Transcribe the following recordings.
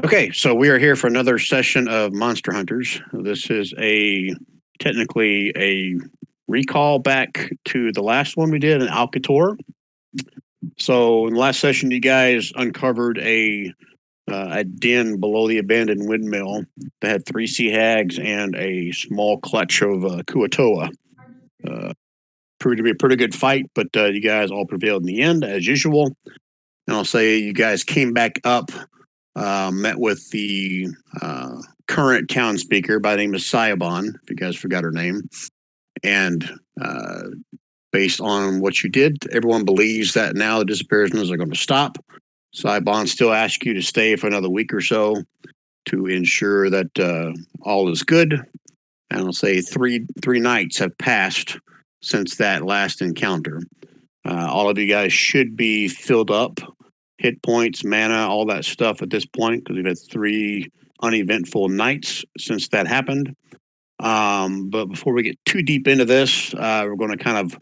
Okay, so we are here for another session of Monster Hunters. This is technically a recall back to the last one we did in Alkai Tor. So in the last session, you guys uncovered a den below the abandoned windmill that had 3 sea hags and a small clutch of Kuatoa. Proved to be a pretty good fight, but you guys all prevailed in the end, as usual. And I'll say you guys came back up, met with the current town speaker by the name of Sayabon, if you guys forgot her name. And based on what you did, everyone believes that now the disappearances are going to stop. Sayabon still asks you to stay for another week or so to ensure that all is good. And I'll say three nights have passed since that last encounter. All of you guys should be filled up, hit points, mana, all that stuff at this point, because we've had 3 uneventful nights since that happened. But before we get too deep into this, we're going to kind of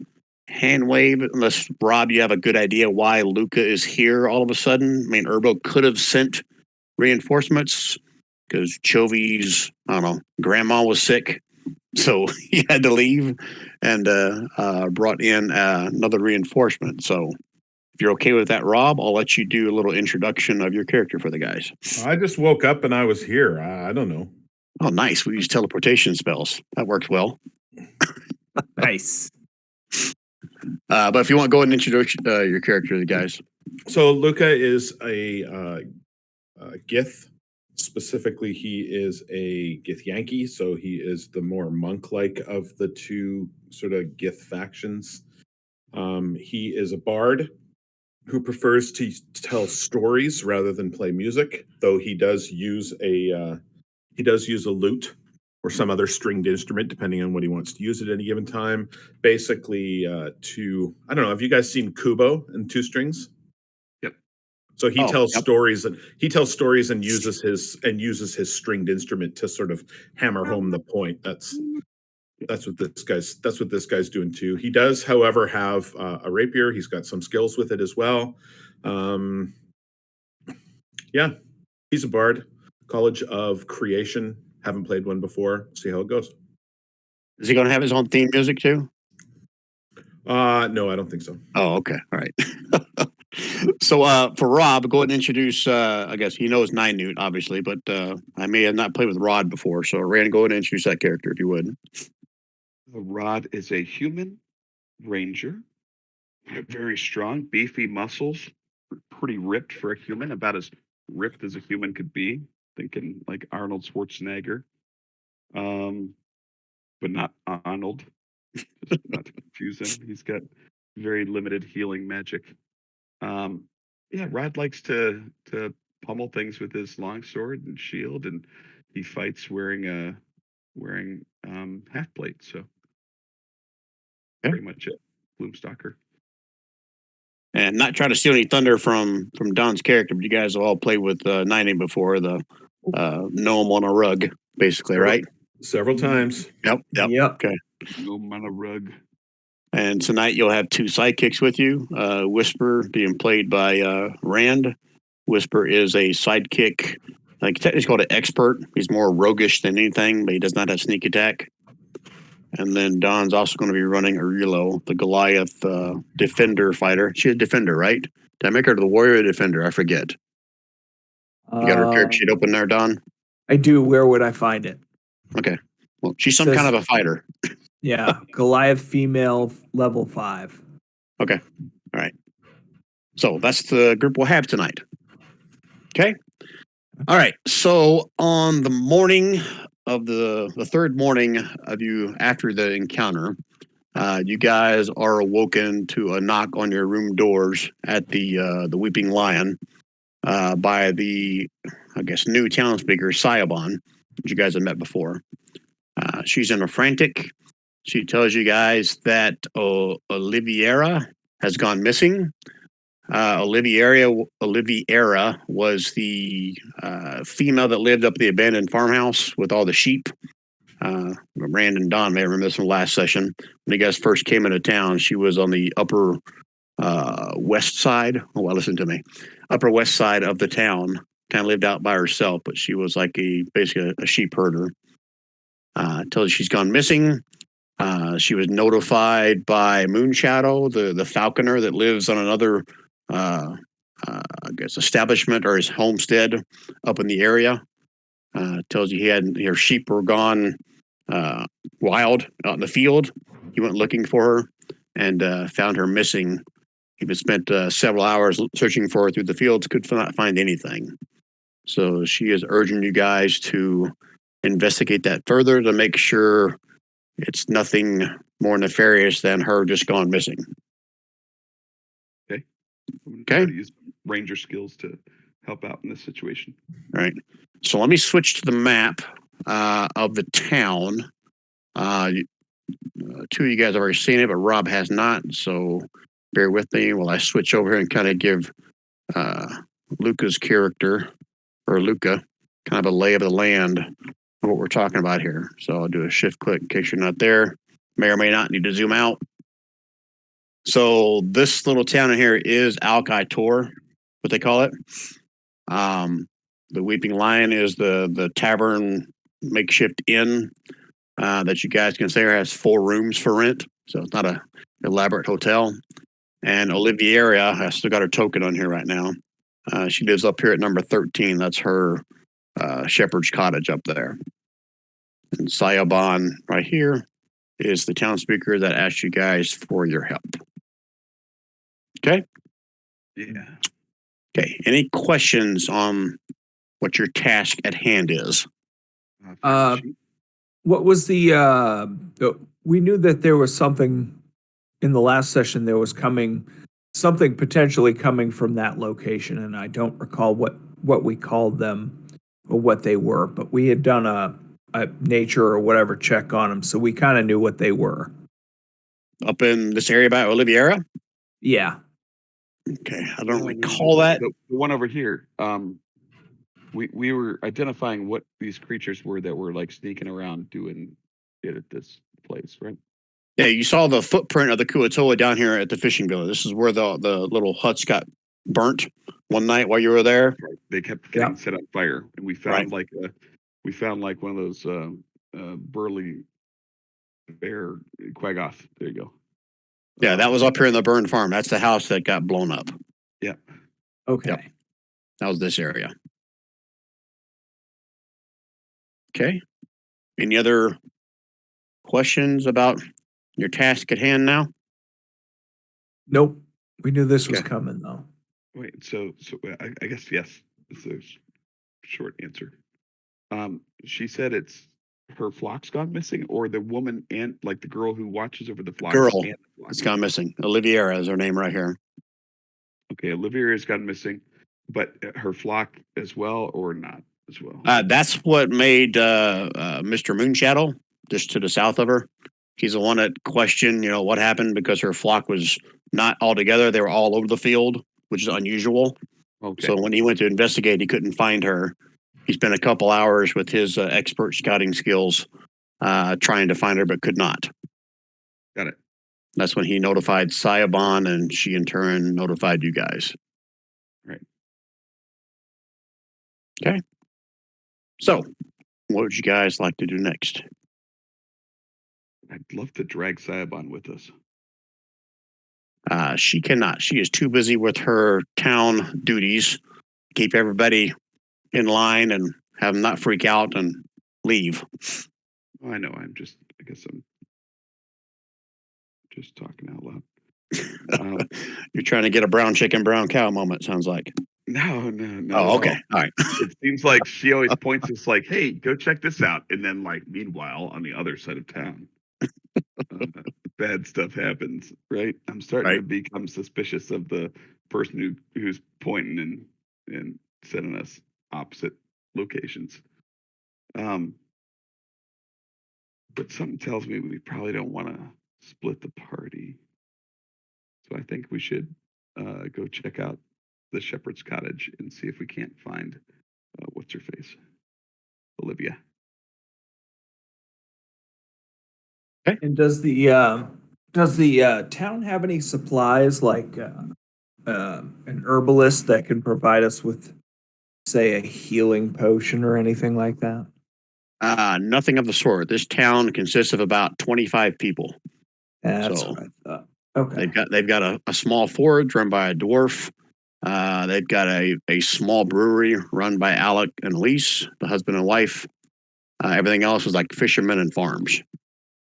hand wave, unless, Rob, you have a good idea why Luca is here all of a sudden. I mean, Urbo could have sent reinforcements because Chovi's, I don't know, grandma was sick, so he had to leave and brought in another reinforcement. So if you're okay with that, Rob, I'll let you do a little introduction of your character for the guys. I just woke up and I was here. I don't know. Oh, nice. We use teleportation spells. That works well. Nice. But if you want, go ahead and introduce your character to the guys. So Luca is a Gith. Specifically, he is a Githyanki, so he is the more monk-like of the 2 sort of Gith factions. He is a bard who prefers to tell stories rather than play music, though he does use a lute or some other stringed instrument, depending on what he wants to use at any given time. Basically, I don't know, have you guys seen Kubo and 2 Strings? Yep. So he tells stories and uses his stringed instrument to sort of hammer home the point. That's what this guy's doing too. He does, however, have a rapier. He's got some skills with it as well. Yeah, he's a bard. College of Creation. Haven't played one before. See how it goes. Is he going to have his own theme music too? No, I don't think so. Oh, okay. All right. So for Rob, go ahead and introduce, I guess he knows Ninute, obviously, but I may have not played with Rod before. So Rand, go ahead and introduce that character if you would. Rod is a human ranger. Very strong, beefy muscles, pretty ripped for a human, about as ripped as a human could be. Thinking like Arnold Schwarzenegger, but not Arnold. Not to confuse him. He's got very limited healing magic. Yeah, Rod likes to pummel things with his longsword and shield, and he fights wearing half plate. So pretty much it. Bloomstalker. And not trying to steal any thunder from Don's character, but you guys have all played with Nine before, the gnome on a rug, basically, right? Several times. Yep. Okay. Gnome on a rug. And tonight you'll have 2 sidekicks with you. Whisper being played by Rand. Whisper is a sidekick, like technically called an expert. He's more roguish than anything, but he does not have sneak attack. And then Don's also going to be running Aurelo, the Goliath defender fighter. She's a defender, right? Did I make her the warrior or defender? I forget. You got her character sheet open there, Don? I do. Where would I find it? Okay. Well, she's some kind of a fighter. Yeah. Goliath female level 5. Okay. All right. So that's the group we'll have tonight. Okay. All right. So on the morning of the 3rd morning of you after the encounter, you guys are awoken to a knock on your room doors at the Weeping Lion by the, I guess, new town speaker, Sayabon, which you guys have met before. She's in a frantic. She tells you guys that Oliviera has gone missing. Oliviera was the female that lived up the abandoned farmhouse with all the sheep. Rand and Don may remember this from last session. When you guys first came into town, she was on the upper west side. Oh, well, listen to me. Upper west side of the town, kind of lived out by herself, but she was like basically a sheep herder. Tells you she's gone missing. She was notified by Moonshadow, the falconer that lives on another, I guess, establishment or his homestead up in the area. Tells you her sheep were gone wild out in the field. He went looking for her and found her missing. He was spent several hours searching for her through the fields, could not find anything. So she is urging you guys to investigate that further to make sure it's nothing more nefarious than her just gone missing. I'm gonna Okay. try to use ranger skills to help out in this situation. All right. So let me switch to the map of the town. Two of you guys have already seen it, but Rob has not. So bear with me while I switch over here and kind of give Luca's character, or Luca, kind of a lay of the land of what we're talking about here. So I'll do a shift click in case you're not there. May or may not need to zoom out. So this little town in here is Alkai Tor, what they call it. The Weeping Lion is the tavern makeshift inn that you guys can say has 4 rooms for rent. So it's not a elaborate hotel. And Oliviera has still got her token on here right now. She lives up here at number 13. That's her shepherd's cottage up there. And Sayaban right here is the town speaker that asked you guys for your help. Okay. Yeah. Okay. Any questions on what your task at hand is? What was we knew that there was something in the last session, there was something potentially coming from that location, and I don't recall what we called them or what they were, but we had done a nature or whatever check on them, so we kind of knew what they were. Up in this area by Oliviera? Yeah. Okay. I don't recall that. The one over here. We were identifying what these creatures were that were like sneaking around doing it at this place, right? Yeah, you saw the footprint of the Kuatoa down here at the fishing village. This is where the little huts got burnt one night while you were there. Right. They kept getting set on fire, and we found Right. like one of those burly bear quaggoth. There you go. Yeah, that was up here in the burned farm. That's the house that got blown up. Yeah. Okay. Yep. That was this area. Okay. Any other questions about your task at hand now? Nope. We knew this was Okay. coming though. Wait. So I guess yes. It's a short answer. She said it's her flock's gone missing, or the woman and like the girl who watches over the flock. Girl. And the flock. It's gone missing. Oliviera is her name right here. Okay, Olivia has gone missing, but her flock as well, or not as well? That's what made Mr. Moonshadow, just to the south of her. He's the one that questioned, what happened because her flock was not all together. They were all over the field, which is unusual. Okay. So when he went to investigate, he couldn't find her. He spent a couple hours with his expert scouting skills trying to find her, but could not. Got it. That's when he notified Sayaban, and she in turn notified you guys. Right. Okay. So, what would you guys like to do next? I'd love to drag Sayaban with us. She cannot. She is too busy with her town duties. Keep everybody in line and have them not freak out and leave. Oh, I know. I guess I'm just talking out loud. You're trying to get a brown chicken, brown cow moment, sounds like. No. Oh, okay. All right. It seems like she always points us like, hey, go check this out. And then like, meanwhile, on the other side of town, bad stuff happens, right? I'm starting to become suspicious of the person who's pointing and sending us opposite locations. But something tells me we probably don't want to split the party. So I think we should go check out the shepherd's cottage and see if we can't find what's her face, Olivia. Okay. And does the town have any supplies like an herbalist that can provide us with say, a healing potion or anything like that? Nothing of the sort. This town consists of about 25 people. That's So what I thought. Okay. they've got a small forge run by a dwarf. They've got a small brewery run by Alec and Elise, the husband and wife. Everything else is like fishermen and farms,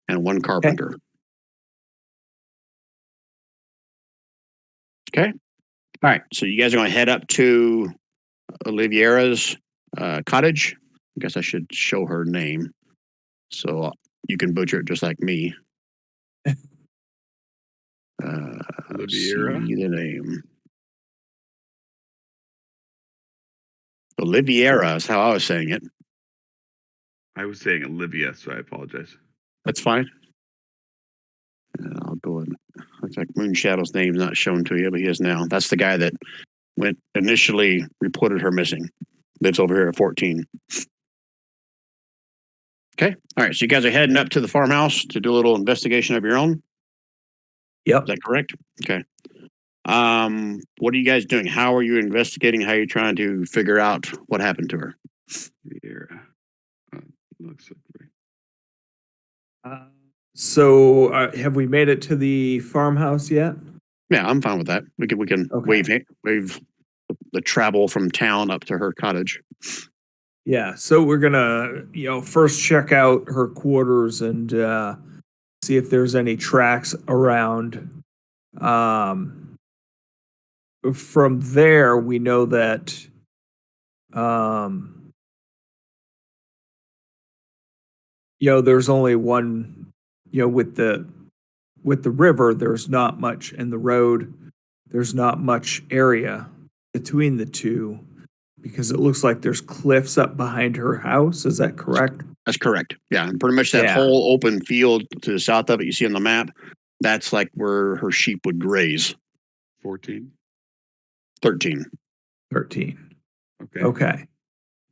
and one carpenter. Okay. All right. So you guys are going to head up to Oliviera's cottage. I guess I should show her name so you can butcher it just like me. Oliviera? See the name. Oliviera is how I was saying it. I was saying Olivia, so I apologize. That's fine. I'll go and looks like Moonshadow's name's not shown to you, but he is now. That's the guy that went initially reported her missing. Lives over here at 14. Okay. All right. So you guys are heading up to the farmhouse to do a little investigation of your own. Yep. Is that correct? Okay. What are you guys doing? How are you investigating? How are you trying to figure out what happened to her? Oliviera. Looks like right. So have we made it to the farmhouse yet? Yeah, I'm fine with that. We can Okay. waive the travel from town up to her cottage. Yeah. So we're gonna, first check out her quarters and see if there's any tracks around. From there, we know that there's only one, with the river, there's not much, and the road, there's not much area between the two because it looks like there's cliffs up behind her house. Is that correct? That's correct. Yeah, and pretty much that Yeah. whole open field to the south of it you see on the map, that's like where her sheep would graze. 14. 13. 13. Okay. Okay.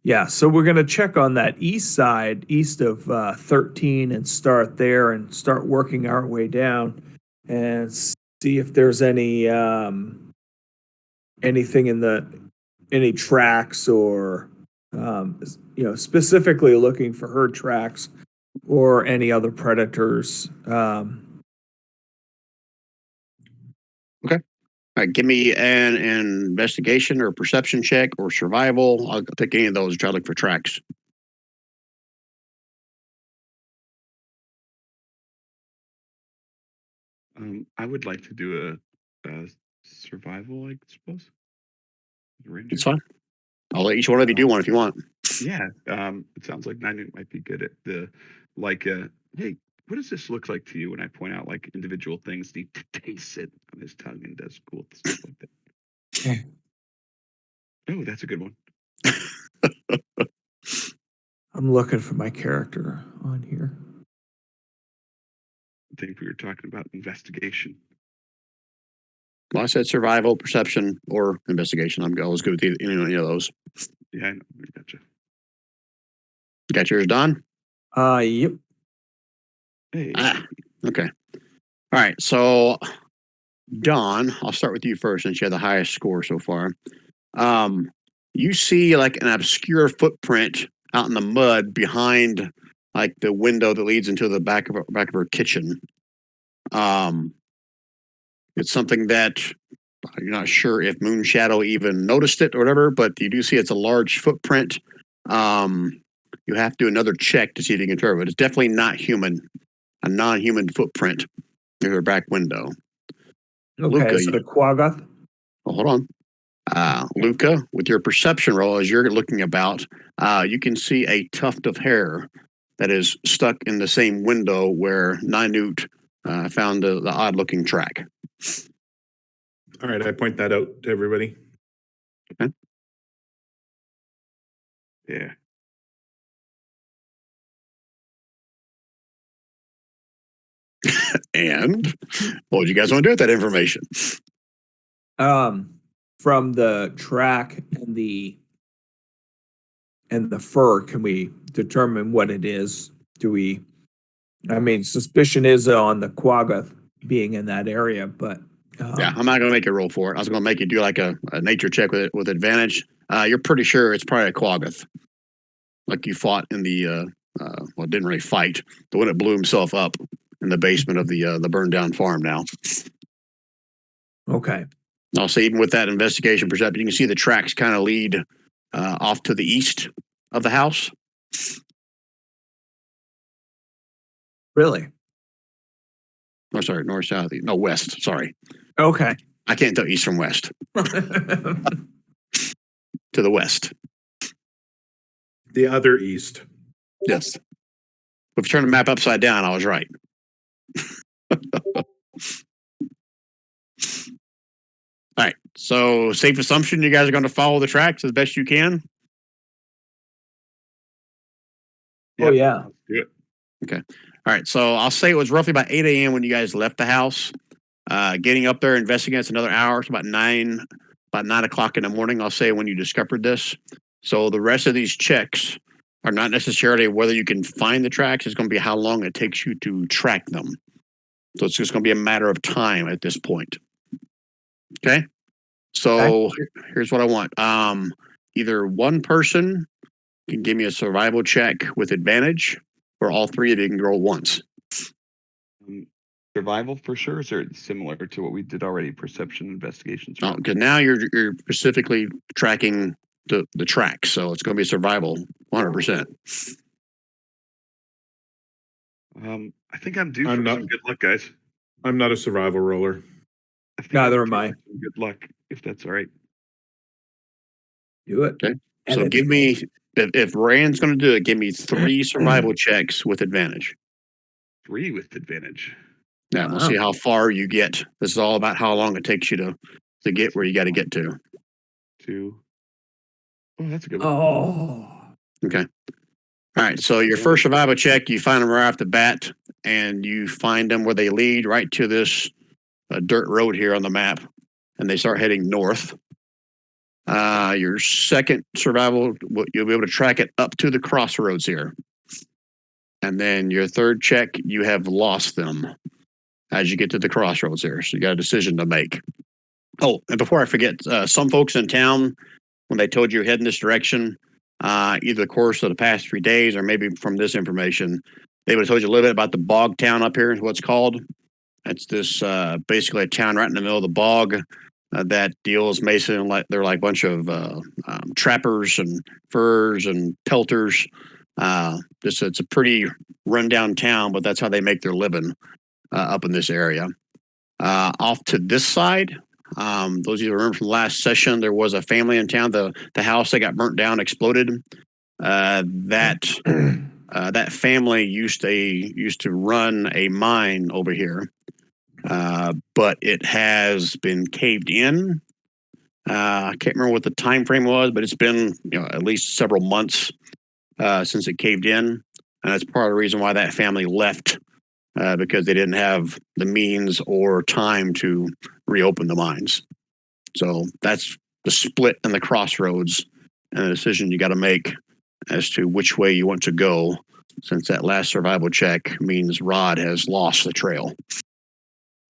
Yeah, so we're going to check on that east side, east of 13, and start there and start working our way down and see if there's any anything in any tracks or specifically looking for her tracks or any other predators. All right, give me an investigation or perception check or survival. I'll pick any of those and try to look for tracks. I would like to do a survival, I suppose. Ranger. It's fine. I'll let each one of you do one if you want. Yeah. It sounds like Nine might be good at the hey, what does this look like to you when I point out like individual things and he tastes it on his tongue and does cool stuff like that. Oh, that's a good one. I'm looking for my character on here. I think we were talking about investigation. Well, I said survival, perception, or investigation. I'm always good with any of those. Yeah, I know. I gotcha. Got yours done? Yep. Hey. Okay. All right. So, Dawn, I'll start with you first since you have the highest score so far. You see like an obscure footprint out in the mud behind like the window that leads into the back of her kitchen. It's something that you're not sure if Moonshadow even noticed it or whatever, but you do see it's a large footprint. You have to do another check to see if you can determine it. It's definitely not human, a non-human footprint near her back window. Okay, Luca, so the Quaggoth. Oh, hold on. Luca, with your perception roll, as you're looking about, you can see a tuft of hair that is stuck in the same window where Ninut found the odd-looking track. All right, I point that out to everybody. Okay. Yeah. And what would you guys want to do with that information? From the track and the fur, can we determine what it is? Suspicion is on the Quaggoth being in that area, but Yeah, I'm not going to make you roll for it. I was going to make you do like a nature check with advantage. you're pretty sure it's probably a Quaggoth. Like you fought in the well, didn't really fight, but when it blew himself up in the basement of the burned down farm now. Okay. I'll say even with that investigation perception, you can see the tracks kind of lead off to the east of the house. Really? Oh, sorry, north, south, no, west. Sorry. Okay. I can't tell east from west. To the west. The other east. Yes. If you turn the map upside down, I was right. All right. So, safe assumption you guys are going to follow the tracks as best you can. Oh, yeah. Let's do it. Okay. All right. So, I'll say it was roughly about 8 a.m. when you guys left the house. Getting up there, investigating, it's another hour. It's about 9 o'clock in the morning, I'll say, when you discovered this. So, the rest of these checks are not necessarily whether you can find the tracks, it's going to be how long it takes you to track them. So, it's just going to be a matter of time at this point. Okay. So here's what I want. Either one person can give me a survival check with advantage, or all three of you can roll once. Survival for sure, or is it similar to what we did already? Perception, investigations. Oh, because now you're specifically tracking the tracks, so it's going to be survival 100%. I think I'm due I'm for not- some good luck, guys. I'm not a survival roller. I think Neither I'm am due I. for some good luck, if that's all right. Do it. Okay. And So it's- give me, if Rand's going to do it, give me 3 survival checks with advantage. 3 with advantage. Yeah, we'll Wow. see how far you get. This is all about how long it takes you to get where you got to get to. 2. Oh, that's a good one. Oh. Okay. All right. So your first survival check, you find them right off the bat, and you find them where they lead right to this dirt road here on the map, and they start heading north. Your second survival, you'll be able to track it up to the crossroads here. And then your third check, you have lost them as you get to the crossroads here. So you got a decision to make. Oh, and before I forget, some folks in town, when they told you you're heading this direction, either the course of the past 3 days or maybe from this information, they would have told you a little bit about the bog town up here, is what's called. It's this basically a town right in the middle of the bog that deals basically like they're like a bunch of trappers and furs and pelters. It's a pretty rundown town, but that's how they make their living up in this area. Off to this side, those of you who remember from the last session, there was a family in town. The house that got burnt down exploded. That family used to run a mine over here, but it has been caved in. I can't remember what the time frame was, but it's been at least several months since it caved in, and that's part of the reason why that family left. Because they didn't have the means or time to reopen the mines. So that's the split and the crossroads and the decision you got to make as to which way you want to go, since that last survival check means Rod has lost the trail.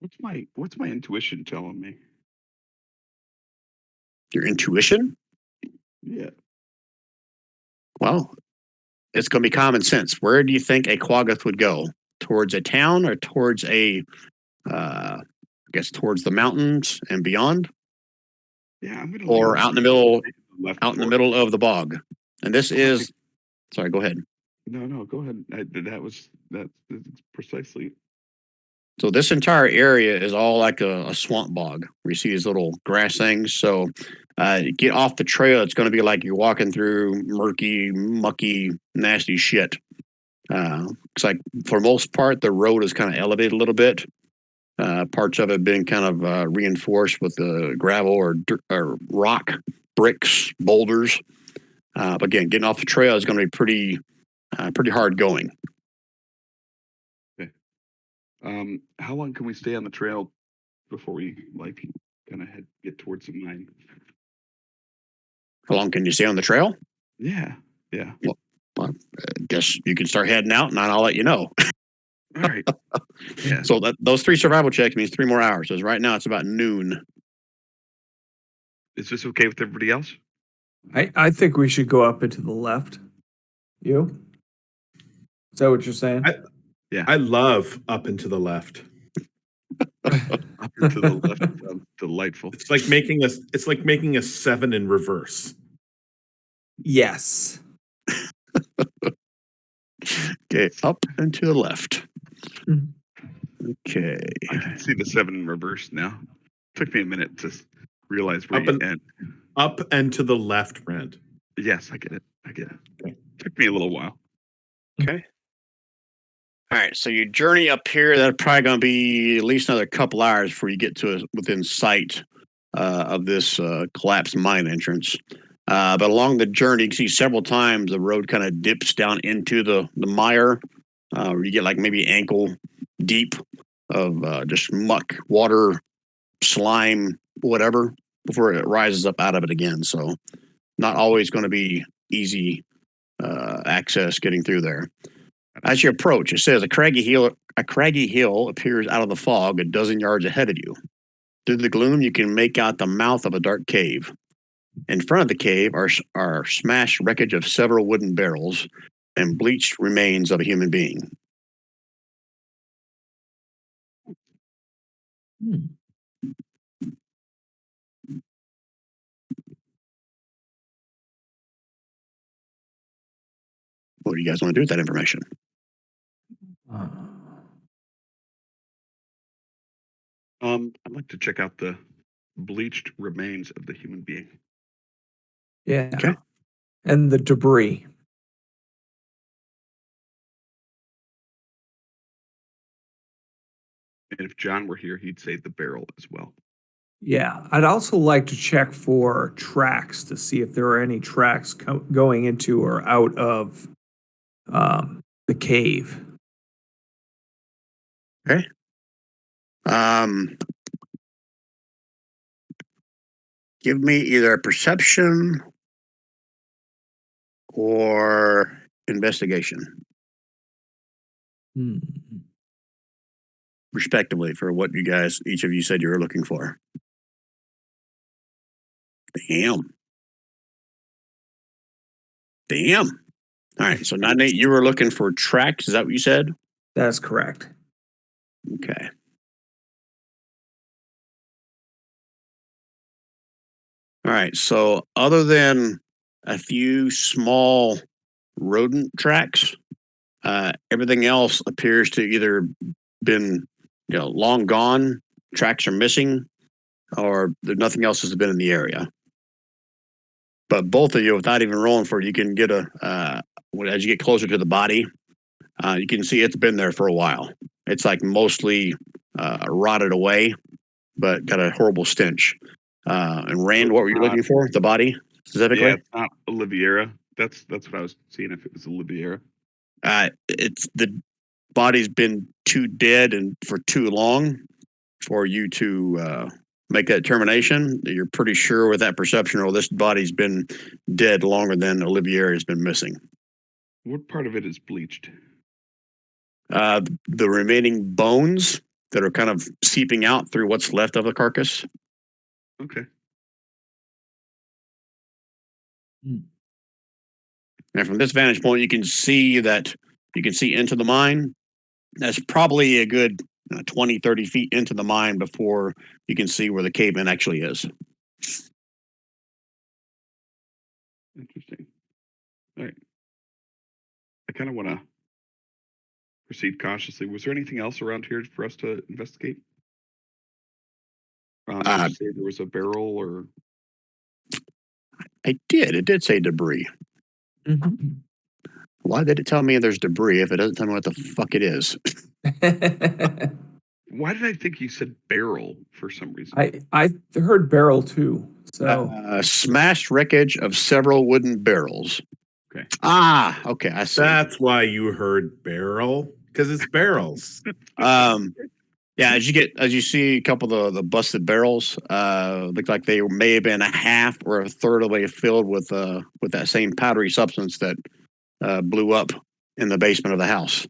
What's my intuition telling me? Your intuition? Yeah. Well, it's going to be common sense. Where do you think a Quaggoth would go? Towards a town or towards I guess towards the mountains and beyond? Yeah, I'm gonna Or lean out in the middle of the bog. And this is, sorry, go ahead. No, go ahead. That's precisely. So this entire area is all like a swamp bog where you see these little grass things. So get off the trail, it's going to be like you're walking through murky, mucky, nasty shit. It's like for most part, the road is kind of elevated a little bit. Parts of it being kind of reinforced with gravel or rock, bricks, boulders. But again, getting off the trail is going to be pretty hard going. Okay. How long can we stay on the trail before we kind of get towards the mine? How long can you stay on the trail? Yeah. I guess you can start heading out, and I'll let you know. All right. Yeah. So those 3 survival checks means 3 more hours. So right now it's about noon. Is this okay with everybody else? I think we should go up and to the left. You? Is that what you're saying? I love up and to the left. Up and to the left sounds delightful. It's like making a 7 in reverse. Yes. Okay, up and to the left. Mhm. Okay. I can see the 7 in reverse now. Took me a minute to realize where Up you and- end. Up and to the left, Brent. Yes, I get it. Okay. Took me a little while. Okay. All right, so you journey up here. That's probably going to be at least another couple hours before you get to within sight of this collapsed mine entrance. But along the journey, you can see several times the road kind of dips down into the mire, where you get like maybe ankle deep of just muck, water, slime, whatever, before it rises up out of it again. So, not always going to be easy access getting through there. As you approach, it says a craggy hill appears out of the fog a dozen yards ahead of you. Through the gloom, you can make out the mouth of a dark cave. In front of the cave are smashed wreckage of several wooden barrels and bleached remains of a human being. Hmm. What do you guys want to do with that information? Uh, I'd like to check out the bleached remains of the human being. yeah. Okay. And the debris. And if John were here, he'd say the barrel as well. Yeah. I'd also like to check for tracks to see if there are any tracks going into or out of the cave. Um, give me either a perception or investigation, Hmm. respectively, for what each of you said you were looking for. Damn. Damn. All right. So 9-8, you were looking for tracks. Is that what you said? That's correct. Okay. All right. So other than a few small rodent tracks, everything else appears to either been long gone, tracks are missing, or nothing else has been in the area. But both of you, without even rolling for it, you can get as you get closer to the body, you can see it's been there for a while. It's like mostly rotted away, but got a horrible stench. And Rand, what were you looking for? The body specifically? Yeah, it's not Oliviera. That's what I was seeing if it was Oliviera. It's the body's been too dead and for too long for you to make that determination. You're pretty sure with that perception, or this body's been dead longer than Oliviera has been missing. What part of it is bleached? The remaining bones that are kind of seeping out through what's left of the carcass. Okay. And from this vantage point, you can see into the mine. That's probably a good 20, 30 feet into the mine before you can see where the cave-in actually is. Interesting. All right. I kind of want to proceed cautiously. Was there anything else around here for us to investigate? Did you say there was a barrel or? It did say debris. Mhm. Why did it tell me there's debris if it doesn't tell me what the fuck it is? Why did I think you said barrel for some reason? I heard barrel too. So Smashed wreckage of several wooden barrels. Okay. Okay, I see. That's why you heard barrel, because it's barrels. Yeah, as you see a couple of the busted barrels, look like they may have been a half or a third of the way filled with that same powdery substance that blew up in the basement of the house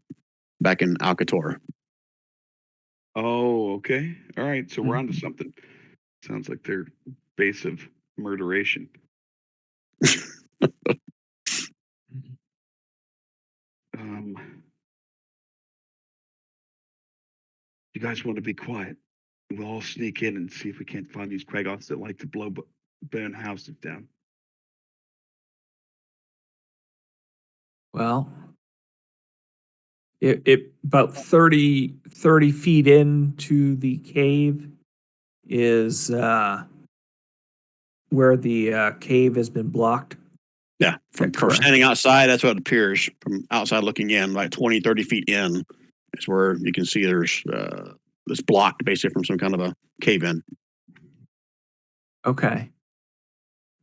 back in Alkai Tor. Oh, okay. All right. So we're on to something. Sounds like their base of murderation. You guys want to be quiet? We'll all sneak in and see if we can't find these Kragoths that like to blow burn houses down. Well, it about 30 feet into the cave is where the cave has been blocked. Yeah, from Correct. standing outside, that's what it appears. From outside looking in, like 20, 30 feet in, is where you can see there's it's blocked basically from some kind of a cave in. Okay.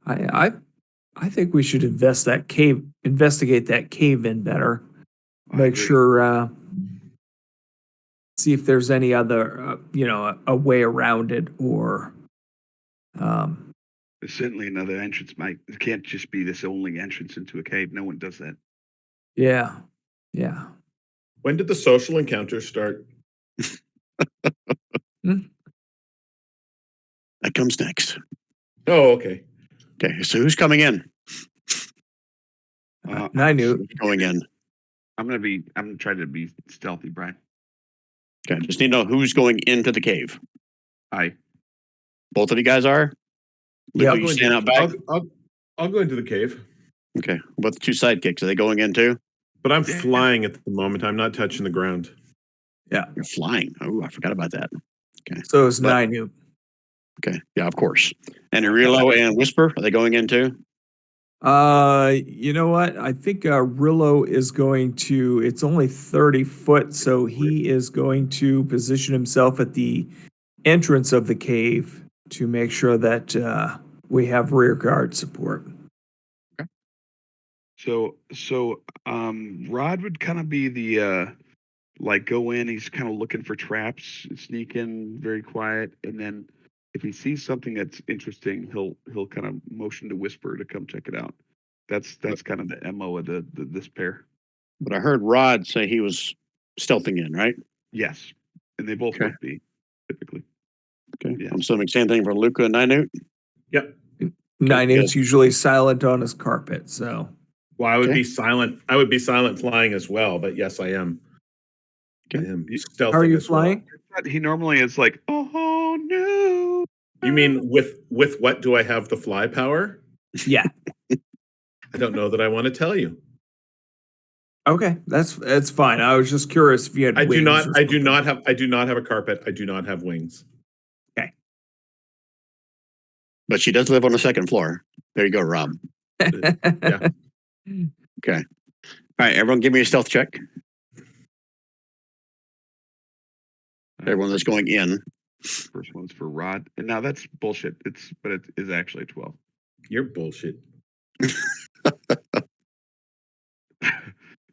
I think we should investigate that cave in better. I Make agree. sure, see if there's any other, a way around it or, There's certainly another entrance, Mike. It can't just be this only entrance into a cave. No one does that. yeah. When did the social encounter start? That comes next. Oh, okay. Okay, so who's coming in? I knew. Who's going in? I'm trying to be stealthy, Brian. Okay, just need to know who's going into the cave. I Both of you guys are? Yeah, Luke, you stand out back? I'll go into the cave, Okay. What about the two sidekicks? Are they going in too? but I'm Yeah. flying at the moment. I'm not touching the ground. Yeah. You're flying. Oh, I forgot about that. So is But- Ninu. Okay. Yeah, of course. And Arillo and Whisper, are they going in too? You know what? I think Rillo is going to. It's only 30 foot, so he is going to position himself at the entrance of the cave to make sure that we have rear guard support. So Rod would kind of be the like go in. He's kind of looking for traps, sneak in, very quiet, and then if he sees something that's interesting, he'll kind of motion to Whisper to come check it out. That's kind of the MO of this pair. But I heard Rod say he was stealthing in, right? Yes, and they both Okay. would be typically. Okay. Yeah. I'm assuming same thing for Luca and Ninute. Yep. Ninu's usually silent on his carpet, so Well, I would Okay. be silent. I would be silent flying as well, but yes, I am. Okay. I am You- stealthing how are you as well. flying? He normally is like, oh no. You mean with what do I have the fly power? Yeah. I don't know that I want to tell you. Okay, that's fine. I was just curious if you had. I do wings not. or I do something. not have. I do not have a carpet. I do not have wings. But she does live on the second floor. There you go, Rob. Yeah. Okay. All right, everyone give me a stealth check. Everyone that's going in. First one's for Rod, and now that's bullshit. But it is actually 12. You're bullshit.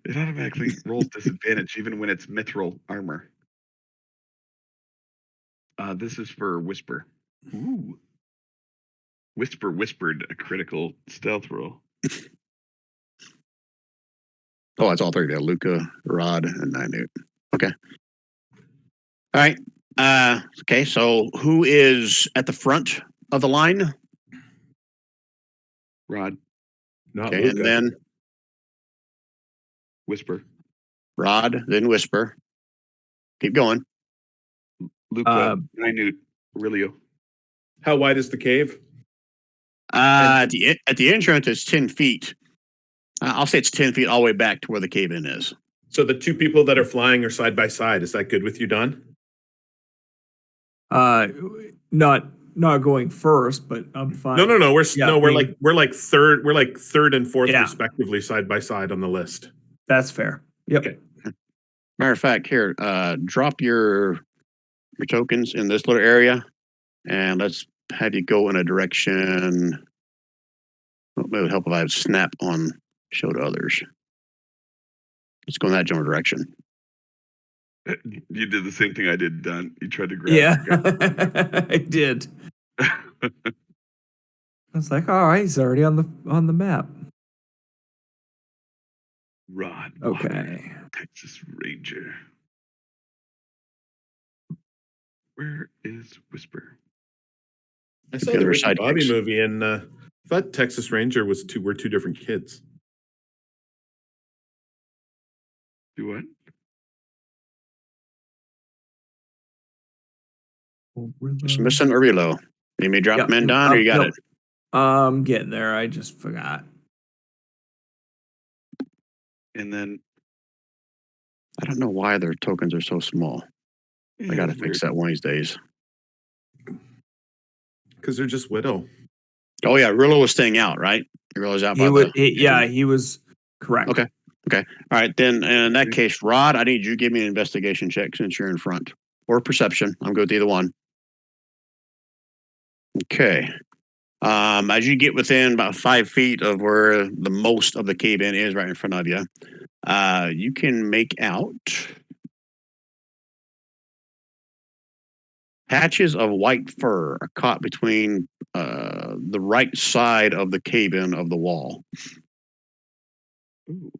It automatically rolls disadvantage even when it's mithril armor. This is for Whisper. Ooh. Whisper whispered a critical stealth roll. Oh, it's all three there. Luca, Rod, and Ninute. Okay. All right. Okay, so who is at the front of the line? Rod, Not Okay, Luca. and then Whisper. Rod, then Whisper. Keep going. Luca, Minute, Aurelio. How wide is the cave? At the entrance, it's 10 feet. I'll say it's 10 feet all the way back to where the cave in is. So the two people that are flying are side by side. Is that good with you, Don? Not going first, but I'm fine. No. We're Yeah, we're being- like third and fourth Yeah. respectively side by side on the list. That's fair. Yep. Okay. Matter of fact, here, drop your tokens in this little area, and let's have you go in a direction. Well, it would help if I had snap on show to others. Let's go in that general direction. You did the same thing I did, Don. You tried to grab. Yeah, I did. I was like, all right, he's already on the map. Rod. Okay. Walker, Texas Ranger. Where is Whisper? I saw The the other Ricky Bobby sidekicks. movie in I thought Texas Ranger were two different kids. Do what? Just missing Aurelio. You may drop men down, or you got it? I'm getting there. I just forgot. And then I don't know why their tokens are so small. I got to fix that one of these days. Because they're just widow. Oh yeah, Aurelio was staying out, right? Aurelio's out He was correct. Okay. All right, then in that case, Rod, I need you to give me an investigation check since you're in front. Or perception. I'm good with either one. Okay. As you get within about 5 feet of where the most of the cave in is right in front of you, you can make out patches of white fur are caught between the right side of the cave in of the wall. Ooh.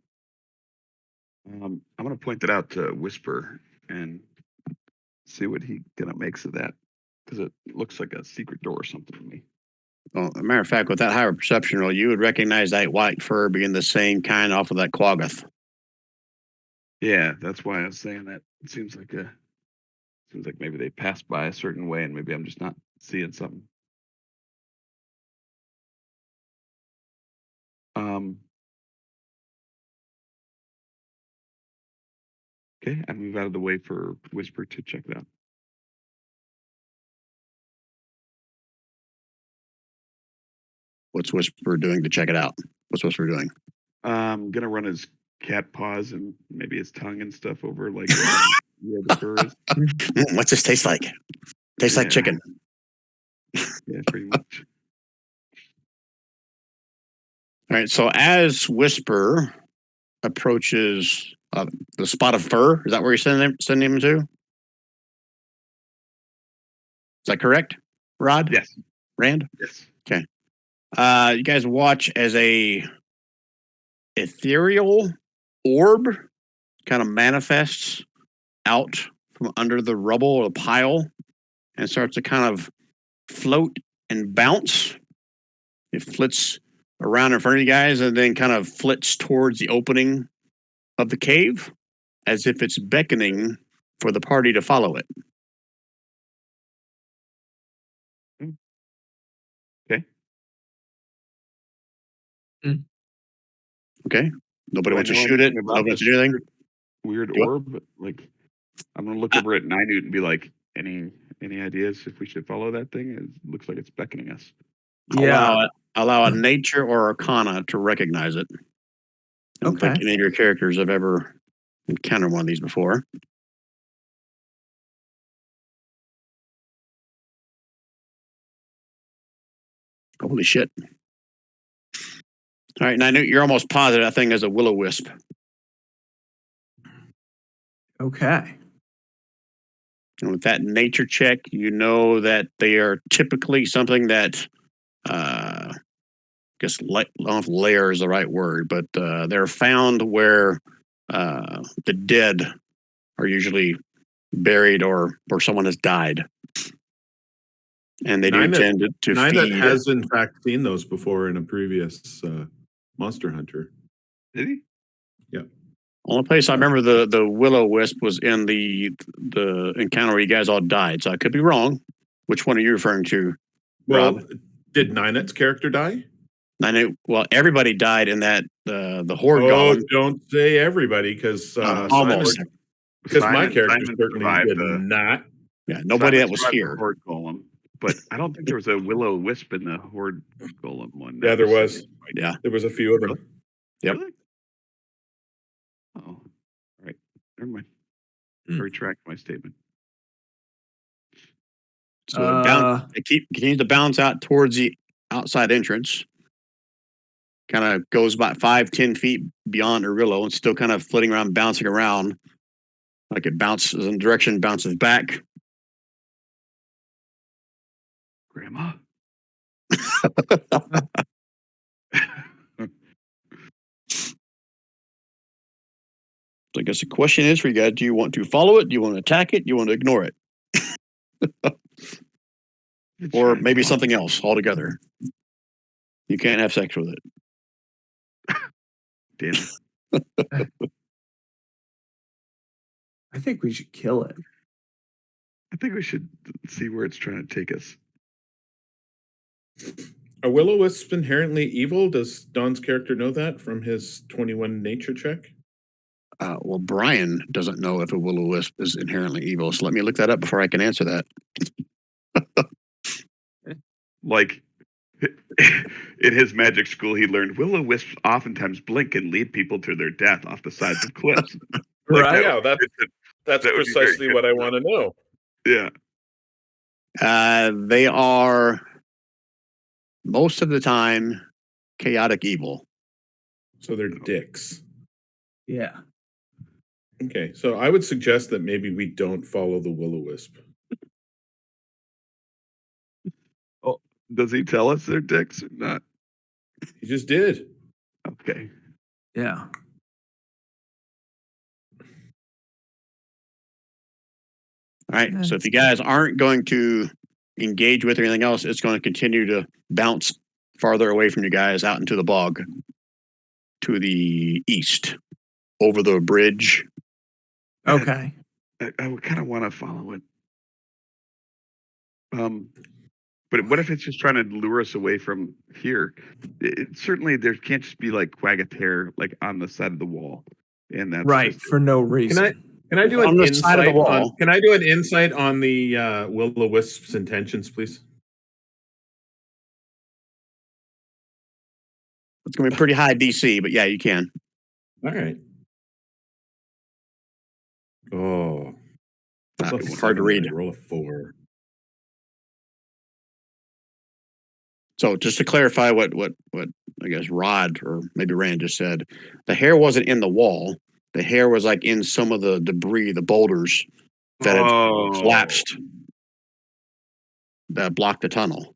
I'm going to point that out to Whisper and see what he kind of makes of that, because it looks like a secret door or something to me. Well, as a matter of fact, with that higher perception roll, you would recognize that white fur being the same kind off of that Quaggoth. Yeah, that's why I was saying that. It seems like maybe they passed by a certain way, and maybe I'm just not seeing something. Okay, I move out of the way for Whisper to check it out. What's Whisper doing to check it out? What's Whisper doing? I'm gonna run his cat paws and maybe his tongue and stuff over like where the fur is. What's this taste like? Tastes like chicken. Yeah, pretty much. All right, so as Whisper approaches the spot of fur, is that where you're sending him to? Is that correct, Rod? Yes. Rand? Yes. Okay. You guys watch as a ethereal orb kind of manifests out from under the rubble or the pile and starts to kind of float and bounce. It flits around in front of you guys and then kind of flits towards the opening of the cave as if it's beckoning for the party to follow it. Okay. Okay. Nobody Do I wants to know shoot it. anything about Nobody wants to this do anything. Weird What? orb. Like, I'm gonna look over at Ninute and be like, any ideas if we should follow that thing? It looks like it's beckoning us. Allow a nature or arcana to recognize it. I don't think any of your characters have ever encountered one of these before. Holy shit. All right, now you're almost positive that thing is a will-o-wisp. Okay. And with that nature check, you know that they are typically something that, I guess, I don't know if lair is the right word, but they're found where the dead are usually buried or someone has died. And they do tend to feed. Ninette has, in fact, seen those before in a previous Monster Hunter. Did he? Yeah. Only place I remember the will-o-wisp was in the encounter where you guys all died. So I could be wrong. Which one are you referring to, Well, Rob? did Ninette's character die? Well, everybody died in that the horde Oh, golem. don't say everybody, because Almost. Because my character Simon certainly survived did not. Yeah, nobody Simon that was survived the here. Horde golem, but I don't think there was a will-o-wisp in the horde golem one. Yeah, there was. Yeah. There was a few of them. Really? Yep. Really? Oh, all right. Never mind. I Hmm. retract my statement. So it continues to bounce out towards the outside entrance. Kind of goes about 5-10 feet beyond Aurelio and still kind of flitting around, bouncing around. Like it bounces in direction, bounces back. Grandma? So I guess the question is for you guys, do you want to follow it? Do you want to attack it? Do you want to ignore it? Or maybe something else altogether? You can't have sex with it. Damn it. I think we should kill it. I think we should see where it's trying to take us. Are will-o-wisps inherently evil? Does Don's character know that from his 21 nature check? Well, Brian doesn't know if a will-o-wisp is inherently evil, so let me look that up before I can answer that. Like, in his magic school, he learned will-o-wisps oftentimes blink and lead people to their death off the sides of cliffs. Like Right. Yeah, that's that would be very precisely what I want to know. Yeah. They are most of the time chaotic evil. So they're dicks. Yeah. Okay, so I would suggest that maybe we don't follow the will-o-wisp. Oh, does he tell us they're dicks or not? He just did. Okay. Yeah. All right. So if you guys aren't going to engage with or anything else, it's going to continue to bounce farther away from you guys out into the bog to the east over the bridge. Okay. I would kind of want to follow it. But what if it's just trying to lure us away from here? Certainly, there can't just be like Quagatere like on the side of the wall, and that's Right. just For no reason. Can I do On an the side of insight the wall. on? Can I do an insight on the will-o-wisp's intentions, please? It's going to be pretty high DC, but yeah, you can. All right. Oh, It's hard to read. Roll a 4. So just to clarify what I guess Rod or maybe Rand just said, the hair wasn't in the wall. The hair was like in some of the debris, the boulders that had collapsed that blocked the tunnel.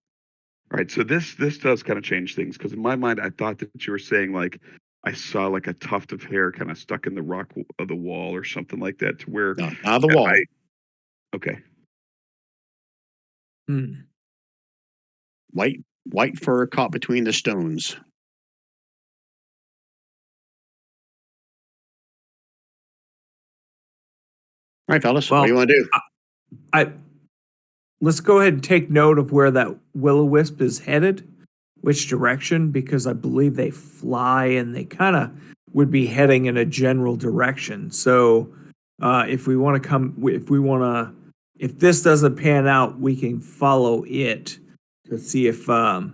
Right. So this does kind of change things because in my mind, I thought that you were saying like I saw like a tuft of hair kind of stuck in the rock of the wall or something like that to where No, not the wall. Okay. Hmm. White fur caught between the stones. All right, fellas, what do you want to do? Let's go ahead and take note of where that will-o-wisp is headed, which direction, because I believe they fly and they kind of would be heading in a general direction. So if this doesn't pan out, we can follow it to see if Should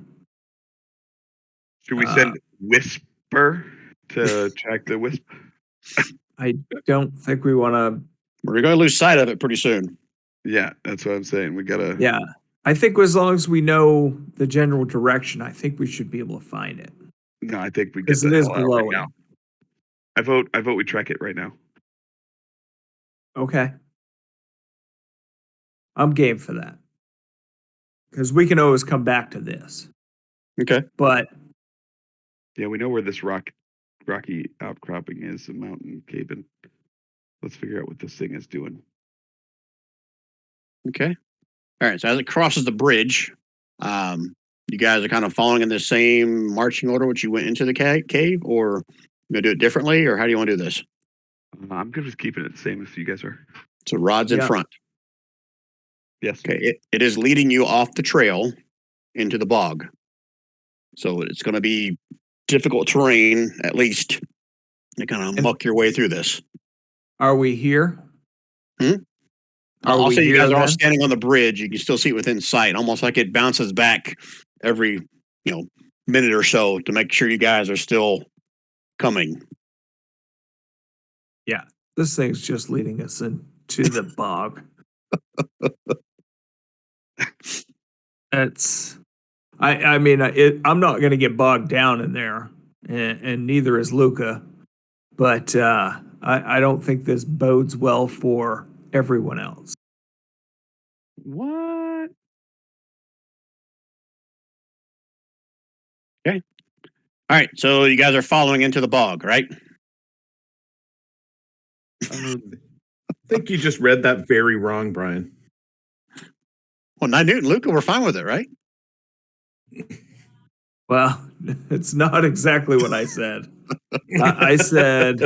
we send Whisper to track the wisp? I don't think we want to. We're going to lose sight of it pretty soon. Yeah, that's what I'm saying. We gotta. Yeah, I think as long as we know the general direction, I think we should be able to find it. No, I think we get Because the it is hell out right glowing. now. I vote we track it right now. Okay. I'm game for that. Because we can always come back to this. Okay. But Yeah, we know where this rocky outcropping is, a mountain cave, and let's figure out what this thing is doing. Okay. All right. So as it crosses the bridge, you guys are kind of following in the same marching order which you went into the cave, or you gonna do it differently, or how do you want to do this? I'm good with keeping it the same if you guys are. So Rod's in Yeah. front. Yes. Okay. It is leading you off the trail into the bog. So it's going to be difficult terrain, at least, to kind of muck your way through this. are we here? I'll say you guys are all then? standing on the bridge. You can still see it within sight, almost like it bounces back every minute or so to make sure you guys are still coming. Yeah. This thing's just leading us into the bog. I mean, I'm not going to get bogged down in there, and neither is Luca. But I don't think this bodes well for everyone else. What? Okay. All right. So you guys are following into the bog, right? I think you just read that very wrong, Brian. Well, not Newton, Luca, we're fine with it, right? Well, it's not exactly what I said. I said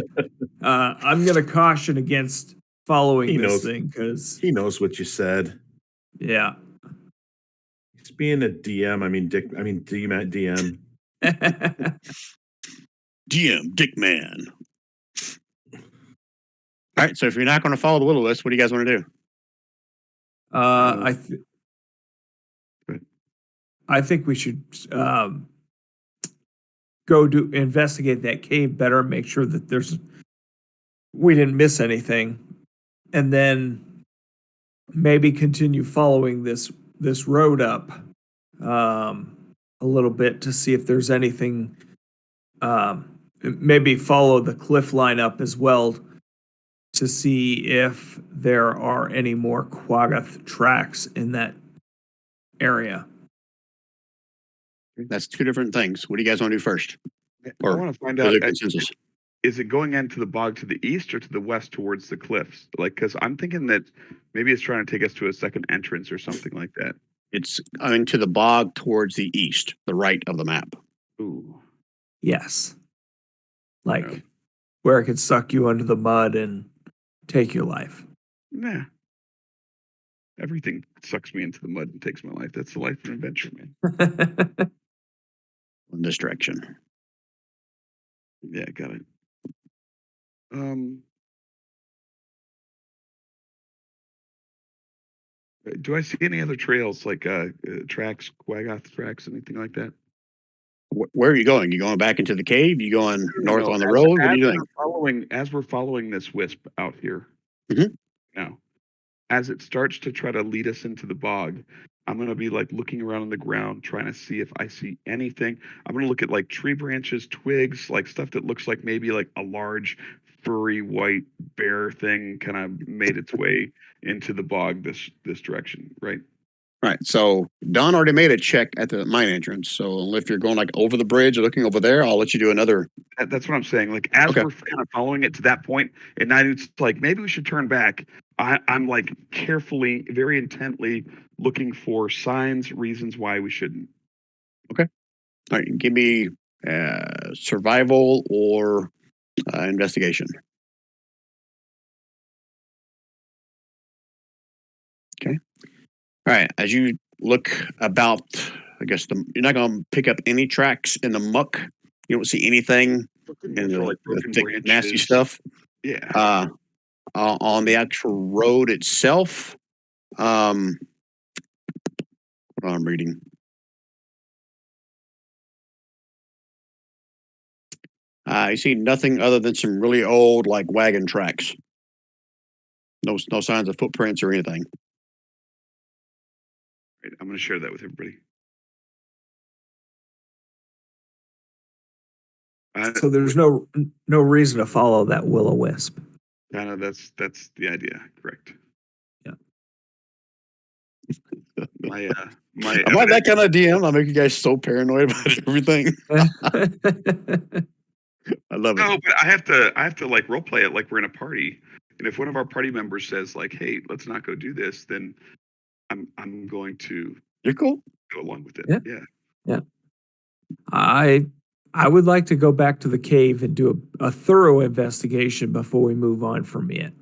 I'm going to caution against following He this knows. thing because, He knows what you said. yeah. He's being a DM. I mean, Dick. I mean, DM. DM Dickman. All right, so if you're not going to follow the will o wisp, what do you guys want to do? I think we should go investigate that cave better, make sure that we didn't miss anything, and then maybe continue following this road up a little bit to see if there's anything. Maybe follow the cliff line up as well to see if there are any more Quaggoth tracks in that area. That's two different things. What do you guys want to do first? I Or want to find is out, there consensus? is it going into the bog to the east or to the west towards the cliffs? Like, because I'm thinking that maybe it's trying to take us to a second entrance or something like that. It's into the bog towards the east, the right of the map. Ooh. Yes. Like Yeah. where it could suck you under the mud and take your life. Nah. Everything sucks me into the mud and takes my life. That's the life of an adventure, man. In this direction. Yeah, got it. Do I see any other trails like tracks, Quaggoth tracks, anything like that? Where are you going? You going back into the cave? You going north on the as- road? What are you as doing? As we're following this wisp out here, Mhm. now, as it starts to try to lead us into the bog, I'm gonna be like looking around on the ground, trying to see if I see anything. I'm gonna look at like tree branches, twigs, like stuff that looks like maybe like a large, furry white bear thing kind of made its way into the bog this direction, right? Right. So Don already made a check at the mine entrance. So if you're going like over the bridge or looking over there, I'll let you do another. That's what I'm saying. Like as Okay. we're kind of following it to that point, and now it's like maybe we should turn back. I'm like carefully, very intently looking for signs, reasons why we shouldn't. All right. Give me survival or investigation. Okay. All right. As you look about, I guess you're not going to pick up any tracks in the muck. You don't see anything in the thick, nasty stuff. Yeah. On the actual road itself, what I'm reading. You see nothing other than some really old, like wagon tracks. No signs of footprints or anything. Right, I'm going to share that with everybody. So there's no reason to follow that will-o-wisp. That's the idea, correct? Yeah. My I'm not that kind of DM. I make you guys so paranoid about everything. I love it. No, but I have to like role play it like we're in a party. And if one of our party members says like, "Hey, let's not go do this," then I'm going to You're cool. go along with it. Yeah. Yeah. I would like to go back to the cave and do a thorough investigation before we move on from it.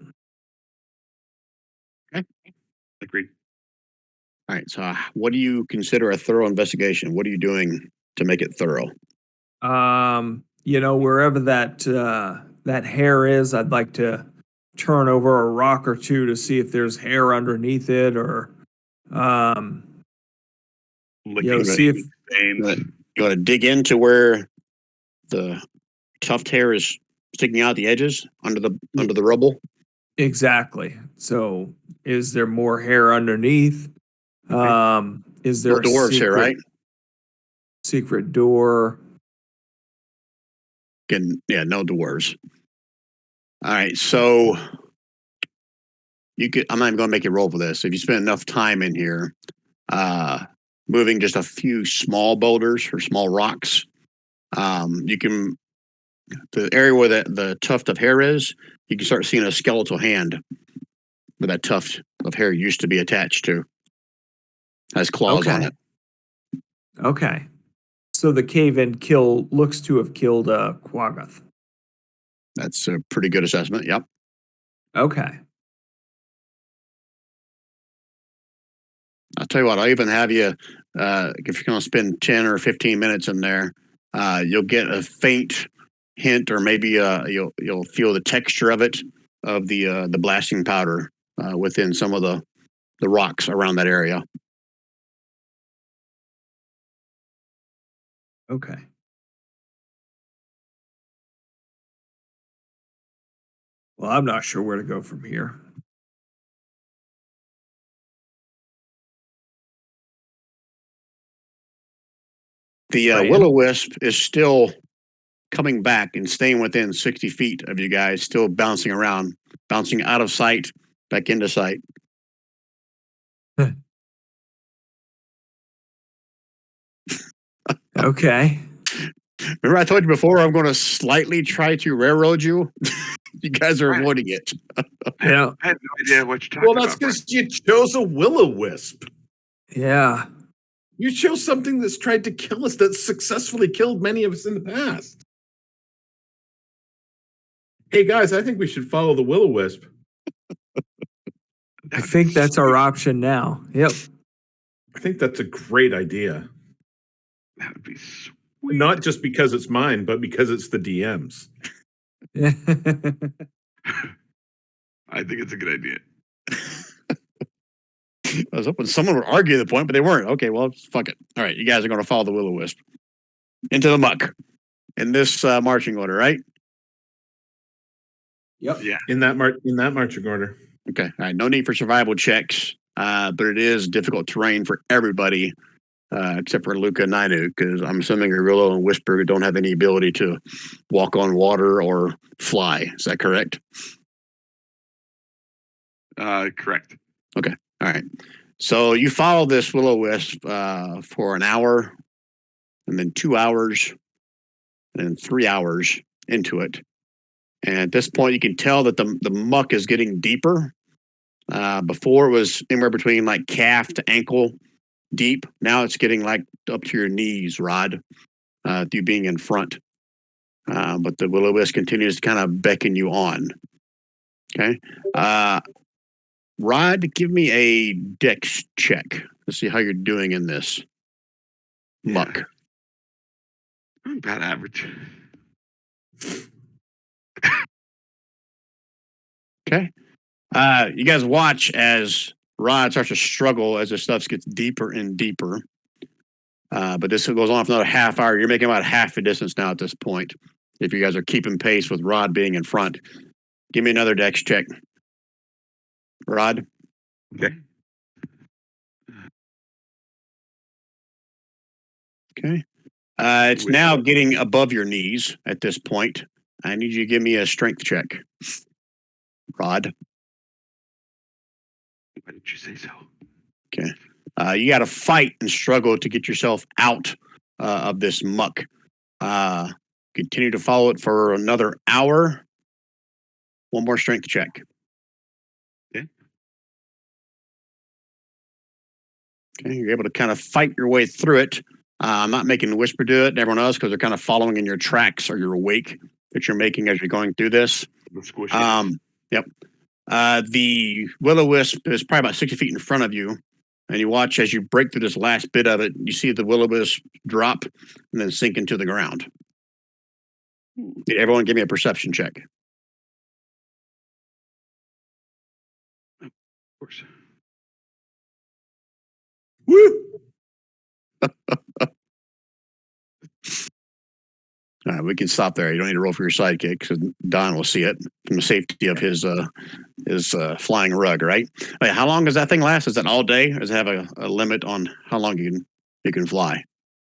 Okay. Agreed. All right. So, what do you consider a thorough investigation? What are you doing to make it thorough? Wherever that hair is, I'd like to turn over a rock or two to see if there's hair underneath it, or see if veins. You want to dig into where the tuft hair is sticking out the edges under the rubble. Exactly. So, is there more hair underneath? Is there No dwarves here, right? Secret door. No dwarves. All right, so I'm not even going to make you roll for this. If you spend enough time in here, moving just a few small boulders or small rocks, you can the area where the tuft of hair is, you can start seeing a skeletal hand where that tuft of hair used to be attached to. Has claws on it. Okay. So the cave-in looks to have killed Quaggoth. That's a pretty good assessment. Yep. Okay. I'll tell you what, I'll even have you, if you're going to spend 10 or 15 minutes in there, you'll get a faint hint, or maybe you'll feel the texture of it, of the blasting powder within some of the rocks around that area. Okay. Well, I'm not sure where to go from here. The Right. will-o-wisp is still coming back and staying within 60 feet of you guys, still bouncing around, bouncing out of sight, back into sight. Okay. Remember, I told you before I'm going to slightly try to railroad you? You guys are Right. avoiding it. Yeah. I had no idea what you're talking Well, that's about. Brian. because you chose a will-o-wisp. Yeah. You chose something that's tried to kill us, that's successfully killed many of us in the past. Hey guys, I think we should follow the will-o-wisp. I think that's our option now. Yep. I think that's a great idea. That would be sweet. Not just because it's mine, but because it's the DM's. I think it's a good idea. I was hoping someone would argue the point, but they weren't. Okay, well, fuck it. All right, you guys are going to follow the will-o-wisp into the muck in this marching order, right? Yep. Yeah. In that marching order. Okay. All right. No need for survival checks, but it is difficult terrain for everybody, except for Luca and Nainu, because I'm assuming Arillo and Whisper don't have any ability to walk on water or fly. Is that correct? Correct. All right. So you follow this will-o-wisp for an hour, and then 2 hours, and then 3 hours into it. And at this point, you can tell that the muck is getting deeper. Before it was anywhere between like calf to ankle deep. Now it's getting like up to your knees, Rod, you being in front. But the will-o-wisp continues to kind of beckon you on. Okay. Rod, give me a dex check to see how you're doing in this muck. Yeah. I'm about average. Okay. You guys watch as Rod starts to struggle as the stuff gets deeper and deeper. But this goes on for another half hour. You're making about half the distance now at this point. If you guys are keeping pace with Rod being in front, give me another dex check. Rod. Okay. Okay. It's now getting above your knees at this point. I need you to give me a strength check. Rod. Why did you say so? Okay. You got to fight and struggle to get yourself out of this muck. Continue to follow it for another hour. One more strength check. Okay, you're able to kind of fight your way through it. I'm not making Whisper do it and everyone else because they're kind of following in your tracks or your wake that you're making as you're going through this. The squishy. Yep. The will-o-wisp is probably about 60 feet in front of you. And you watch as you break through this last bit of it, you see the will-o-wisp drop and then sink into the ground. Everyone give me a perception check. Of course. Woo! All right, we can stop there. You don't need to roll for your sidekick because Don will see it from the safety of his flying rug, right? Wait, how long does that thing last? Is that all day? Or does it have a limit on how long you can fly?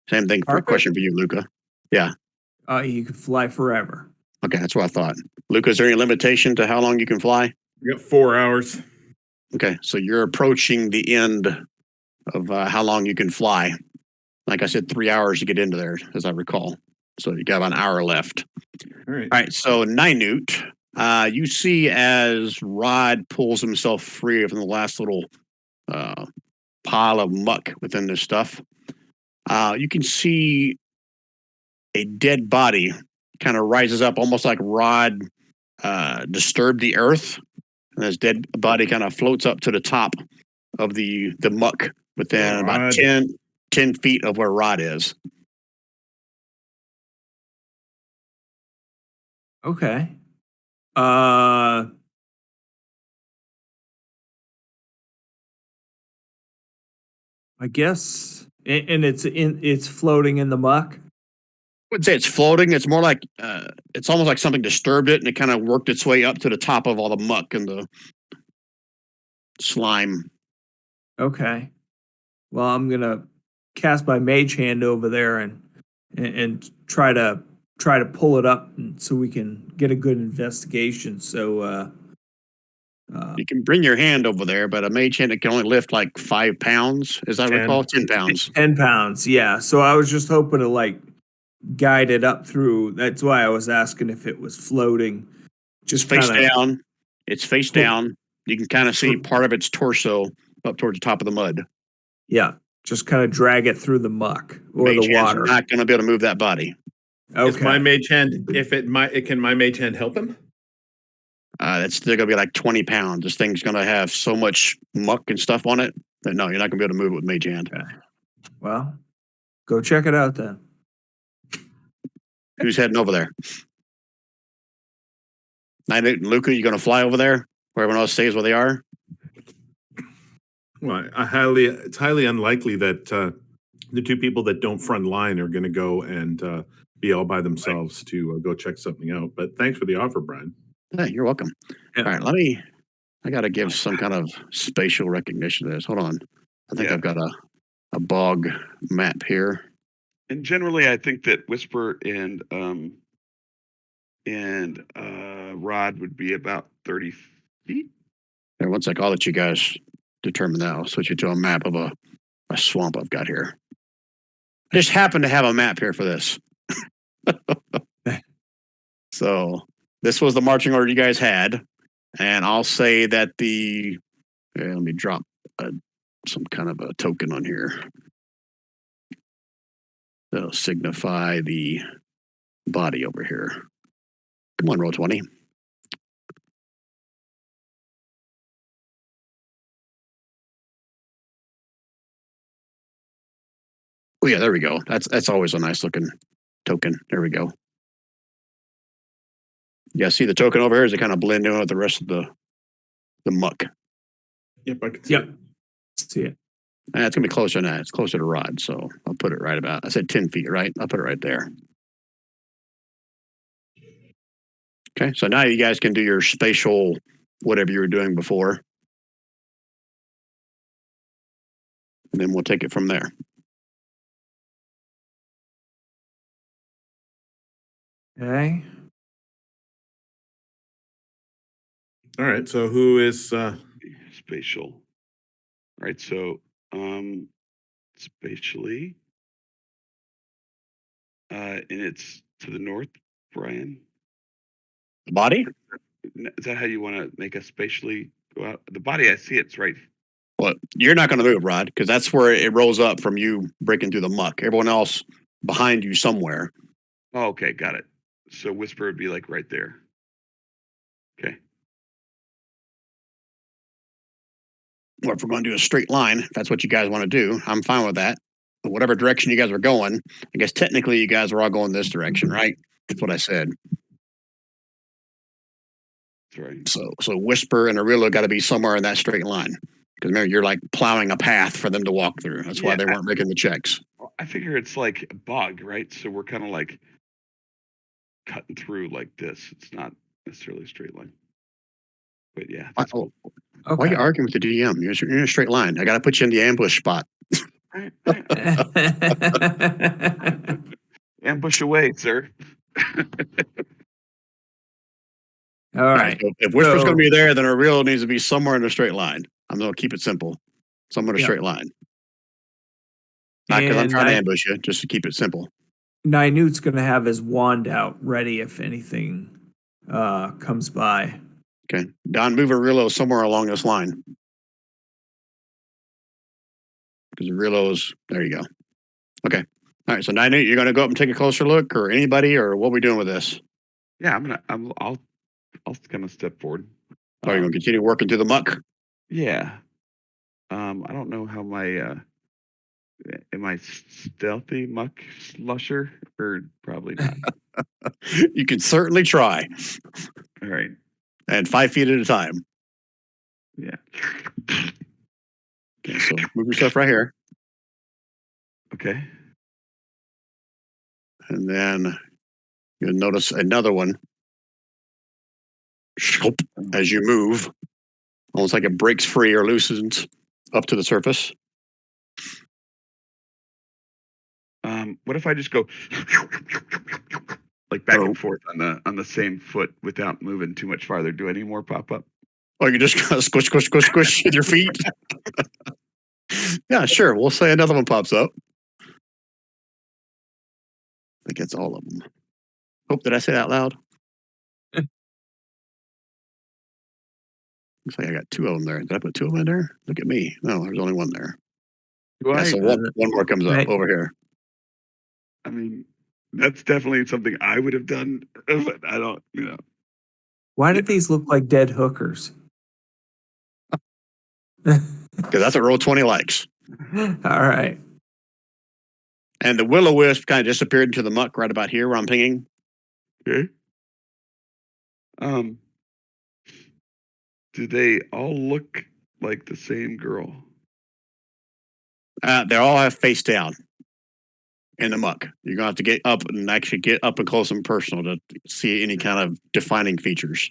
Same thing for a Carpet? question for you, Luca. Yeah. You could fly forever. Okay, that's what I thought. Luca, is there any limitation to how long you can fly? We got 4 hours. Okay, so you're approaching the end of how long you can fly. Like I said, 3 hours to get into there, as I recall. So you got about an hour left. All right. All right, so Ninute, you see as Rod pulls himself free from the last little pile of muck within this stuff. You can see a dead body kind of rises up, almost like Rod disturbed the earth, and this dead body kind of floats up to the top of the muck within about Rod. 10 feet of where Rod is. Okay. I guess, and it's floating in the muck. I wouldn't say it's floating. It's more like it's almost like something disturbed it, and it kind of worked its way up to the top of all the muck and the slime. Okay. Well, I'm gonna cast my mage hand over there and try to pull it up so we can get a good investigation. So You can bring your hand over there, but a mage hand it can only lift like 5 pounds, as I 10. recall, 10 pounds. 10 pounds, yeah. So I was just hoping to like guide it up through. That's why I was asking if it was floating. Just Just face kinda, down. It's face down. You can kind of see part of its torso up towards the top of the mud. yeah, just kind of drag it through the muck or Mage the hand's water. not going to be able to move that body. Is my Okay. mage hand, can my mage hand help him? It's still going to be like 20 pounds. This thing's going to have so much muck and stuff on it that no, you're not going to be able to move it with mage hand. Okay. Well, go check it out then. Who's heading over there? Night and Luca, you going to fly over there where everyone else stays where they are? Well, it's highly unlikely that the two people that don't front line are going to go and be all by themselves to go check something out. But thanks for the offer, Brian. Hey, you're welcome. Yeah. All right, I got to give some kind of spatial recognition to this. Hold on. I think Yeah. I've got a bog map here. And generally, I think that Whisper and Rod would be about 30 feet. Here, one sec. I'll let you guys determine that. I'll switch it to a map of a swamp I've got here. I just happen to have a map here for this. So this was the marching order you guys had. And I'll say that let me drop some kind of a token on here. That'll signify the body over here. Come on, roll 20. Oh yeah, there we go. That's always a nice looking token. There we go. Yeah, see the token over here? Is it kind of blend in with the rest of the muck? Yep, I can see Yep. it. See it. It's gonna be closer than that. It's closer to Rod, so I'll put it right about. I said 10 feet, right? I'll put it right there. Okay, so now you guys can do your spatial whatever you were doing before, and then we'll take it from there. Okay. All right. So who is Spatial. All right, so spatially, and it's to the north, Brian. The body? Is that how you want to make us spatially go out? The body, I see it's right. Well, you're not going to move, Rod, because that's where it rolls up from you breaking through the muck. Everyone else behind you somewhere. Oh, okay, got it. So Whisper would be like right there. Okay. Or if we're going to do a straight line, if that's what you guys want to do, I'm fine with that. But whatever direction you guys are going, I guess technically you guys are all going this direction, right? That's what I said. That's right. So Whisper and Arillo got to be somewhere in that straight line. Because remember, you're like plowing a path for them to walk through. That's why they weren't making the checks. I figure it's like a bog, right? So we're kind of like cutting through like this. It's not necessarily a straight line. But yeah, that's cool. Okay. Why are you arguing with the DM? You're in a straight line. I got to put you in the ambush spot. Ambush away, sir. All right. So if Whisper's So- going to be there, then Arillo needs to be somewhere in a straight line. I'm going to keep it simple. Somewhere in a Yeah. straight line. Not because I'm And trying to ambush you, just to keep it simple. Ninoot's going to have his wand out ready if anything comes by. Okay. Don, move Arillo somewhere along this line. Because Arillo's, there you go. Okay. All right, so 9-8, you're going to go up and take a closer look, or anybody, or what are we doing with this? Yeah, I'll kind of step forward. Are you going to continue working through the muck? Yeah. I don't know how my am I stealthy muck slusher or probably not. You can certainly try, All right. and 5 feet at a time. Yeah. Okay, so move your stuff right here, Okay. and then you'll notice another one as you move, almost like it breaks free or loosens up to the surface. What if I just go like back Oh. and forth on the same foot without moving too much farther? Do any more pop up? Or you just kind of squish, squish, squish, squish with your feet. Yeah, sure. We'll say another one pops up. I think that's all of them. Oh, did I say that out loud? Looks like I got 2 of them there. Did I put 2 of them in there? Look at me. No, there's only 1 there. Do Yeah, I? so one more comes up Right. over here. I mean, that's definitely something I would have done, but I don't. Why did these look like dead hookers? All Because that's what roll 20 likes. right. And the will-o-wisp kind of disappeared into the muck right about here where I'm pinging. Okay. Do they all look like the same girl? They all have face down in the muck. You're going to have to get up and actually get up and close and personal to see any kind of defining features.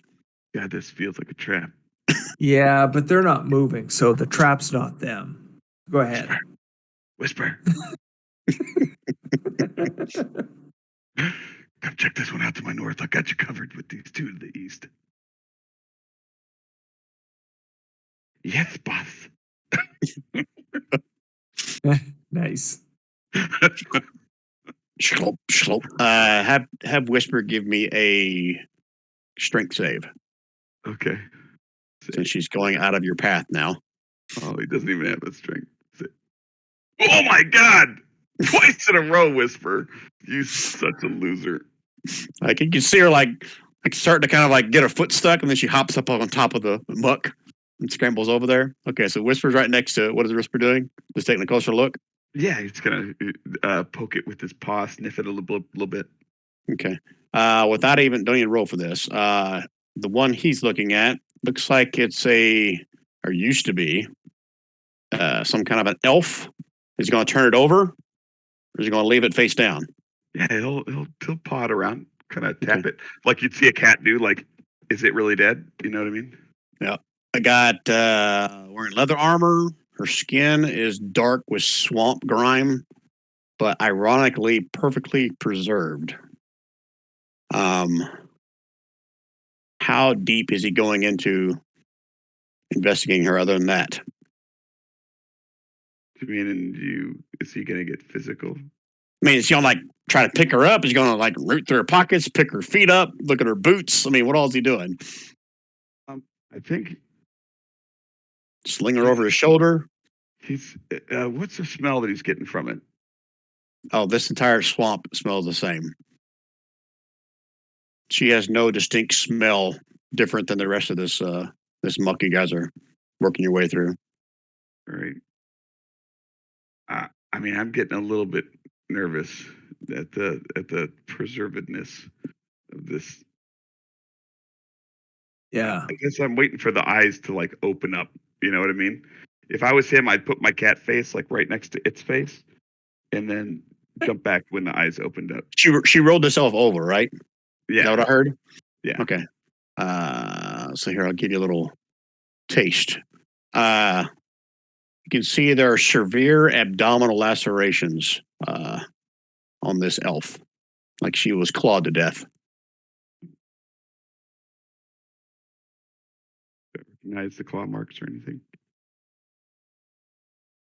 God, this feels like a trap. Yeah, but they're not moving, so the trap's not them. Go ahead. Whisper. Come check this one out to my north. I got you covered with these 2 to the east. Yes, boss. Nice. Schlop, schlop. Have Whisper give me a strength save Okay. since she's going out of your path now. Oh, he doesn't even have a strength. Oh my God! Twice in a row, Whisper. You such a loser. Like you can see her like starting to kind of like get her foot stuck, and then she hops up on top of the muck and scrambles over there. Okay, so Whisper's right next to it. What is Whisper doing? Just taking a closer look. Yeah, he's gonna poke it with his paw, sniff it a little bit. Okay. Without even don't even roll for this. The one he's looking at looks like it's or used to be some kind of an elf. Is he going to turn it over, or is he going to leave it face down? Yeah, he'll paw it around, kind of tap it like you'd see a cat do. Like, is it really dead? You know what I mean? Yeah. I got wearing leather armor. Her skin is dark with swamp grime, but ironically perfectly preserved. How deep is he going into investigating her other than that? I mean, and is he gonna get physical? I mean, is he gonna like try to pick her up? Is he gonna like root through her pockets, pick her feet up, look at her boots? I mean, what all is he doing? I think Sling her over his shoulder? he's. What's the smell that he's getting from it? Oh, this entire swamp smells the same. She has no distinct smell different than the rest of this muck you guys are working your way through. All right. I mean, I'm getting a little bit nervous at the preservedness of this. Yeah. I guess I'm waiting for the eyes to like open up. You know what I mean? If I was him, I'd put my cat face like right next to its face, and then jump back when the eyes opened up. She rolled herself over, right? Yeah. Is that what I heard? Yeah. Okay. So here I'll give you a little taste. You can see there are severe abdominal lacerations on this elf, like she was clawed to death. Recognize the claw marks or anything?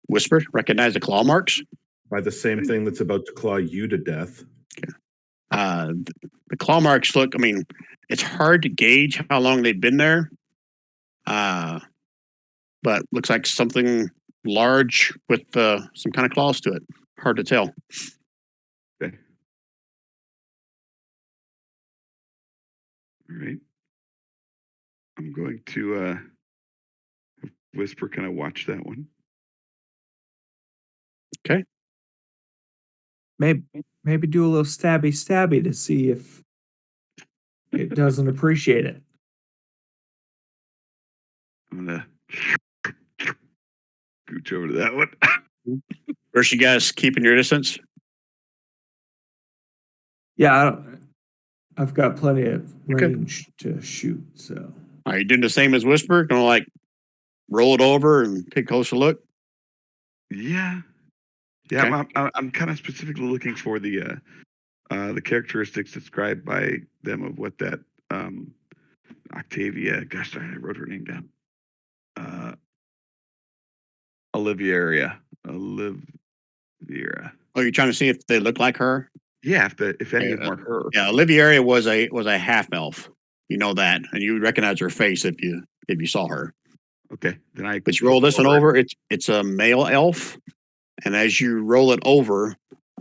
Whisper, recognize the claw marks? By the same thing that's about to claw you to death. The claw marks look, I mean, it's hard to gauge how long they've been there. But looks like something large with some kind of claws to it. Hard to tell. All right. I'm going to Whisper kind of watch that one. Maybe do a little stabby to see if it doesn't appreciate it. I'm gonna scooch over to that one. First, you guys keeping your distance. Yeah, I've got plenty of Okay. range to shoot. So Are you doing the same as Whisper? Gonna like roll it over and take a closer look? Yeah. Okay. I'm kind of specifically looking for the characteristics described by them of what that Octavia. Gosh darn, I wrote her name down. Olivia. Oh, you're trying to see if they look like her? Yeah, if any of them Yeah, are her. Yeah, Olivia was a half elf. You know that, and you would recognize her face if you saw her. Okay, then I. But you roll this one over. It's a male elf, and as you roll it over,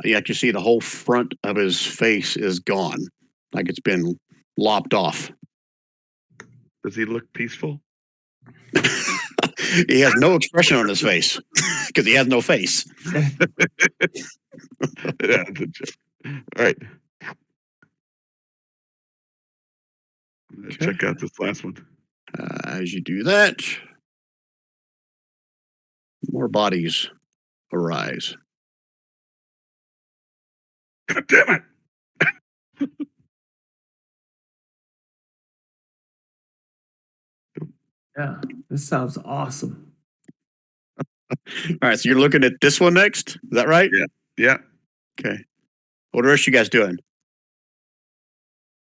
you actually see the whole front of his face is gone, like it's been lopped off. Does he look peaceful? He has no expression on his face because he has no face. Yeah, that's a joke. All right. I'm gonna check out this last one. As you do that, more bodies arise. God damn it! yeah, this sounds awesome. All right, so you're looking at this one next. Is that right? Yeah. Okay. What are the rest of you guys doing?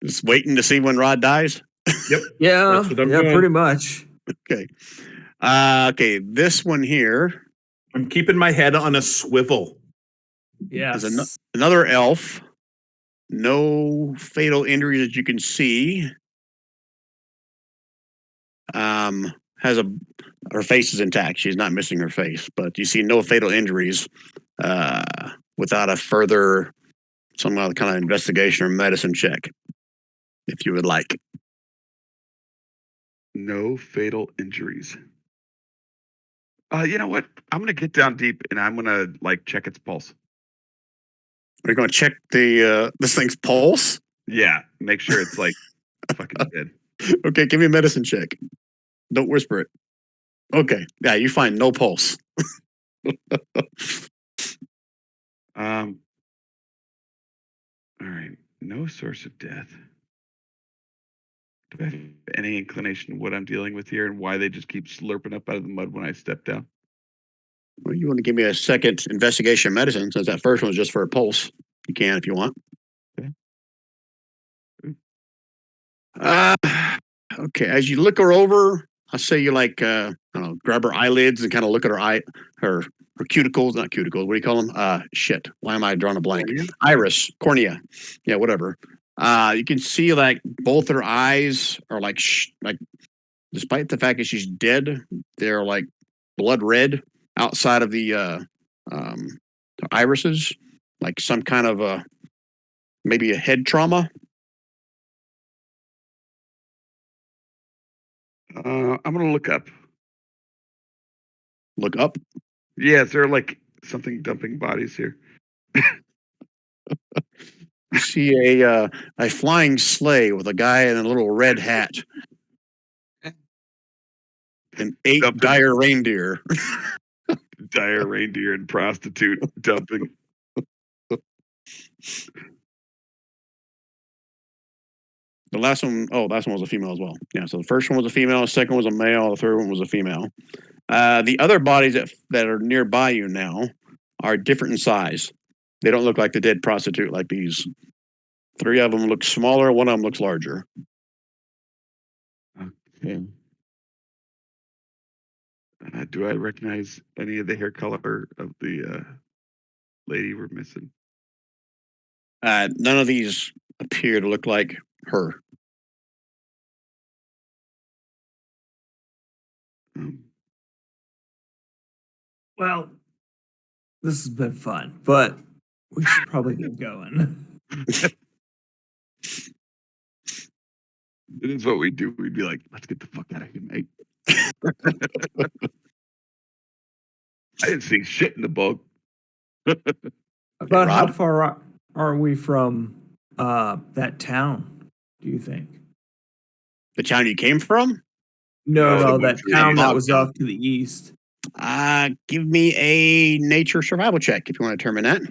Just waiting to see when Rod dies? Yep. Yeah, That's what I'm yeah, doing. pretty much. Okay. Okay, this one here I'm keeping my head on a swivel. Yes. is another elf. No fatal injuries that you can see. Her face is intact. She's not missing her face, but you see no fatal injuries without a further some other kind of investigation or medicine check, if you would like. No fatal injuries. You know what? I'm gonna get down deep and I'm gonna like check its pulse. Are you going to check this thing's pulse? Yeah, make sure it's like fucking dead. Okay, give me a medicine check. Don't whisper it. Okay, yeah, you find no pulse. All right. No source of death. Do I have any inclination of what I'm dealing with here and why they just keep slurping up out of the mud when I step down? Well, you want to give me a second investigation medicine since that first one was just for a pulse. You can if you want. Okay, as you look her over, I'll say you like I don't know, grab her eyelids and kind of look at her cuticles, not cuticles. What do you call them? Shit. Why am I drawing a blank? Iris, cornea. Yeah, whatever. You can see like both her eyes are like despite the fact that she's dead, they're like blood red outside of the irises, like some kind of maybe a head trauma. I'm gonna look up. Look up. Yeah, is there like something dumping bodies here? You see a flying sleigh with a guy in a little red hat and 8 Dumping. dire reindeer. Dire reindeer and prostitute dumping. The last one was a female as well. Yeah, so the first one was a female, the second was a male, the third one was a female. The other bodies that are nearby you now are different in size. They don't look like the dead prostitute like these. 3 of them look smaller, one of them looks larger. Okay. Do I recognize any of the hair color of the lady we're missing? None of these appear to look like her. Well, this has been fun, but we should probably get going. It is what we do. We'd be like, let's get the fuck out of here, mate. I didn't see shit in the boat. About how Rod? far are we from that town, do you think? The town you came from? No, No, that the town that Bog was Town. off to the east. Give me a nature survival check if you want to determine that.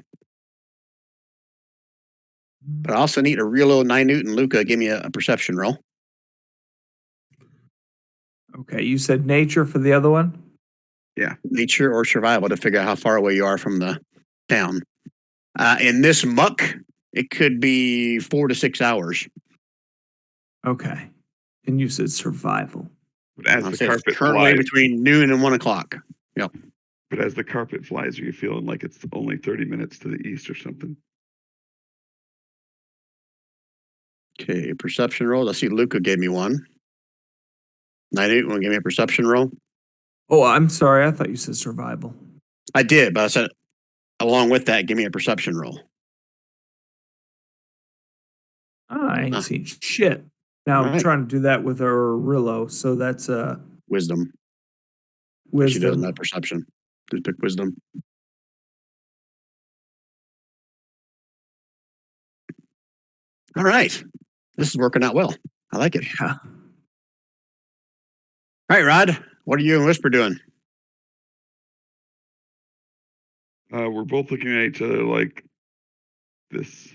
But I also need a real Nynute and Luca. Give me a perception roll. Okay, you said nature for the other one? Nature or survival to figure out how far away you are from the town. In this muck, it could be 4 to 6 hours. Okay. And you said survival. But as I'll the say it's carpet currently flies, between noon and 1 o'clock. but as the carpet flies, are you feeling like it's only 30 minutes to the east or something? Okay, perception roll. I see Luca gave me one. Nynute, want to give me a perception roll? Oh, I'm sorry. I thought you said survival. I did, but I said along with that, give me a perception roll. I ain't Huh. seen shit. Now I'm Alright. trying to do that with Arillo, so that's Wisdom. She doesn't wisdom. have perception. Just pick wisdom. All right. This is working out well. I like it. Yeah. All right, Rod. What are you and Whisper doing? We're both looking at each other like this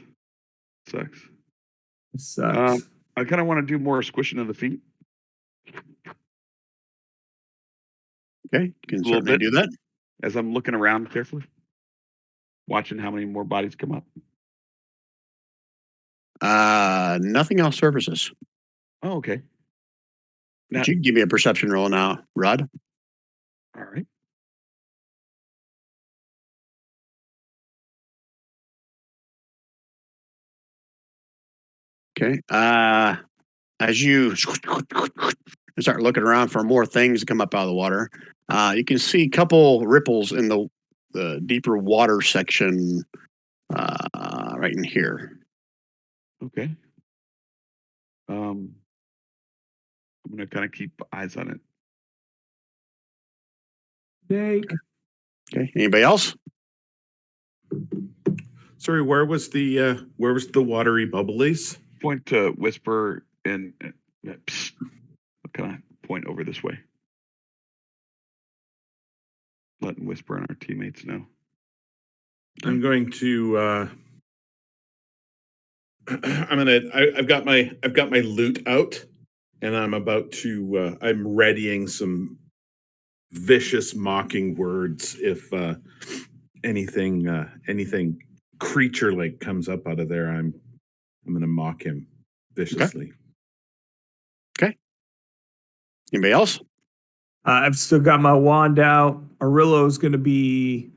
sucks. It sucks. I kind of want to do more squishing of the feet. Okay, you can little certainly bit. do that. As I'm looking around carefully, watching how many more bodies come up. Nothing else surfaces. Oh, okay. Now, But you can give me a perception roll now, Rod. all right. Okay. As you start looking around for more things to come up out of the water, you can see a couple ripples in the deeper water section right in here. Okay. I'm gonna kind of keep eyes on it. Snake. Okay. Anybody else? Sorry, where was the watery bubblies? Point to Whisper and psst, I'll kind of point over this way, letting Whisper and our teammates know. I'm going to I've got my loot out, and I'm about to I'm readying some vicious mocking words if anything creature like comes up out of there. I'm gonna mock him viciously. Anybody else? I've still got my wand out. Arillo's going to be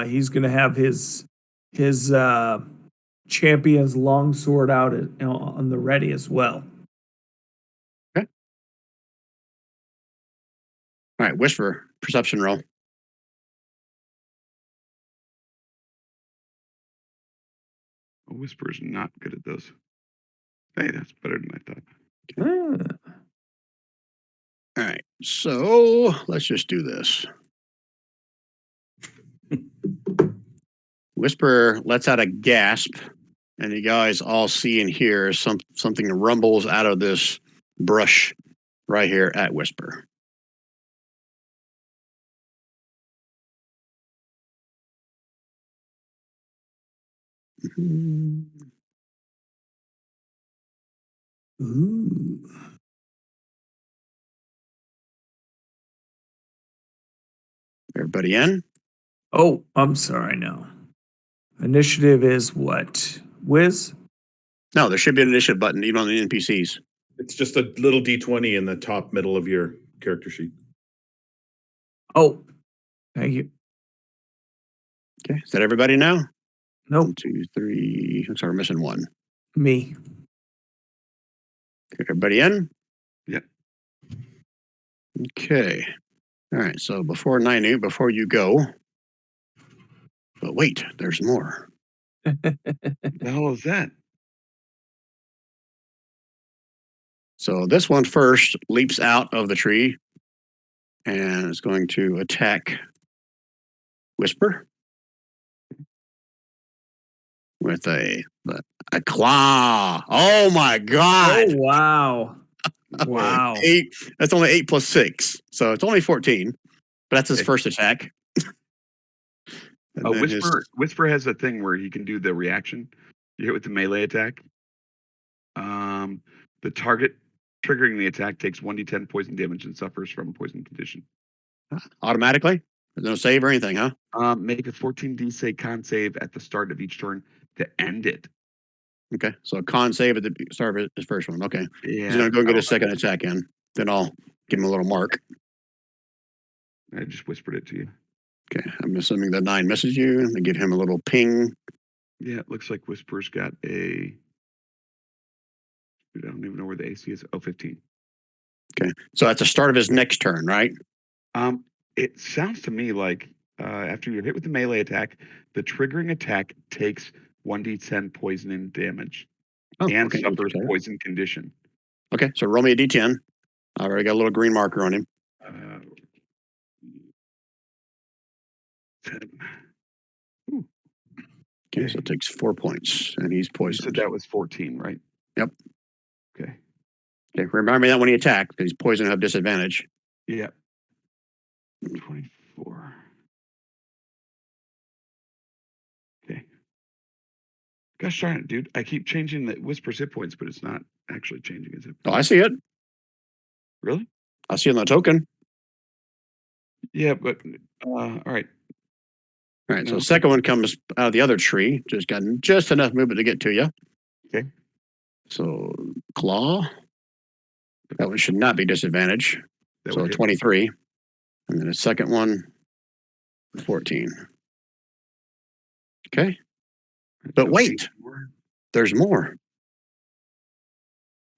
he's going to have his champion's longsword out on the ready as well. All right, Whisper, perception roll. Whisper's not good at those. Hey, that's better than I thought. Ah. All right, so let's just do this. Whisper lets out a gasp, and you guys all see and hear something rumbles out of this brush right here at Whisper. Ooh. Everybody in? Oh, I'm sorry. No. Initiative is what? Wiz? No, there should be an initiative button even on the NPCs. It's just a little D20 in the top middle of your character sheet. Oh, thank you. Okay, is that everybody now? Nope. 1, 2, 3. I'm sorry, we're missing one. Me. Okay, everybody in? Yeah. Okay. All right, so before you go. But wait, there's more. What the hell is that? So this one first leaps out of the tree and is going to attack Whisper with a claw. Oh my god! Oh wow. Wow. 8. That's only 8 plus 6, so it's only 14. But that's his Okay. first attack. And then his- Whisper has a thing where he can do the reaction. You hit with the melee attack. The target triggering the attack takes 1d10 poison damage and suffers from a poison condition. automatically. There's no save or anything, huh? Make a 14d con save at the start of each turn to end it. Okay, so a con save at the start of his first one. Okay, Yeah, he's gonna go get a second attack in. Then I'll give him a little mark. I just whispered it to you. Okay, I'm assuming the 9 misses you, and then give him a little ping. Yeah, it looks like Whisper's got a. I don't even know where the AC is. Oh, 15. Okay, so that's the start of his next turn, right? It sounds to me like after you're hit with the melee attack, the triggering attack takes 1d10 poison and damage Oh, and okay. suffers poison condition. Okay, so roll me a d10. I already got a little green marker on him. 10. Okay, so it takes 4 points, and he's You said poisoned. that was 14, right? Yep. Okay. Okay, remember that when he attacks, because he's poisoned, have disadvantage. Yeah. 24. Okay. Gosh darn it, dude. I keep changing the Whisper's hit points, but it's not actually changing his hit Oh, I points. see it. Really? I see it on the token. Yeah, but all right. All right, so No. the second one comes out of the other tree. Just got just enough movement to get to you. Okay. So claw. That one should not be disadvantage. That So would hit. 23. And then the second one, 14. Okay. But So wait, 8 more. there's more.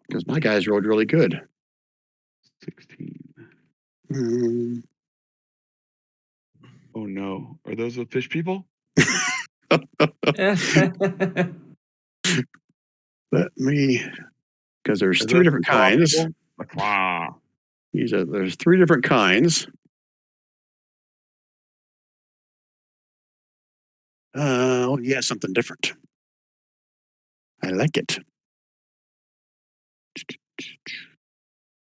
Because my guys rolled really good. 16. Hmm. Oh no. Are those the fish people? Let me, because there's Are 3 those different the claw kinds. people? The claw. There's 3 different kinds. Oh, yeah, something different. I like it.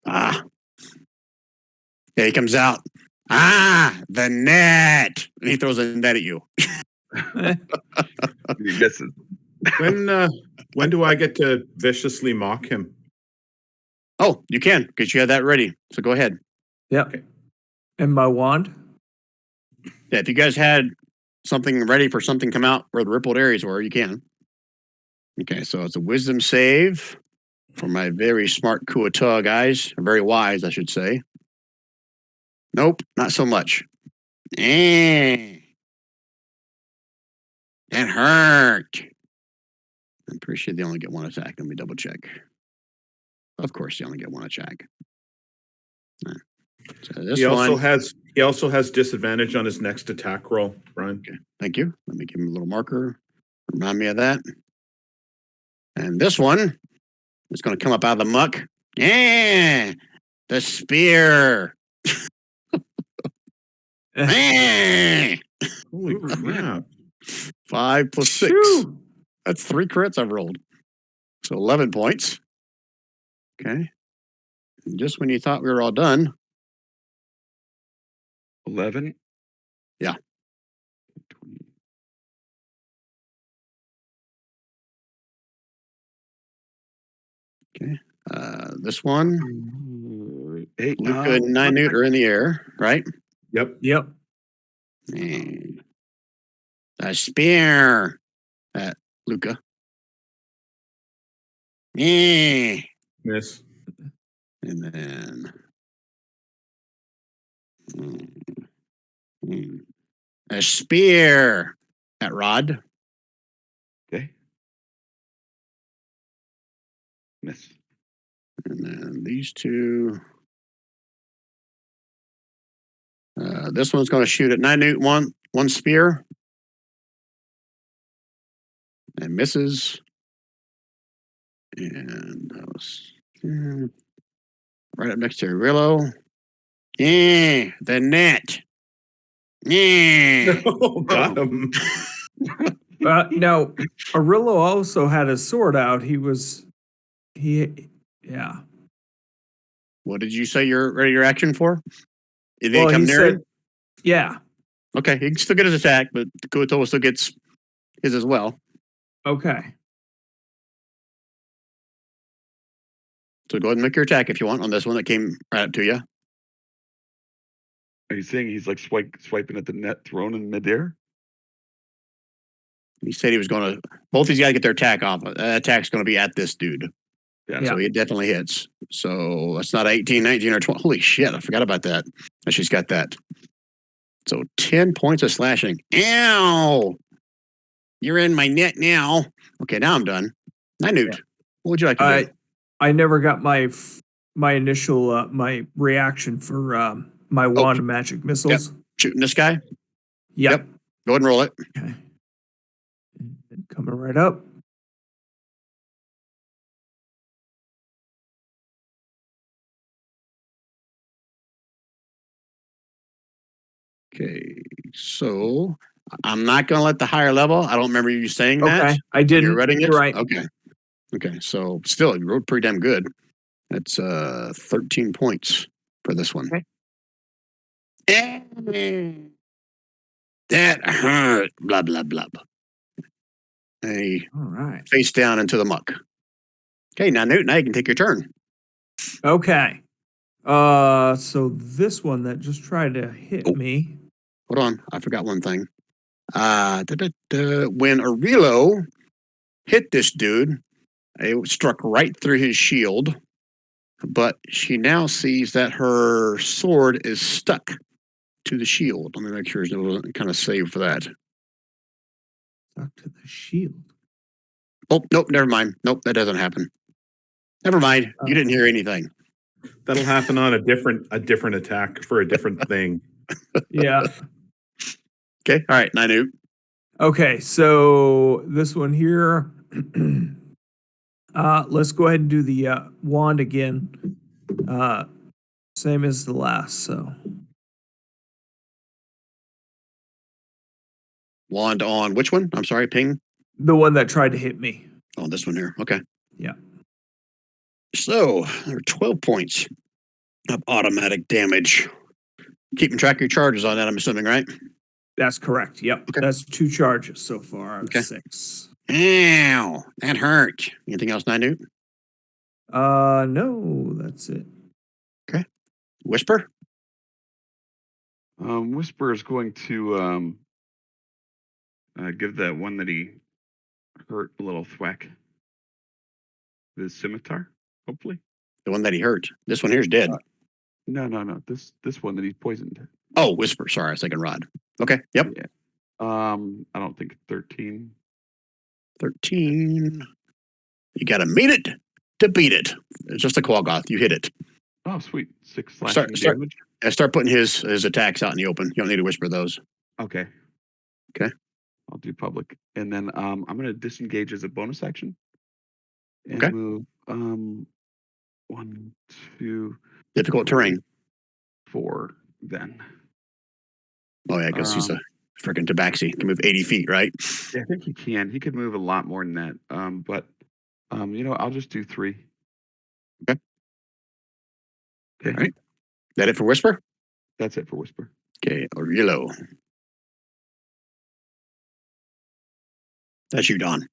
Ah. Yeah, he comes out. Ah, the net. And he throws a net at you. He misses. When do I get to viciously mock him? Oh, you can, because you had that ready. So go ahead. Yep. And my wand? Yeah, if you guys had something ready for something come out where the rippled areas were, you can. Okay, so it's a wisdom save for my very smart Kuata guys. Very wise, I should say. Nope, not so much. That hurt. I'm pretty sure they only get 1 attack. Let me double check. Of course, they only get 1 attack. So this He one, also has disadvantage on his next attack roll, Brian. okay, thank you. Let me give him a little marker. Remind me of that. And this one is going to come up out of the muck. Yeah, the spear. Holy crap. 5 plus 6. Phew. That's 3 crits I've rolled. So 11 points. Okay. And just when you thought we were all done. 11? Yeah. 20. Okay. This one, 8. Luca and Ninute are in the air, right? Yep. Yep. And a spear at Luca. Yeah. Miss. And then a spear at Rod. Okay. Miss. And then these 2. This one's going to shoot at Ninute one spear. And misses. And that was Right up next to Rillo. Yeah, the net. Yeah. Oh, got him. Now, Arillo also had his sword out. Yeah. What did you say your action for? Did he Well, come he near said, him? yeah. Okay, he can still get his attack, but Kuotoa still gets his as well. Okay. So go ahead and make your attack if you want on this one that came right up to you. Are you saying he's like swiping at the net thrown in midair? He said he was going to. Both these guys get their attack off. That attack's going to be at this dude. Yeah. Yeah. So it definitely hits. So that's not 18, 19, or 20. Holy shit, I forgot about that. And she's got that. So 10 points of slashing. Ow! You're in my net now. Okay, now I'm done. Newt, what would you like to do? I never got my initial my reaction for my wand of magic missiles. Shooting this guy? Yep. Go ahead and roll it. Okay. And coming right up. Okay, so I'm not going to let the higher level. I don't remember you saying that. Okay. I didn't. You're reading it? You're right. Okay. Okay, so still, you wrote pretty damn good. That's 13 points for this one. Okay. That hurt. Blah, blah, blah. Hey, All right. face down into the muck. Okay, now Newt, now you can take your turn. Okay. So this one that just tried to hit Oh. me. Hold on, I forgot one thing. When Arillo hit this dude, it struck right through his shield, but she now sees that her sword is stuck to the shield. Let me make sure it wasn't kind of saved for that. Stuck to the shield. Oh, nope, never mind. Nope, that doesn't happen. Never mind. You didn't hear anything. That'll happen on a different attack for a different thing. Yeah. Okay, all right, Nanu. Okay, so this one here. Let's go ahead and do the wand again. Same as the last, so. Wand on which one? I'm sorry, ping. The one that tried to hit me. Oh, this one here. Okay. Yeah. So there are 12 points of automatic damage. Keeping track of your charges on that, I'm assuming, right? That's correct. Yep. Okay. That's 2 charges so far. Okay. 6. Ow, that hurt. Anything else, Nanu? No, that's it. Okay. Whisper? Whisper is going to give that one that he hurt a little thwack. The scimitar, hopefully. The one that he hurt. This one here's dead. No. This one that he's poisoned. Oh, Whisper. Sorry, I was thinking Rod. Okay. Yep. Yeah. I don't think 13. 13. You got to meet it to beat it. It's just a Quaggoth. You hit it. Oh, sweet. 6 slashing Start- damage. And start putting his attacks out in the open. You don't need to whisper those. Okay. Okay. I'll do public, and then I'm going to disengage as a bonus action. And Okay. move 1, 2, Difficult terrain. 4. Then Oh, yeah, because he's a freaking tabaxi. Can move 80 feet, right? yeah, I think he can. He could move a lot more than that. But I'll just do 3. Okay. Okay. All right. That it for Whisper? That's it for Whisper. Okay, Arillo. That's you, Don.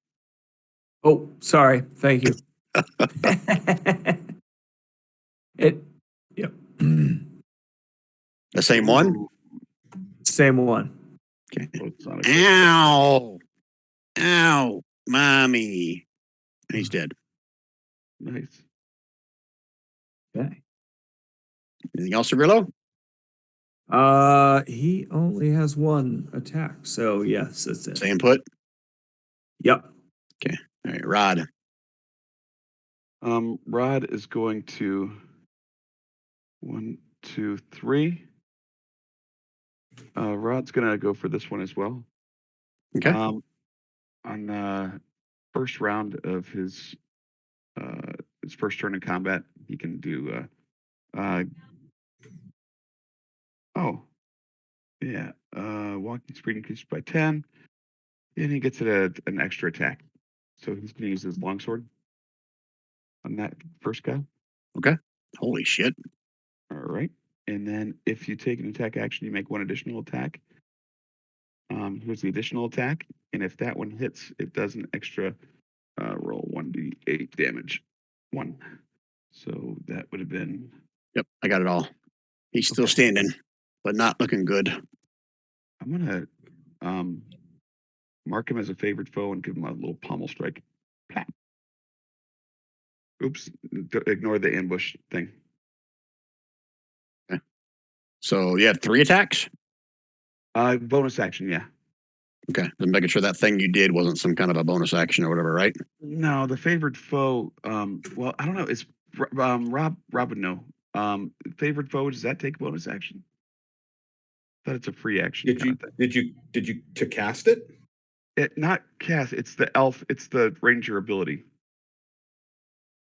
Oh, sorry. Thank you. Yep. The same one? Ooh, Same one. Okay. well, it's not a Ow! Ow! Mommy. And he's dead. nice. Okay. Anything else, Arillo? He only has 1 attack, so yes, that's it. Same put? Yep. All right, Rod. Rod is going to 1, 2, 3. Rod's gonna go for this one as well. Okay. On the first round of his his first turn in combat, he can do. Oh, yeah. Walking speed increased by 10, and he gets an extra attack. So he's going to use his longsword on that first guy. Okay. Holy shit. All right. And then if you take an attack action, you make one additional attack. Here's the additional attack. And if that one hits, it does an extra roll 1d8 damage. 1. So that would have been. Yep, I got it all. He's still standing, but not looking good. I'm going to mark him as a favored foe and give him a little pommel strike. Plap. Oops. Ignore the ambush thing. Okay. So you have 3 attacks? Bonus action, yeah. Okay. Just making sure that thing you did wasn't some kind of a bonus action or whatever, right? No, the favored foe. Well, I don't know. It's Rob would know. Favored foe. Does that take bonus action? I thought it's a free action. Did you to cast it? It not cast. It's the elf. It's the ranger ability.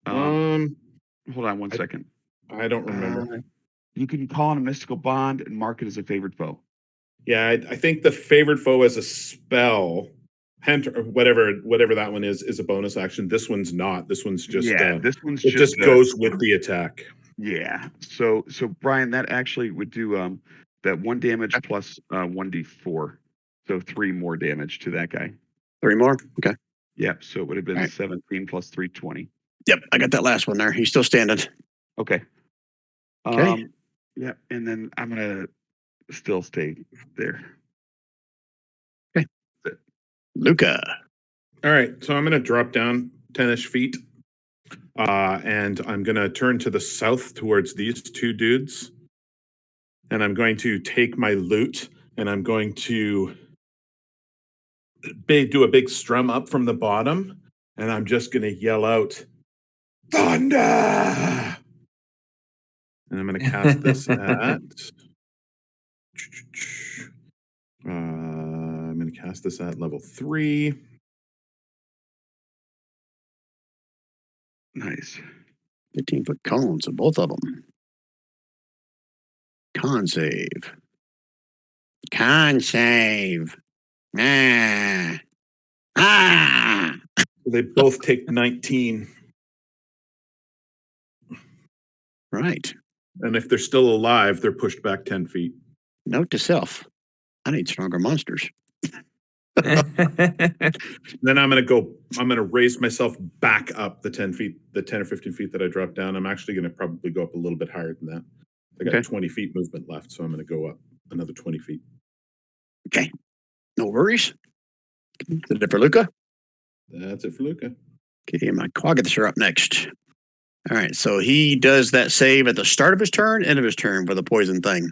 Hold on one second. I don't remember. You can call on a mystical bond and mark it as a favored foe. Yeah, I think the favored foe as a spell, or whatever that one is a bonus action. This one's not. This one's just this one's it just goes with the attack. Yeah. So Brian, that actually would do that 1 damage plus 1d4. So 3 more damage to that guy. 3 more? Okay. Yep. So it would have been Right. 17 plus 3, 20. Yep, I got that last one there. He's still standing. Okay. Okay. Yeah, and then I'm gonna still stay there. Okay. Luca. All right, so I'm going to drop down 10-ish feet, and I'm going to turn to the south towards these 2 dudes, and I'm going to take my loot, and I'm going to do a big strum up from the bottom, and I'm just going to yell out, "Thunder!" And I'm going to cast this at. I'm going to cast this at level 3. Nice. 15-foot cones of both of them. Con save. Con save. Ah. Ah. They both take 19. Right. And if they're still alive, they're pushed back 10 feet. Note to self. I need stronger monsters. Then I'm going to raise myself back up the 10 feet, the 10 or 15 feet that I dropped down. I'm actually going to probably go up a little bit higher than that. I got 20 feet movement left, so I'm going to go up another 20 feet. Okay. No worries. Is it for Luca? That's it for Luca. Okay, my Quaggiths are up next. All right, so he does that save at the start of his turn, end of his turn for the poison thing.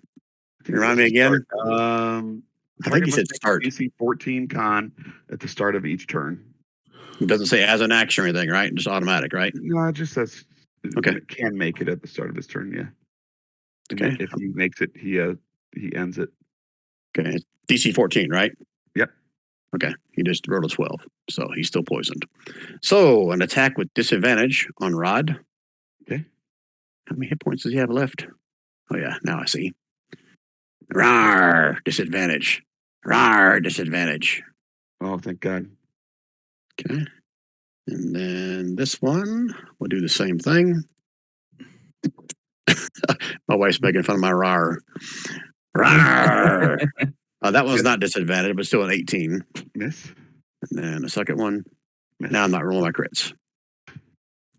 Can you remind me again? I think he said start. DC 14 con at the start of each turn. It doesn't say as an action or anything, right? Just automatic, right? No, it just says Okay. it can make it at the start of his turn, yeah. And Okay. if he makes it, he ends it. Okay, DC 14, right? Yep. Okay, he just rolled a 12, so he's still poisoned. So an attack with disadvantage on Rod. Okay. How many hit points does he have left? Oh yeah, now I see. Rawr, disadvantage. Rawr, disadvantage. Oh, thank God. Okay. And then this one, we'll do the same thing. My wife's making fun of my rawr. Rawr. That one's not disadvantage, but still an 18. Miss. And then the second one. Miss. Now I'm not rolling my crits.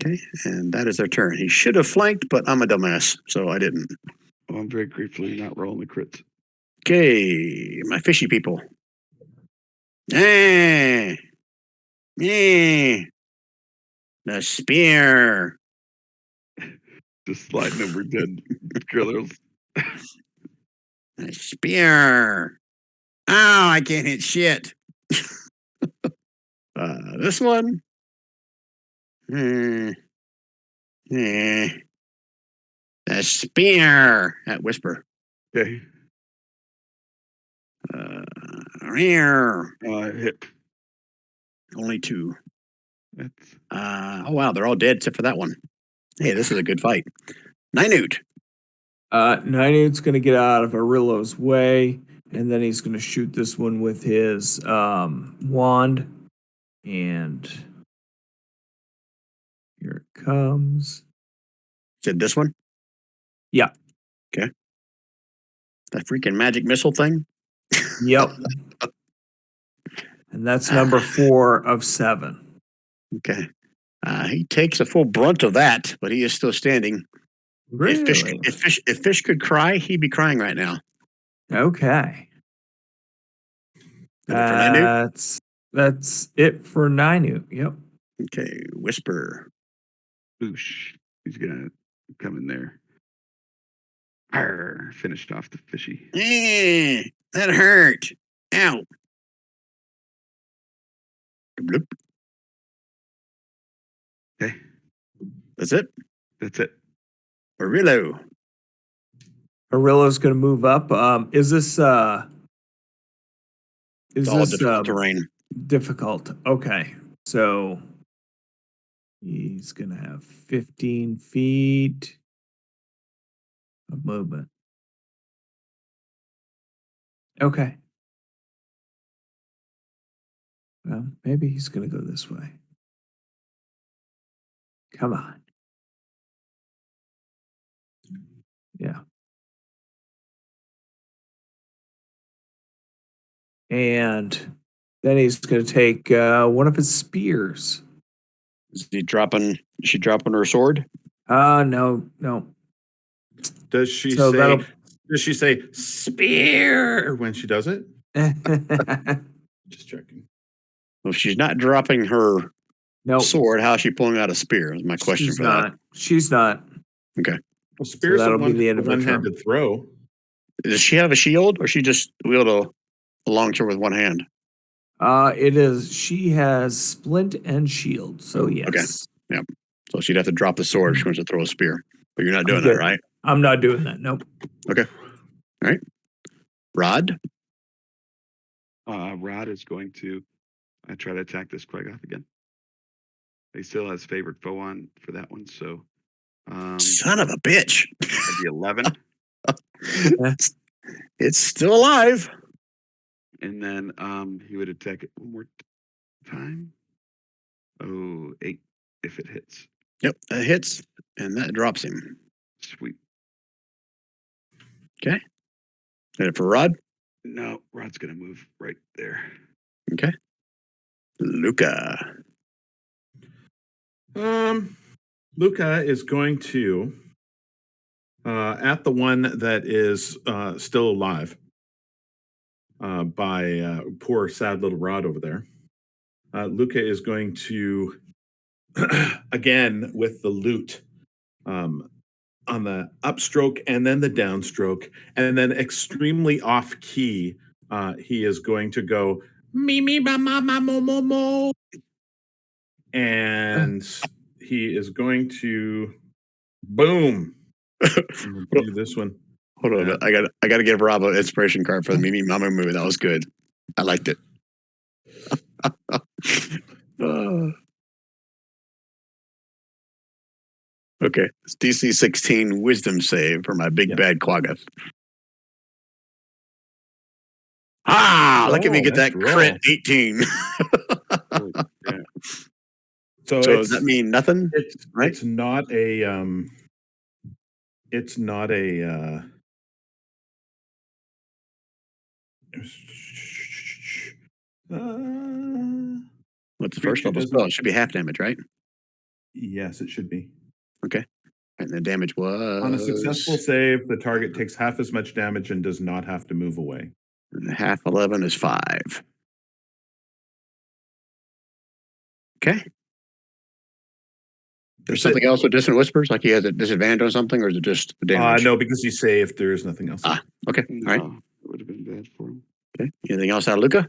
Okay, and that is their turn. He should have flanked, but I'm a dumbass, so I didn't. Oh, I'm very gratefully not rolling the crits. Okay, my fishy people. Eh. Eh. The spear. Just sliding over dead killers. The spear. Oh, I can't hit shit. This one. The spear. At whisper. Okay. Rear. Hit. Only 2. That's Oh wow, they're all dead except for that one. Hey, this is a good fight. Ninute. Ninute's going to get out of Arillo's way, and then he's going to shoot this one with his wand. And here it comes. Said this one? Yeah. Okay. That freaking magic missile thing? Yep. And that's number 4 of 7. Okay. He takes a full brunt of that, but he is still standing. Really? If fish could cry, he'd be crying right now. Okay. Is it for Ninute? That's it for Ninute. Yep. Okay. Whisper. Boosh. He's gonna come in there. Arr, finished off the fishy. That hurt. Ow. Bloop. Okay, That's it. that's it. Arillo. Arillo's going to move up. Is this It's all difficult terrain. difficult? Okay. So he's going to have 15 feet of movement. Okay. Well, maybe he's going to go this way. Come on. Yeah. And then he's going to take one of his spears. Is she dropping her sword? No. Does she So say? that'll- Does she say spear when she does it? Just checking. Well, if she's not dropping her Nope. sword, how is she pulling out a spear? Is my question She's for not. She's not. that. Okay. Well, spear's that'll a be the end of her one-handed throw. Does she have a shield, or she just wield a long sword with one hand? It is. She has splint and shield. So yes. Okay. So she'd have to drop the sword if she wants to throw a spear. But you're not doing that, good. right? I'm not doing that. Nope. Okay. All right. Rod. Rod is going to try to attack this Quaggoth again. He still has favored foe on for that one, so Son of a bitch. that'd be 11. It's still alive. And then he would attack it one more time. Oh, 8 if it hits. Yep, that hits, and that drops him. Sweet. Okay. And for Rod. No, Rod's gonna move right there. Okay. Luca. Luca is going to at the one that is still alive by poor sad little Rod over there. Luca is going to again with the loot on the upstroke and then the downstroke, and then extremely off key. He is going to go me ma ma ma mo mo mo, and he is going to boom. Do this one. Hold on, I got to give Rob an inspiration card for the Mimi Mama movie. That was good. I liked it. Okay, it's DC 16 Wisdom save for my big bad Quaggoth. Look at me get that crit 18. So does that mean nothing? Right? It's not a it's not a What's the first level spell? It should be half damage, right? Yes, it should be. Okay. And the damage was On a successful save, the target takes half as much damage and does not have to move away. half 11 is 5. Okay. There's something else with Distant Whispers, like he has a disadvantage on something, or is it just the damage? No, because he saved. There is nothing else. Okay. No, All right. it would have been bad for him. Okay. Anything else out of Luca?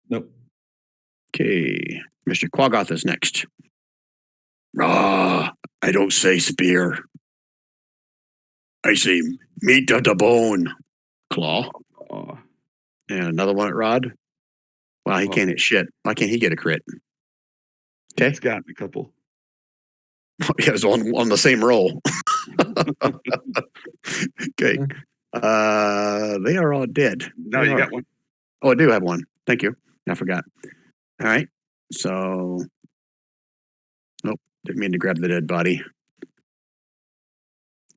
Nope. Okay. Mr. Quaggoth is next. I don't say spear. I say meat of the bone. Claw. Oh, And another one at Rod. Wow, he can't hit shit. Why can't he get a crit? Okay. he's gotten a couple. It was on the same roll. Okay. They are all dead. No, They you are. got one. Oh, I do have one. Thank you. I forgot. All right. So, nope. Didn't mean to grab the dead body.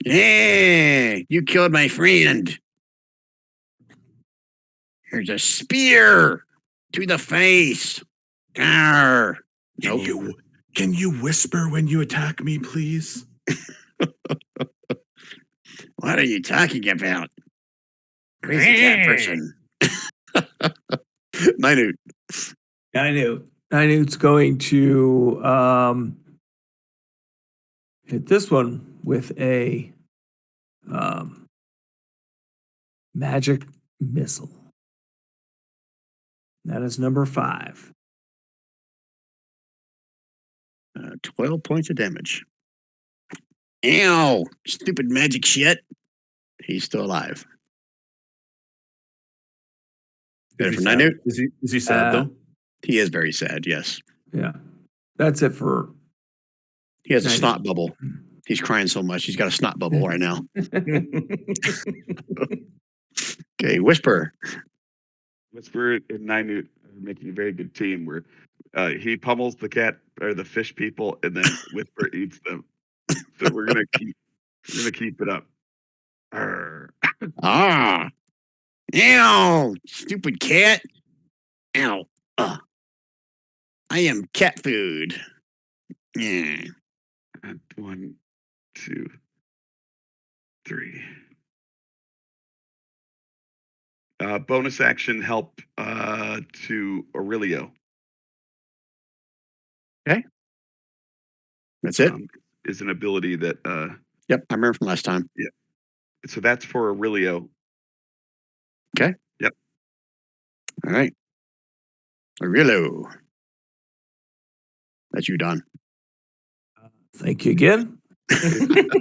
Hey, you killed my friend. Here's a spear to the face. Arr. Nope. Can you whisper when you attack me, please? What are you talking about? Crazy cat person. Minute. Ninute's going to hit this one with a magic missile. That is number 5. 12 points of damage. Ow! Stupid magic shit. He's still alive. Better for Minute. Is he sad though? He is very sad, yes. Yeah. That's it for. He has a Minute. snot bubble. He's crying so much. He's got a snot bubble right now. Okay, Whisper. Whisper and Ninute are making a very good team where he pummels the cat or the fish people, and then Whisper eats them. So we're gonna keep it up. Arr. Ah. Ow! Stupid cat. Ow. I am cat food. Yeah. And 1, 2, 3. Bonus action help to Aurelio. That's it. Is an ability that Yep, I remember from last time. so that's for Aurelio. Okay. Yep. All right. Aurelio. That's you, Don. Thank you again. If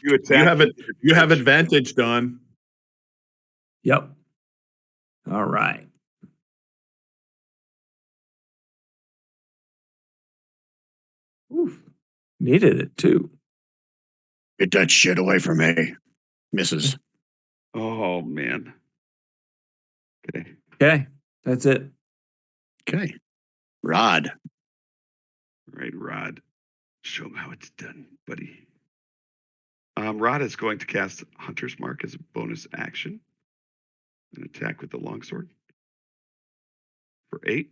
you attack, You have advantage, Don. Yep. All right. Oof. Needed it too. Get that shit away from me. Misses. Oh man. Okay. Okay. That's it. Okay. Rod. All right, Rod. Show him how it's done, buddy. Rod is going to cast Hunter's Mark as a bonus action. An attack with the longsword for 8.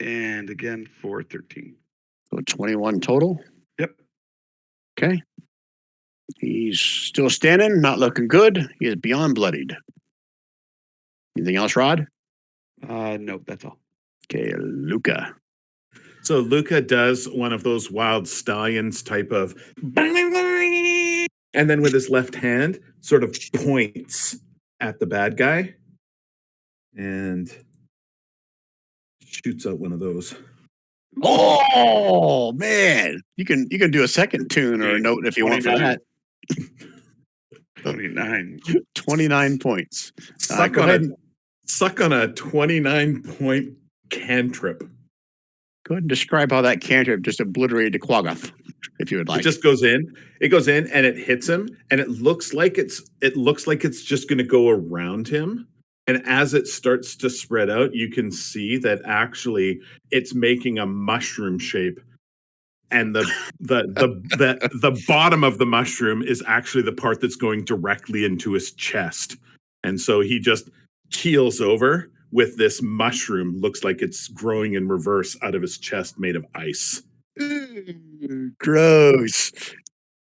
And again for 13. So 21 total. Yep. Okay. He's still standing, not looking good. He is beyond bloodied. Anything else, Rod? No, that's all. Okay, Luca. So Luca does one of those wild stallions type of, and then with his left hand sort of points at the bad guy and shoots out one of those. Oh man, you can do a second tune or a note if you want for 29. that. 29. 29 points. Suck Go on ahead. Suck on a 29-point cantrip. Go ahead and describe how that cantrip just obliterated Quaggoth, if you would like. It just goes in. It goes in and it hits him, and it looks like it's just going to go around him. And as it starts to spread out, you can see that actually it's making a mushroom shape, and the bottom of the mushroom is actually the part that's going directly into his chest. And so he just keels over with this mushroom, looks like it's growing in reverse out of his chest, made of ice. Gross.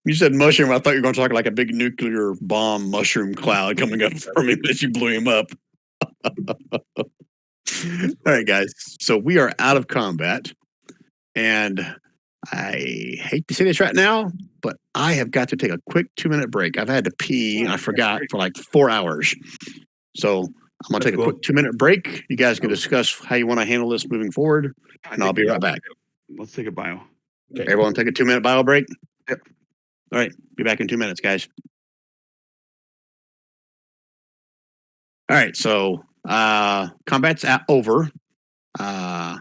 You said mushroom. I thought you were going to talk like a big nuclear bomb mushroom cloud coming up from him as you blew him up. All right, guys. So we are out of combat. And I hate to say this right now, but I have got to take a quick 2-minute break. I've had to pee and I forgot for like 4 hours. So I'm going to take a quick 2-minute break. You guys can discuss how you want to handle this moving forward. And I'll be right back. Let's take a bio. Okay. Everyone take a 2-minute bio break? Yep. All right. Be back in 2 minutes, guys. All right. So combat's over. I'm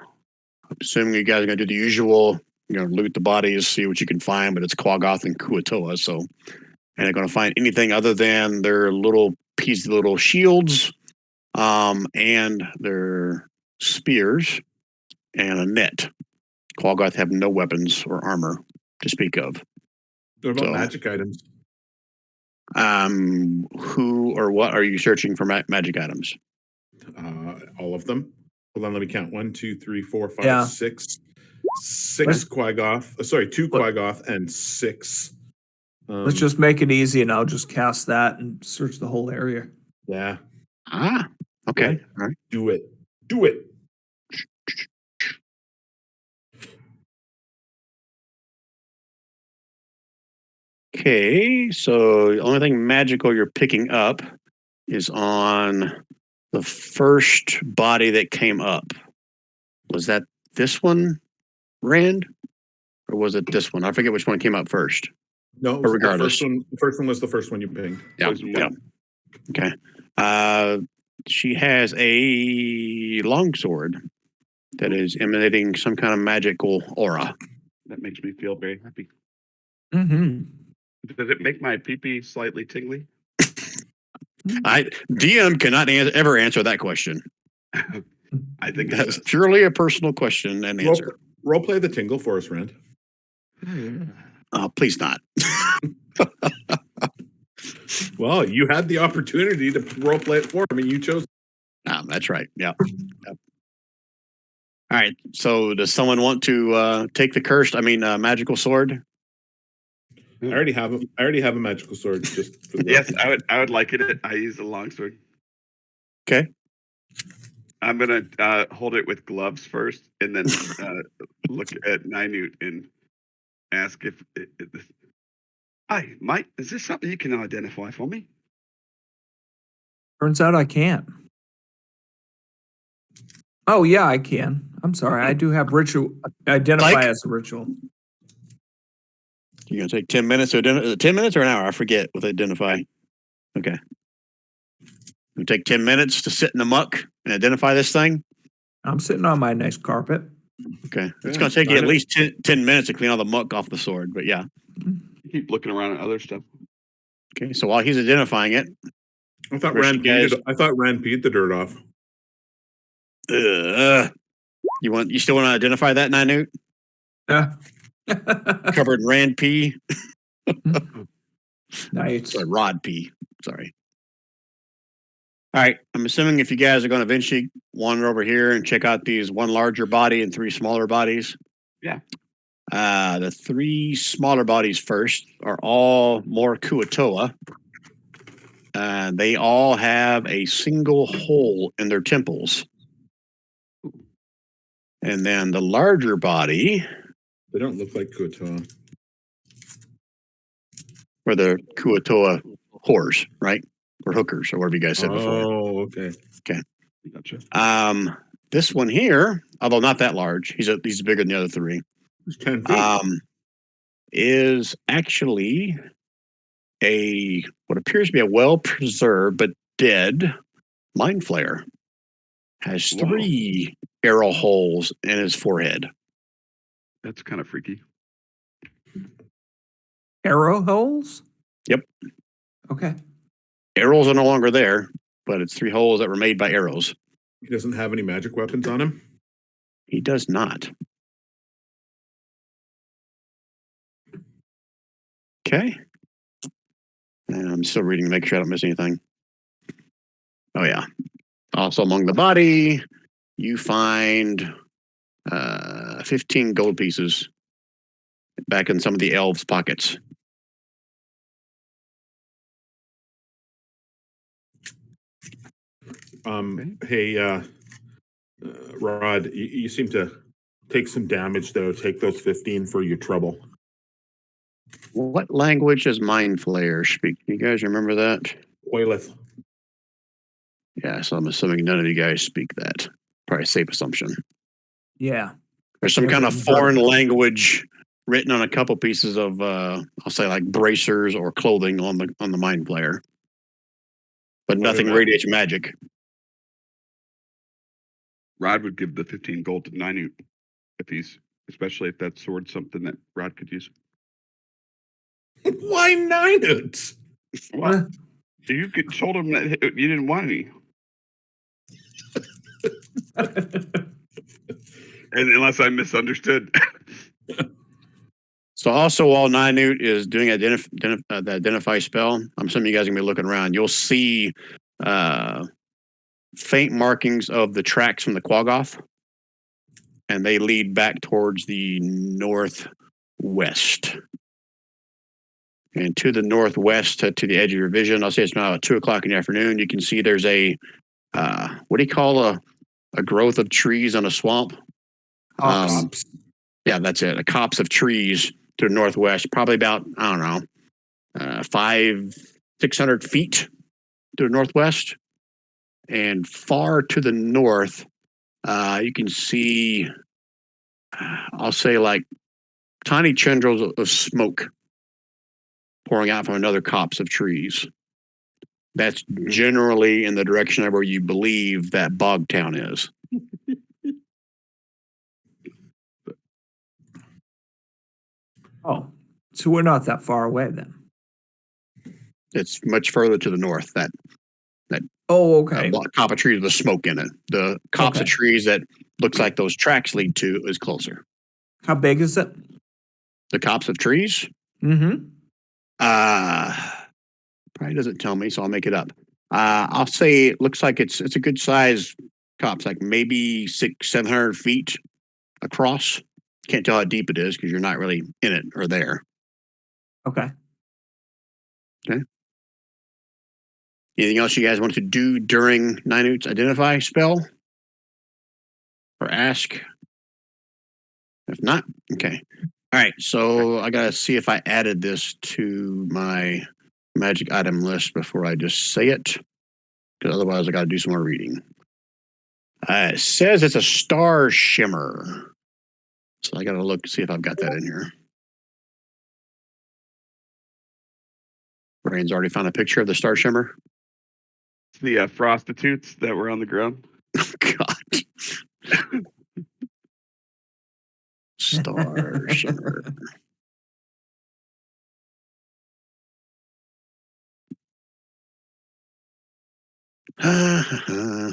assuming you guys are going to do the usual loot the bodies, see what you can find, but it's Quaggoth and Kuatoa, so and they're going to find anything other than their little shields, and their spears and a net. Quaggoth have no weapons or armor to speak of. What about So- magic items? Who or what are you searching for magic items? All of them. Hold on, let me count. 1, 2, 3, 4, 5, Yeah. 6. 6 Quaggoth. Sorry, 2 Quaggoth and 6. Let's just make it easy, and I'll just cast that and search the whole area. Yeah. Okay. Yeah. All right. Do it. Do it. Okay, so the only thing magical you're picking up is on the first body that came up. Was that this one, Rand? Or was it this one? I forget which one came up first. No, it But was regardless. the first one was the first one you pinged. Yeah. Poison Yeah. one. Okay. She has a longsword that is emanating some kind of magical aura. That makes me feel very happy. Mm-hmm. Does it make my pee-pee slightly tingly? DM cannot ever answer that question. I think it That's does. purely a personal question and answer. Role play the tingle for us, Rand. Please not. Well, you had the opportunity to role play it for him, and you chose. That's right. Yep. All right. So, does someone want to take the magical sword? I already have a magical sword. Just for the Yes, I would like it. I use the longsword. Okay. I'm gonna hold it with gloves first, and then look at Ninute and ask if hi, Mike. Is this something you can identify for me? Turns out I can't. Oh yeah, I can. I'm sorry. I do have ritual. Identify Like? as a ritual. You're gonna take 10 minutes to 10 minutes or an hour? I forget with identify. Okay. You take 10 minutes to sit in the muck and identify this thing. I'm sitting on my nice carpet. Okay. It's Yeah, gonna take you I at know. least 10 minutes to clean all the muck off the sword. But yeah. Keep looking around at other stuff. Okay. So while he's identifying it, I thought Rich, Rand you guys- peed the dirt off. you still want to identify that, Ninute? Yeah. Covered Rand P. Nice. Sorry, Rod P. Sorry. All right. I'm assuming if you guys are going to eventually wander over here and check out these one larger body and 3 smaller bodies. Yeah. The 3 smaller bodies first are all more Kuatoa. They all have a single hole in their temples. And then the larger body, They don't look like Kuatoa. or the Kuatoa whores, right? Or hookers, or whatever you guys said before. Oh, okay. Gotcha. This one here, although not that large, he's bigger than the other 3. It's 10 feet. Is actually what appears to be a well preserved but dead mind flayer. Has Whoa. 3 arrow holes in his forehead. That's kind of freaky. Arrow holes? Yep. Okay. Arrows are no longer there, but it's 3 holes that were made by arrows. He doesn't have any magic weapons on him. He does not. Okay. And I'm still reading to make sure I don't miss anything. Oh, yeah. Also, among the body, you find 15 gold pieces back in some of the elves' pockets. Hey, Rod, you seem to take some damage, though. Take those 15 for your trouble. What language does Mind Flayer speak? You guys remember that? Oileth. Yeah, so I'm assuming none of you guys speak that. Probably a safe assumption. Yeah. There's some Yeah, kind of but- foreign language written on a couple pieces of I'll say like bracers or clothing on the Mind Flayer. But nothing that? radiates magic. Rod would give the 15 gold to Ninute if he's especially if that sword's something that Rod could use. Why 9 oots? Well, you told him that you didn't want any, and unless I misunderstood. So also while Ninute is doing the identify spell, I'm assuming you guys are gonna be looking around. You'll see faint markings of the tracks from the Quaggoth, and they lead back towards the northwest. And to the northwest, to the edge of your vision, I'll say it's now 2:00 in the afternoon. You can see there's a what do you call a growth of trees on a swamp? Yeah, that's it. A copse of trees to the northwest, probably about, I don't know, 600 feet to the northwest. And far to the north, you can see, I'll say, like tiny tendrils of smoke pouring out from another copse of trees. That's generally in the direction of where you believe that Bog Town is. Oh, so we're not that far away then. It's much further to the north. That Oh, okay. copse of trees with smoke in it. The copse of trees that looks like those tracks lead to is closer. How big is it? The copse of trees? Mm-hmm. Probably doesn't tell me, so I'll make it up. I'll say it looks like it's a good size copse, like maybe 600-700 feet across. Can't tell how deep it is because you're not really in it or there. Okay. Anything else you guys want to do during Ninute's identify spell? Or ask? If not, okay. All right, so I gotta see if I added this to my magic item list before I just say it, because otherwise I gotta do some more reading. It says it's a star shimmer, so I gotta look see if I've got that in here. Brian's already found a picture of the star shimmer. It's the prostitutes that were on the ground. God. Star shimmer. Well,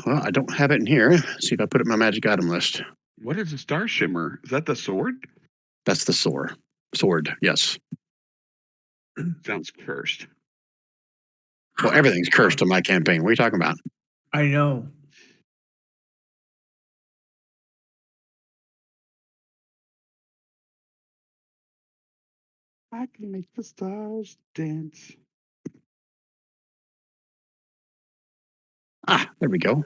I don't have it in here. Let's see if I put it in my magic item list. What is a star shimmer? Is that the sword? That's the sword. Sword, yes. Sounds cursed. Well, everything's cursed in my campaign. What are you talking about? I know. I can make the stars dance. Ah, there we go.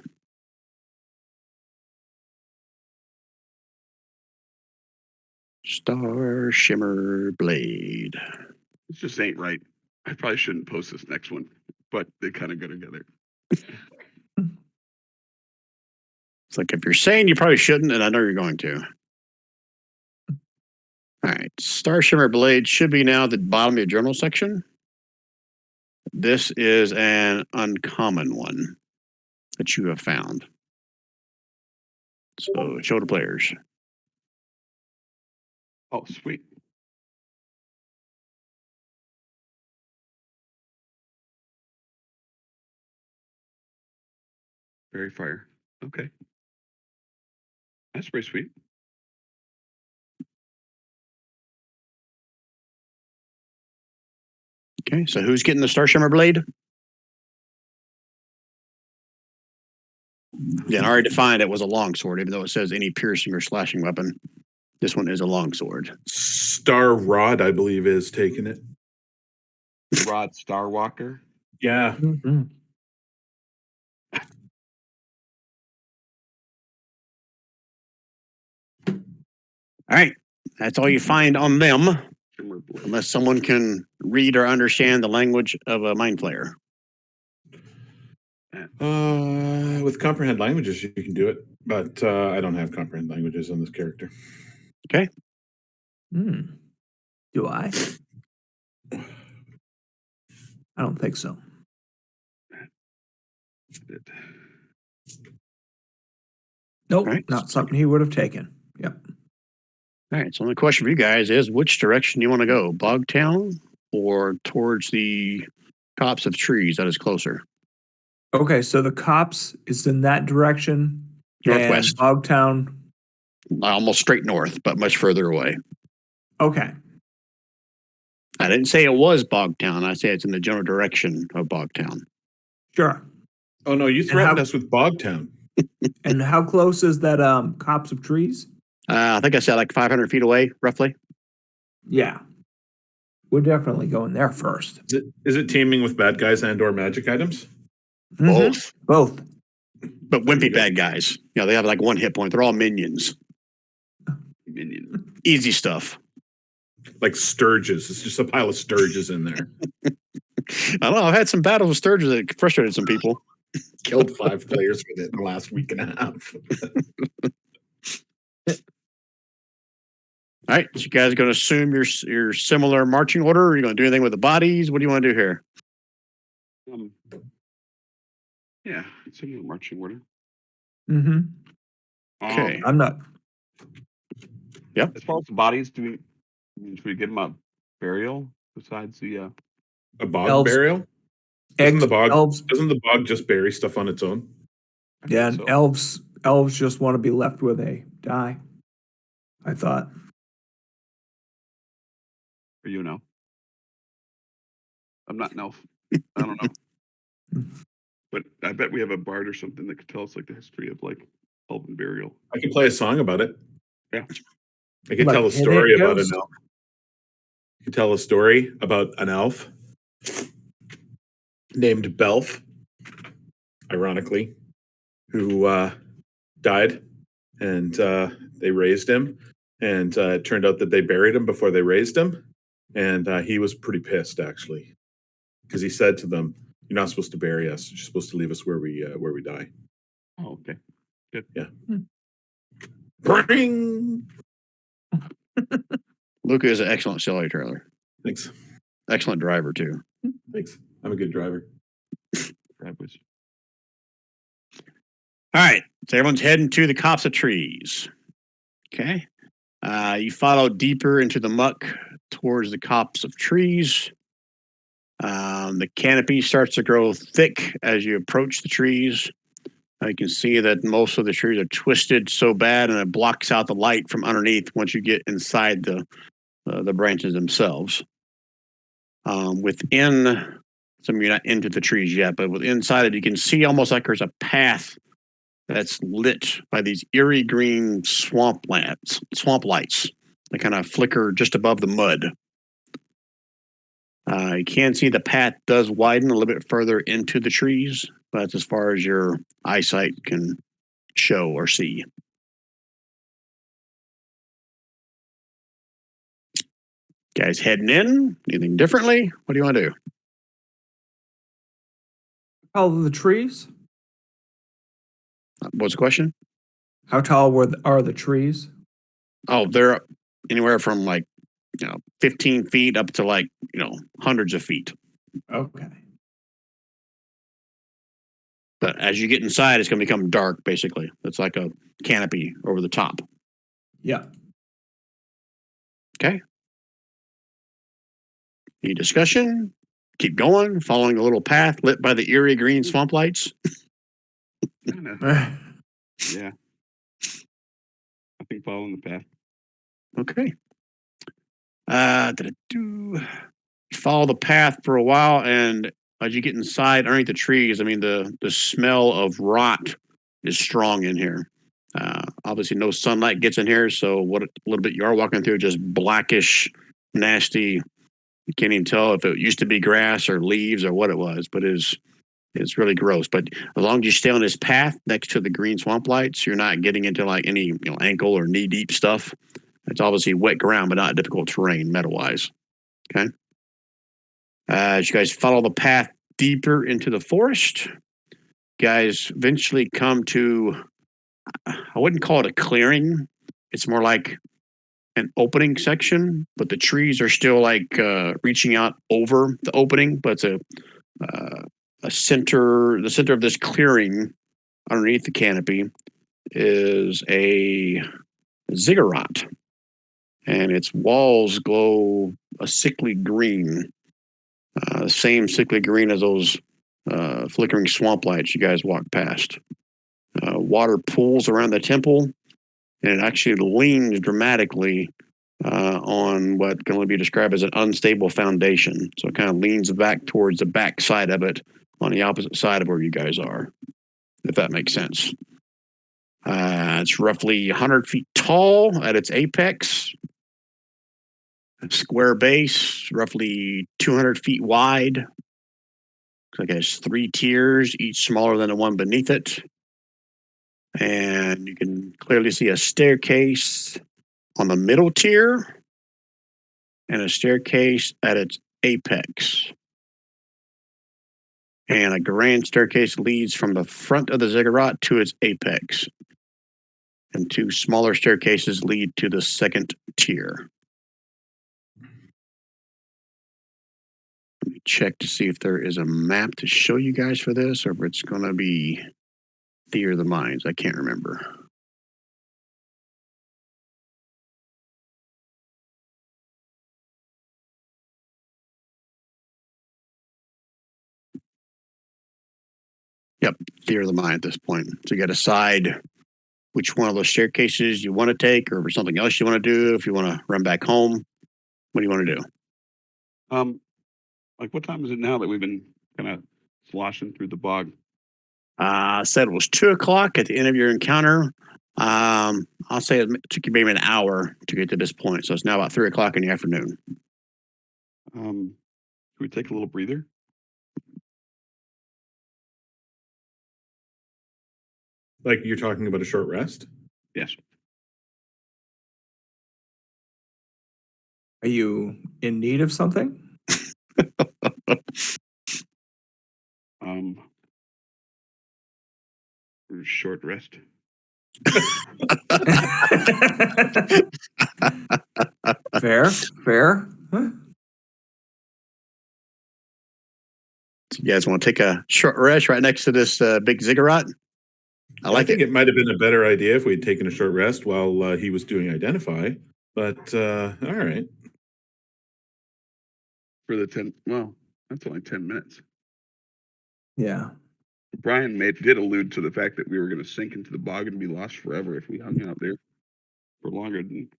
Star Shimmer Blade. This just ain't right. I probably shouldn't post this next one, but they kind of go together. It's like if you're saying you probably shouldn't, and I know you're going to. All right. Star Shimmer Blade should be now at the bottom of your journal section. This is an uncommon one that you have found. So show the players. Oh, sweet. Fairy fire. Okay. That's pretty sweet. Okay, so who's getting the Star Shimmer Blade? Yeah, I already defined it was a longsword, even though it says any piercing or slashing weapon. This one is a longsword. Star Rod, I believe, is taking it. Rod Starwalker. Yeah. Mm-hmm. All right, that's all you find on them, Shimmer blade. unless someone can read or understand the language of a mind flayer. With comprehend languages, you can do it, but I don't have comprehend languages on this character. Okay. Do I? I don't think so. Nope, Right. not something he would have taken. Yep. All right. So the question for you guys is, which direction do you want to go? Bogtown or towards the copse of trees that is closer? Okay, so the cops is in that direction. Northwest. And Bogtown. Almost straight north, but much further away. Okay. I didn't say it was Bogtown. I say it's in the general direction of Bogtown. Sure. Oh no, you And threatened how- us with Bogtown. And how close is that copse of trees? I think I said like 500 feet away, roughly. Yeah. We're definitely going there first. Is it teaming with bad guys and/or magic items? Both. Both. But wimpy bad guys. You know, they have like 1 hit point. They're all minions. Minion. Easy stuff. Like Sturges. It's just a pile of Sturges in there. I don't know. I've had some battles with Sturges that frustrated some people. Killed 5 players with it in the last week and a half. All right. So you guys going to assume your similar marching order? Or are you going to do anything with the bodies? What do you want to do here? Yeah, it's in the marching order. Mm-hmm. Okay. I'm not. As far as the bodies, should we give them a burial besides the? A bog Elves- burial? Doesn't the bog Elves. doesn't the bog just bury stuff on its own? I Yeah, think and so. elves just want to be left where they die. I thought. Or you know. I'm not an elf. I don't know. But I bet we have a bard or something that could tell us like the history of like elven burial. I could play a song about it. Yeah. I could Like tell a Idiot story about an Ghost? elf. I could tell a story about an elf named Belf, ironically, who died, and they raised him, and it turned out that they buried him before they raised him, and he was pretty pissed actually, because he said to them, "You're not supposed to bury us. You're supposed to leave us where we die." Oh, okay. Bring. Luca is an excellent cellular trailer. Thanks. Excellent driver, too. Thanks. I'm a good driver. That was All right. So everyone's heading to the copse of trees. Okay. You follow deeper into the muck towards the copse of trees. The canopy starts to grow thick as you approach the trees. You can see that most of the trees are twisted so bad, and it blocks out the light from underneath once you get inside the branches themselves. Within, some of you are not into the trees yet, but inside it, you can see almost like there's a path that's lit by these eerie green swamp lights that kind of flicker just above the mud. You can see the path does widen a little bit further into the trees, but that's as far as your eyesight can show or see. Guys heading in? Anything differently? What do you want to do? How tall are the trees? What's the question? How tall are the trees? Oh, they're anywhere from like 15 feet up to like hundreds of feet. Okay. But as you get inside, it's going to become dark. Basically, it's like a canopy over the top. Yeah. Okay. Any discussion? Keep going, following a little path lit by the eerie green swamp lights. kind of yeah. I think following the path. Okay. Follow the path for a while, and as you get inside underneath the trees, I mean the smell of rot is strong in here. Obviously, no sunlight gets in here, so what a little bit you are walking through just blackish, nasty. You can't even tell if it used to be grass or leaves or what it was, but it's really gross. But as long as you stay on this path next to the green swamp lights, you're not getting into like any ankle or knee deep stuff. It's obviously wet ground, but not difficult terrain metal wise. Okay. As you guys follow the path deeper into the forest, guys eventually come to, I wouldn't call it a clearing. It's more like an opening section, but the trees are still like reaching out over the opening. But it's the center of this clearing underneath the canopy is a ziggurat. and its walls glow a sickly green, the same sickly green as those flickering swamp lights you guys walked past. Water pools around the temple, and it actually leans dramatically on what can only be described as an unstable foundation. So it kind of leans back towards the back side of it on the opposite side of where you guys are, if that makes sense. It's roughly 100 feet tall at its apex. Square base, roughly 200 feet wide. Looks like it has 3 tiers, each smaller than the one beneath it. And you can clearly see a staircase on the middle tier and a staircase at its apex. And a grand staircase leads from the front of the ziggurat to its apex. And 2 smaller staircases lead to the second tier. Let me check to see if there is a map to show you guys for this, or if it's going to be Theater of the Minds. I can't remember. Yep, Theater of the Mind at this point. So you got to decide which one of those staircases you want to take, or if there's something else you want to do, if you want to run back home. What do you want to do? Like what time is it now that we've been kind of sloshing through the bog? Said it was 2:00 at the end of your encounter. I'll say it took you maybe an hour to get to this point. So it's now about 3:00 in the afternoon. Should we take a little breather? Like you're talking about a short rest? Yes. Are you in need of something? Short rest. Fair. Huh? You guys want to take a short rest right next to this big ziggurat? I think it might have been a better idea if we had taken a short rest while he was doing identify. But all right. For the 10, well, that's only 10 minutes. Yeah. Brian did allude to the fact that we were going to sink into the bog and be lost forever if we hung out there for longer than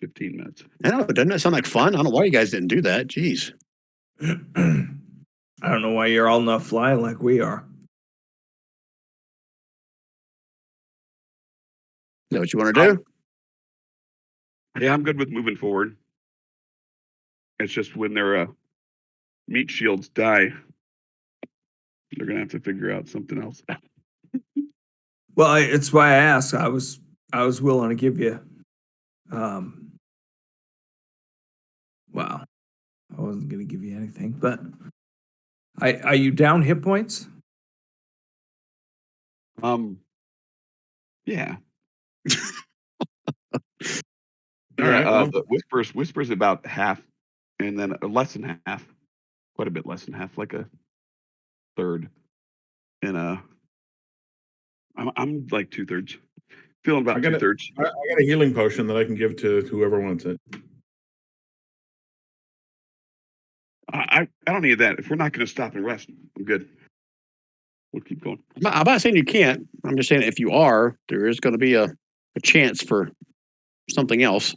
15 minutes. I know, doesn't that sound like fun? I don't know why you guys didn't do that. Jeez. I don't know why you're all not flying like we are. Is that what you want to do? Yeah, I'm good with moving forward. It's just when their meat shields die, they're going to have to figure out something else. Well, it's why I asked. I was willing to give you. Wow, I wasn't going to give you anything, but are you down hit points? Yeah. All right. Well, The whispers about half, and then less than half, quite a bit less than half, like a third, and I'm like 2/3, feeling about 2/3. I got a healing potion that I can give to whoever wants it. I don't need that. If we're not going to stop and rest, I'm good. We'll keep going. I'm not saying you can't. I'm just saying if you are, there is going to be a chance for something else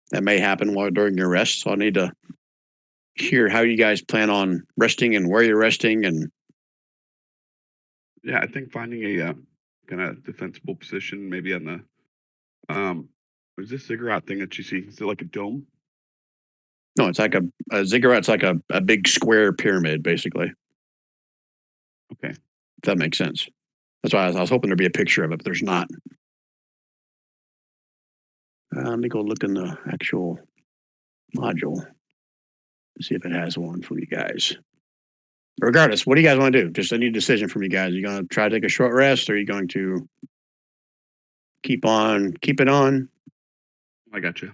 that may happen while during your rest. So I need to hear how you guys plan on resting and where you're resting. And Yeah, I think finding a kind of defensible position, maybe on the there's this ziggurat thing that you see. Is it like a dome? no, it's like a ziggurat's like a big square pyramid, basically. Okay. If that makes sense. That's why I was hoping there'd be a picture of it, but there's not. Let me go look in the actual module to see if it has one for you guys. Regardless, what do you guys want to do? Just I need a decision from you guys. Are you going to try to take a short rest, or are you going to keep it on? I got you.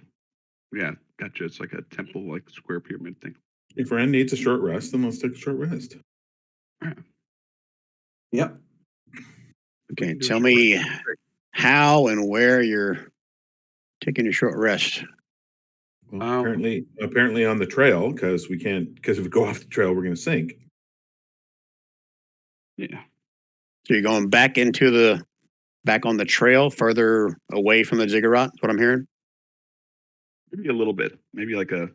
Yeah, gotcha. It's like a temple, like square pyramid thing. If Ren needs a short rest, then let's take a short rest. Yep. Okay, tell me how and where you're taking your short rest. Well, Um, apparently on the trail, because if we go off the trail, we're going to sink. yeah. So you're going back on the trail, further away from the ziggurat. That's what I'm hearing. Maybe a little bit. Maybe like a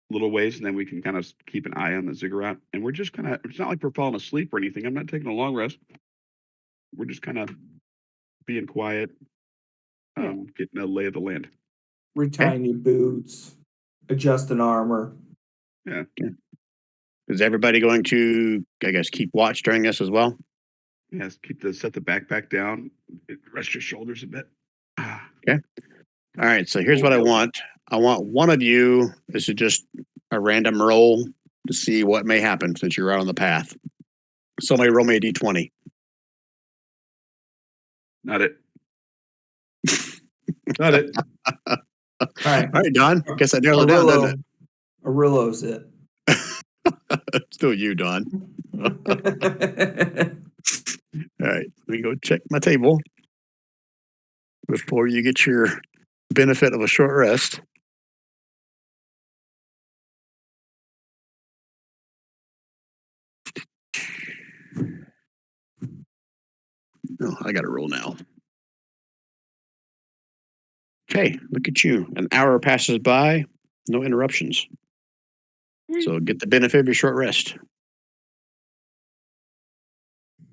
little ways, and then we can kind of keep an eye on the ziggurat. And we're just kind of, it's not like we're falling asleep or anything. I'm not taking a long rest. We're just kind of being quiet, getting a lay of the land. Retying your boots, adjusting armor. Yeah. Is everybody going to, I guess, keep watch during this as well? Yes. Set the backpack down, rest your shoulders a bit. All right. So here's what I want. I want one of you, this is just a random roll to see what may happen since you're out on the path. Somebody roll me a d20. Not it. Not it. All right. All right, Don. Guess I narrowed it down, doesn't it? Arillo's it. Still you, Don. All right. Let me go check my table before you get your benefit of a short rest. Oh, I got to roll now. Okay, look at you. An hour passes by, no interruptions. So get the benefit of your short rest.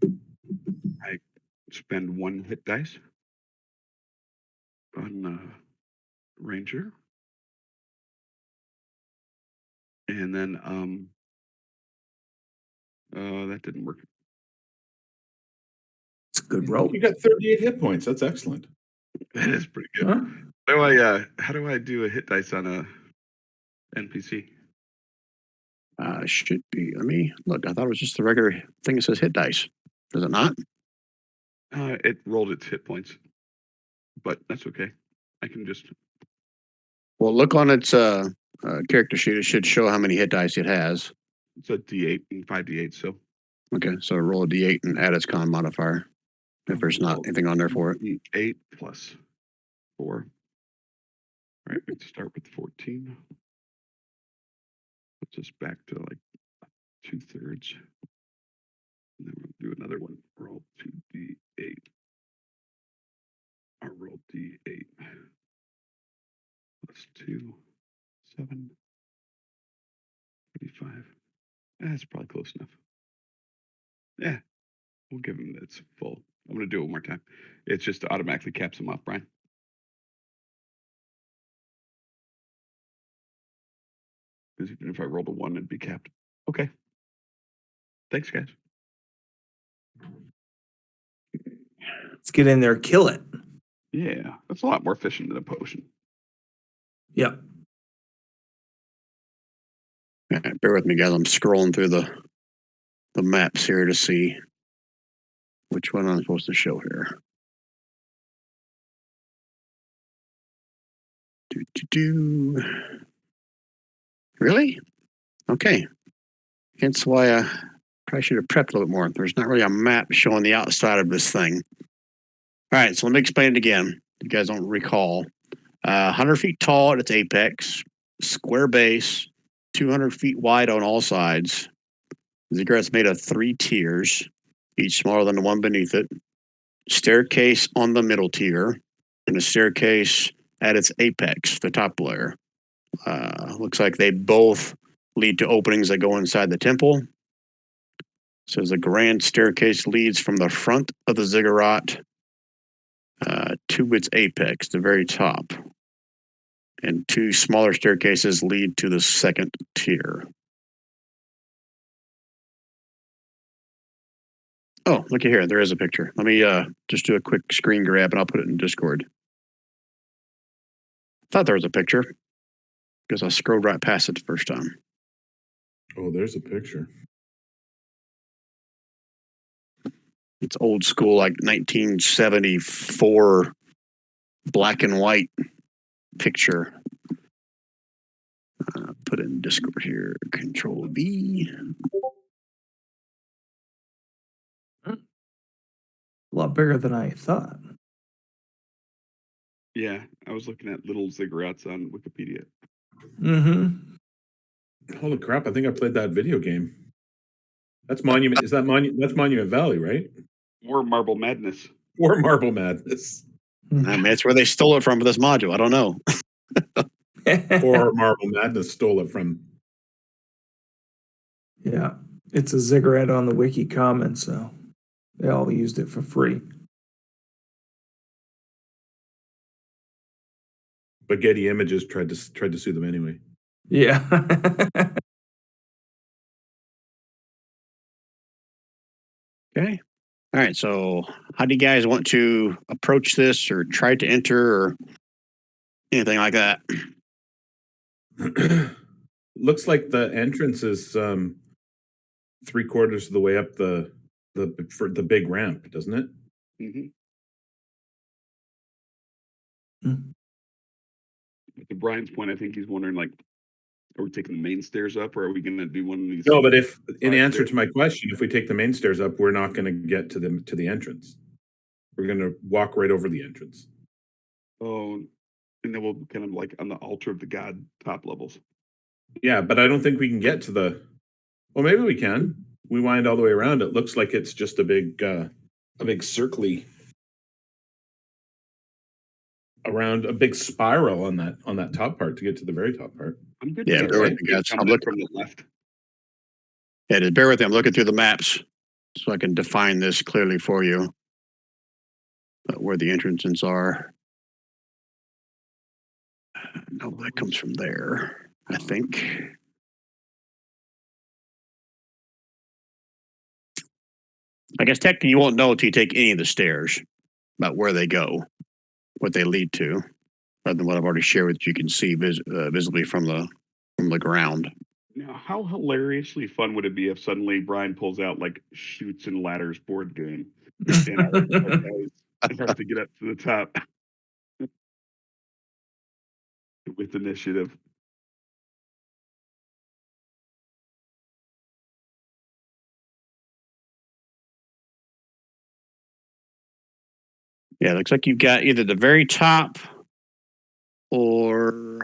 I spend 1 hit dice on Ranger. And then that didn't work. It's a good roll. You got 38 hit points. That's excellent. That is pretty good. Huh? How do I do a hit dice on a NPC? Should be. Let me look. I thought it was just the regular thing that says hit dice. Does it not? It rolled its hit points, but that's okay. I can just. Well, look on its character sheet. It should show how many hit dice it has. It's a D8 and 5D8. So Okay, so roll a d8 and add its con modifier if there's not anything on there for it. D8 plus 4. All right, we have to start with 14. Puts us back to like 2/3. And then we'll do another one. Roll 2D8. Or roll D8 plus 2, 7, 35. That's probably close enough. Yeah, we'll give him its full. I'm going to do it one more time. It's just automatically caps him off, Brian. Because even if I rolled a 1, it'd be capped. Okay. Thanks, guys. Let's get in there, kill it. Yeah, that's a lot more efficient than a potion. Yep. Bear with me, guys. I'm scrolling through the maps here to see which one I'm supposed to show here. Really? Okay. Hence why I probably should have prepped a little bit more. There's not really a map showing the outside of this thing. All right, so let me explain it again. You guys don't recall. 100 feet tall at its apex, square base, 200 feet wide on all sides. The ziggurat's made of 3 tiers, each smaller than the one beneath it. Staircase on the middle tier, and a staircase at its apex, the top layer. Looks like they both lead to openings that go inside the temple. Says the grand staircase leads from the front of the ziggurat to its apex, the very top. And 2 smaller staircases lead to the second tier. Oh, looky here. There is a picture. Let me just do a quick screen grab and I'll put it in Discord. Thought there was a picture because I scrolled right past it the first time. Oh, there's a picture. It's old school, like 1974 black and white picture. Put it in Discord here. Control V. A lot bigger than I thought. Yeah, I was looking at little ziggurats on Wikipedia. Mm-hmm. Holy crap! I think I played that video game. That's Monument. Is that That's Monument Valley, right? Or Marble Madness. Or Marble Madness. I mean, that's where they stole it from for this module. I don't know. Or Marble Madness stole it from. Yeah, it's a ziggurat on the wiki commons, so they all used it for free. But Getty Images tried to sue them anyway. Yeah. Okay. All right. So, how do you guys want to approach this, or try to enter, or anything like that? Looks like the entrance is 3/4 of the way up the big ramp, doesn't it? Mm-hmm. Mm. To Brian's point, I think he's wondering, like, are we taking the main stairs up, or are we going to do one of these? No, but if in side answer stairs? to my question, if we take the main stairs up, we're not going to get to the entrance. We're going to walk right over the entrance. Oh, and then we'll be kind of like on the altar of the god top levels. Yeah, but I don't think we can get to the. Well, maybe we can. We wind all the way around. It looks like it's just a big circly around a big spiral on that top part to get to the very top part. I'm good. Yeah, with bear that. with me, guys. I'm Coming in looking from the left. Yeah, just bear with me. I'm looking through the maps so I can define this clearly for you. Where the entrances are. No, that comes from there, I think. I guess technically you won't know until you take any of the stairs about where they go, what they lead to, rather than what I've already shared with you. You can see visibly from the ground. Now, how hilariously fun would it be if suddenly Brian pulls out like Shoots and Ladders board game, and our guys have to get up to the top with initiative? Yeah, it looks like you've got either the very top or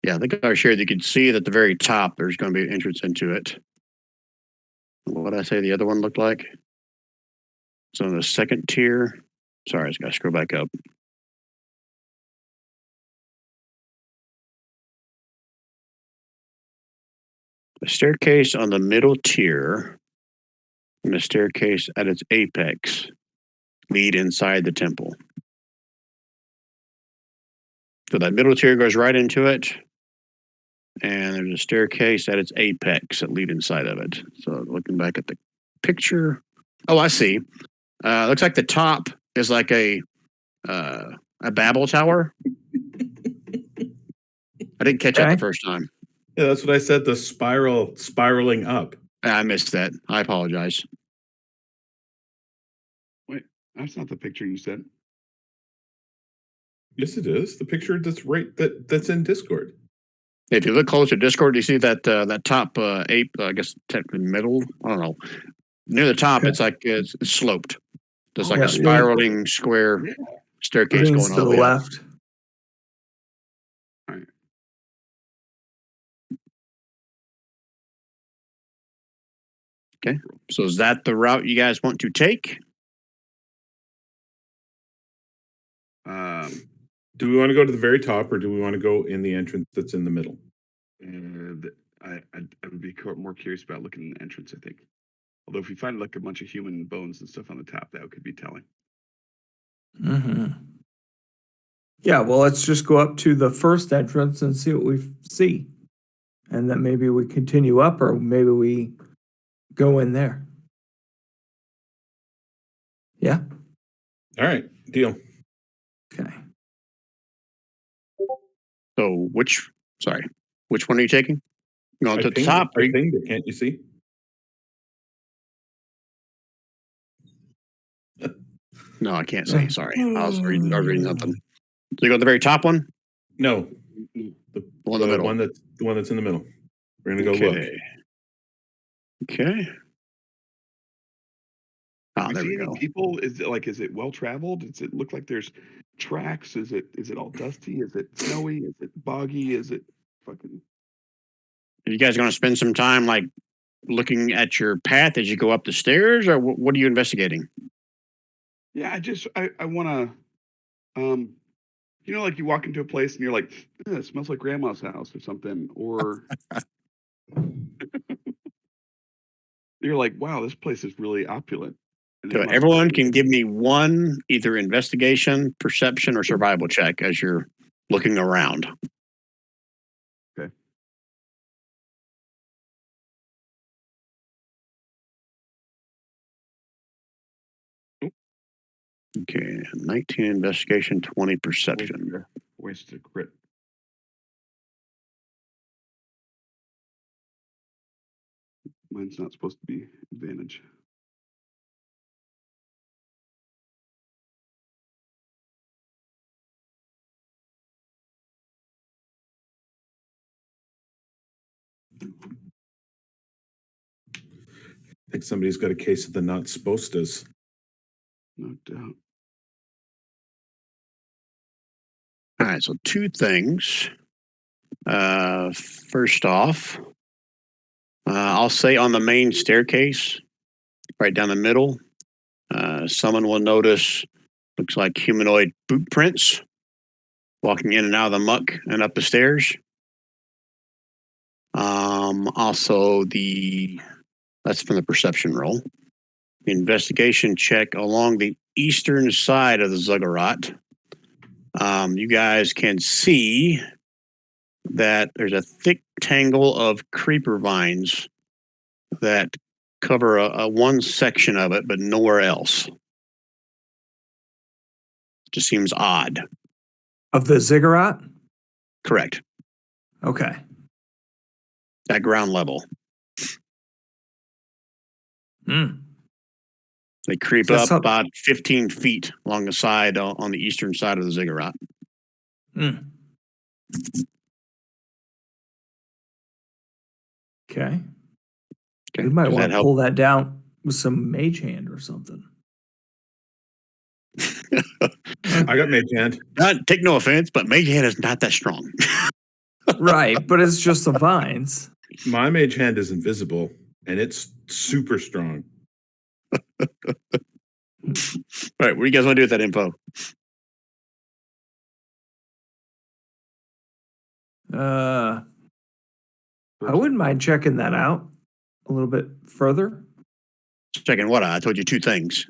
I think I shared you can see that at the very top there's going to be an entrance into it. What did I say the other one looked like? So in the second tier, sorry, I just got to scroll back up. The staircase on the middle tier and the staircase at its apex lead inside the temple. So that middle tier goes right into it, and there's a staircase at its apex that lead inside of it. So looking back at the picture, oh, I see. Looks like the top is like a Babel tower. I didn't catch that the first time. Yeah, that's what I said. The spiraling up. I missed that. I apologize. Wait, that's not the picture you said. Yes, it is. The picture that's in Discord. If you look closer at Discord, you see that that top ape, I guess technically middle. I don't know. Near the top, it's like it's sloped. There's like a spiraling square staircase going all to the the way up. left. All right. Okay. So is that the route you guys want to take? Do we want to go to the very top, or do we want to go in the entrance that's in the middle? And I would be more curious about looking at the entrance, I think. Although if we find like a bunch of human bones and stuff on the top, that could be telling. Mm-hmm. Yeah, well, let's just go up to the first entrance and see what we see. And then maybe we continue up, or maybe we go in there. Yeah? All right, deal. Okay. So which one are you taking? Going to the top? I pinged it. Can't you see? No, I can't see. Sorry, I was reading something. So you go to the very top one? No, the one in the middle. The one that's in the middle. We're gonna go look. Okay. Ah, Do we there see we any go. people? Is it well traveled? Does it look like there's tracks? Is it all dusty? Is it snowy? Is it boggy? Is it fucking Are you guys going to spend some time like looking at your path as you go up the stairs, or what are you investigating? Yeah, I wanna like you walk into a place and you're like, it smells like grandma's house or something, or you're like, wow, this place is really opulent. And So it must everyone be. can give me one either investigation, perception, or survival check as you're looking around. Okay. Okay, 19 investigation, 20 perception. Wasted a crit. Mine's not supposed to be advantage. I think somebody's got a case of the not supposed to's. No doubt. All right, so two things. First off, I'll say on the main staircase, right down the middle, someone will notice looks like humanoid boot prints walking in and out of the muck and up the stairs. Also, that's from the perception roll. The investigation check along the eastern side of the ziggurat. You guys can see that there's a thick tangle of creeper vines that cover a one section of it, but nowhere else. Just seems odd. Of the ziggurat? Correct. Okay. At ground level. Hmm. They creep That's up about 15 feet along the side on the eastern side of the ziggurat. Hmm. Okay. Okay. We might Does want that to help? pull that down with some mage hand or something. I got mage hand. Take no offense, but Mage Hand is not that strong. Right, but it's just the vines. My mage hand is invisible, and it's super strong. All right, what do you guys want to do with that info? I wouldn't mind checking that out a little bit further. Checking what? I told you two things.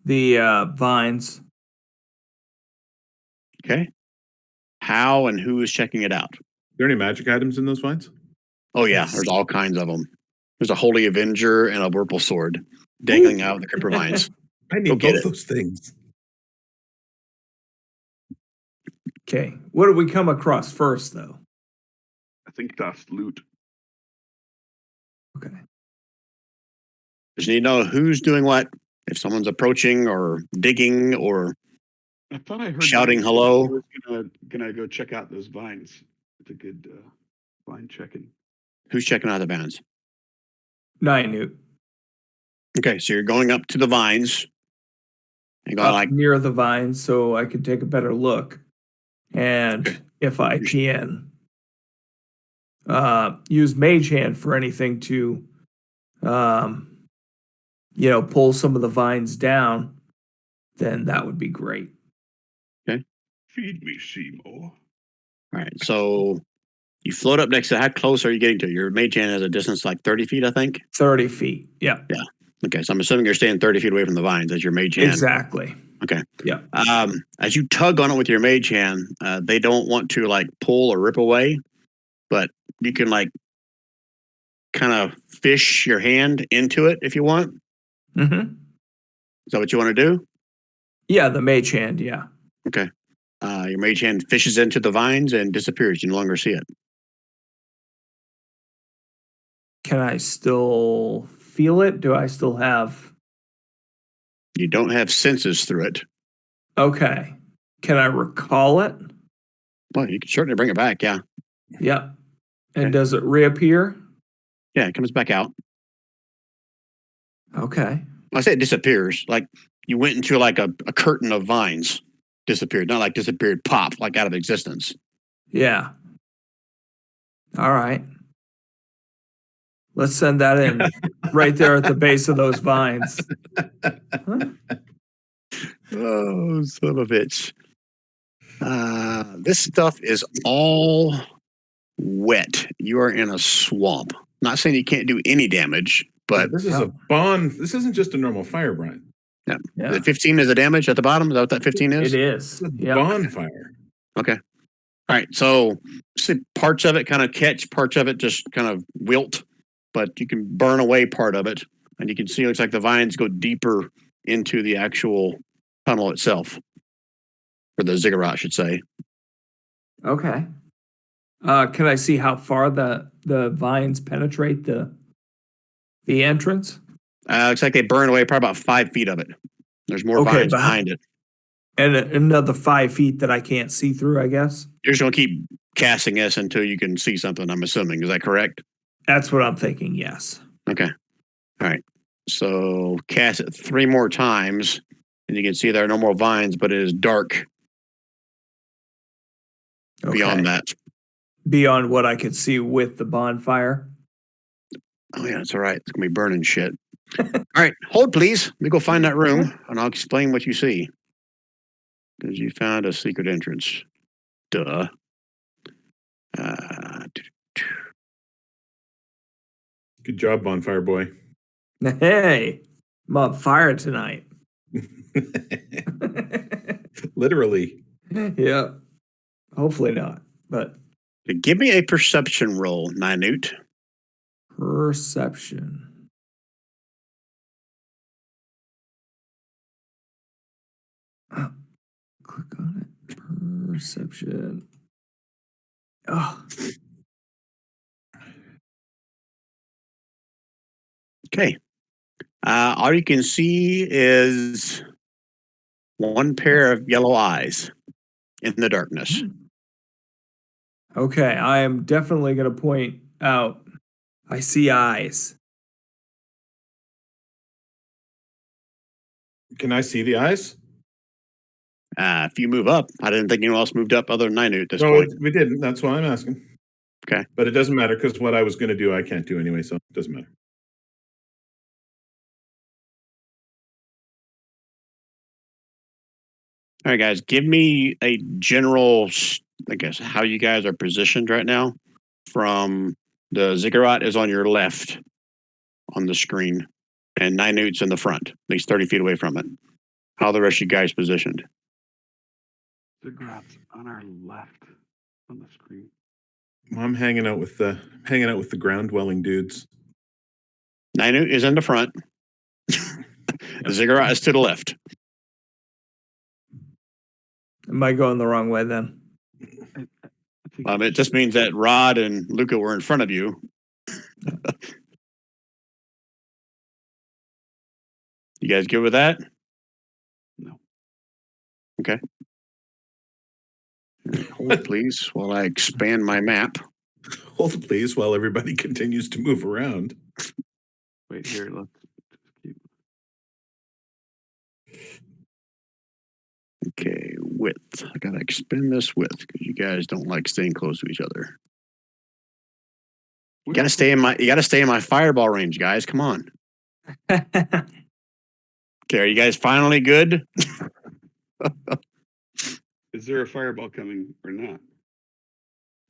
The vines. Okay. How and who is checking it out? Are there any magic items in those vines? Oh, yeah, Yes. there's all kinds of them. There's a Holy Avenger and a Whirple Sword dangling out of the creeper vines. I Go need get both it. those things. Okay. What did we come across first, though? I think that's loot. Okay. Just need to know who's doing what. If someone's approaching or digging or I thought I heard shouting Nine hello. say he was gonna go check out those vines. It's a good vine checking. Who's checking out the vines? Nine Okay, so you're going up to the vines and going up like, near the vines so I can take a better look. And Okay. if I can use mage hand for anything to pull some of the vines down, then that would be great. Feed me, Seymour. all right, so you float up next to, how close are you getting to? Your mage hand has a distance like 30 feet, I think. 30 feet. Yeah. Okay, so I'm assuming you're staying 30 feet away from the vines as your mage hand. Exactly. Okay. Yeah. As you tug on it with your mage hand, they don't want to like pull or rip away, but you can like kind of fish your hand into it if you want. Mm-hmm. Is that what you want to do? Yeah, the mage hand. Yeah. Okay. Your mage hand fishes into the vines and disappears. You no longer see it. Can I still feel it? Do I still have? You don't have senses through it. Okay. Can I recall it? Well, you can certainly bring it back. Yeah. Yeah. And Okay. does it reappear? Yeah, it comes back out. Okay. I say it disappears. Like you went into like a curtain of vines, disappeared. Not like disappeared, pop, like out of existence. Yeah. All right. Let's send that in right there at the base of those vines. Huh? Oh, son of a bitch. This stuff is all wet. You are in a swamp. Not saying you can't do any damage, but this is a bond. This isn't just a normal fire, Brian. yeah. Yeah. The 15 is the damage at the bottom. Is that what that 15 is? It is. It's a Yeah. bonfire. Okay. All right. So see, parts of it kind of catch, parts of it just kind of wilt, but you can burn away part of it. And you can see it looks like the vines go deeper into the actual tunnel itself. Or the ziggurat, I should say. Okay. Can I see how far the vines penetrate the entrance? Looks like they burn away probably about 5 feet of it. There's more Okay, vines but behind it. And another 5 feet that I can't see through, I guess. You're just going to keep casting this until you can see something, I'm assuming. Is that correct? That's what I'm thinking, yes. Okay. All right. So cast it 3 more times, and you can see there are no more vines, but it is dark beyond Okay. that. Beyond what I could see with the bonfire. Oh, yeah, that's all right. It's going to be burning shit. All right. Hold, please. Let me go find that room, and I'll explain what you see. Because you found a secret entrance. Duh. Good job, bonfire boy. Hey, I'm on fire tonight. Literally. Yeah. Hopefully not, but Give me a perception roll, Minute. perception. Click on it. Perception. Oh, Okay. All you can see is one pair of yellow eyes in the darkness. okay. I am definitely going to point out. I see eyes. Can I see the eyes? If you move up, I didn't think anyone else moved up other than Minute at this No, point. we didn't. That's why I'm asking. Okay. But it doesn't matter because what I was going to do, I can't do anyway, so it doesn't matter. All right, guys, give me a general, I guess, how you guys are positioned right now. From the ziggurat is on your left on the screen, and Minute's in the front, at least 30 feet away from it. How are the rest of you guys positioned? Ziggurat's on our left on the screen. Well, I'm hanging out with the ground dwelling dudes. Minute is in the front. The ziggurat is to the left. Am I going the wrong way then? I think It just means that Rod and Luca were in front of you. You guys good with that? No. Okay. Hold, please, while I expand my map. Hold please while everybody continues to move around. Wait here. Let's just keep. Okay, width. I gotta expand this width because you guys don't like staying close to each other. You gotta stay in my fireball range, guys. Come on. Okay, are you guys finally good? Is there a fireball coming or not?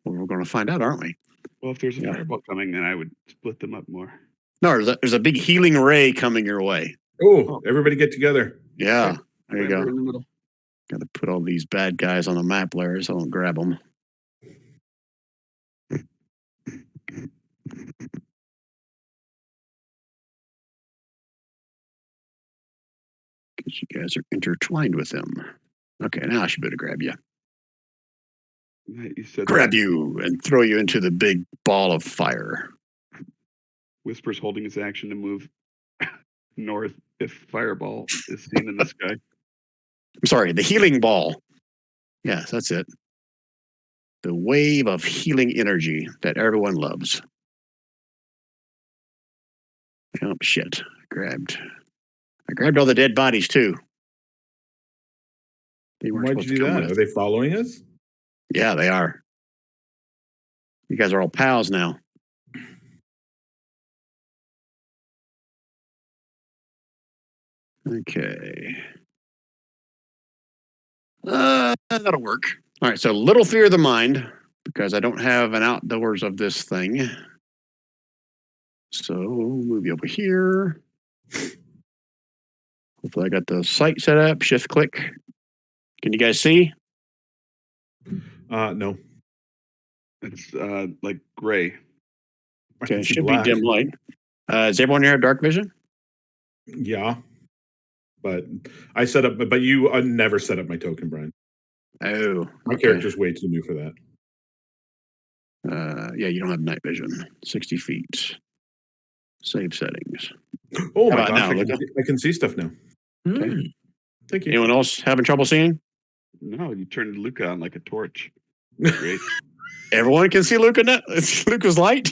Well, we're gonna find out, aren't we? Well, if there's a Yeah. fireball coming, then I would split them up more. No, there's a big healing ray coming your way. Oh, everybody get together. Yeah, there you Right, we're go. in the middle. Gotta put all these bad guys on the map, Larry, so I don't grab them. Because you guys are intertwined with them. Okay, now I should be able to grab you. You said Grab that you and throw you into the big ball of fire. Whisper's holding his action to move north if fireball is seen in the sky. I'm sorry, the healing ball. Yes, that's it. The wave of healing energy that everyone loves. Oh, shit. Grabbed I grabbed all the dead bodies too. They weren't Why'd supposed you to do come that? with. Are they following us? Yeah, they are. You guys are all pals now. Okay. That'll work. All right, so little fear of the mind because I don't have an outdoors of this thing. So move you over here. Hopefully I got the site set up. Shift click. Can you guys see? No. It's like gray. I Okay, can it see should black. be dim light. Does everyone here have dark vision? Yeah. But I set up, but you never set up my token, Brian. Oh, My okay. character's way too new for that. Yeah, you don't have night vision. 60 feet. Save settings. Oh How my about gosh, now, Luca? I can see stuff now. Okay. Hmm. Thank you. Anyone else having trouble seeing? No, you turned Luca on like a torch. Great. Everyone can see Luca now? It's Luca's light?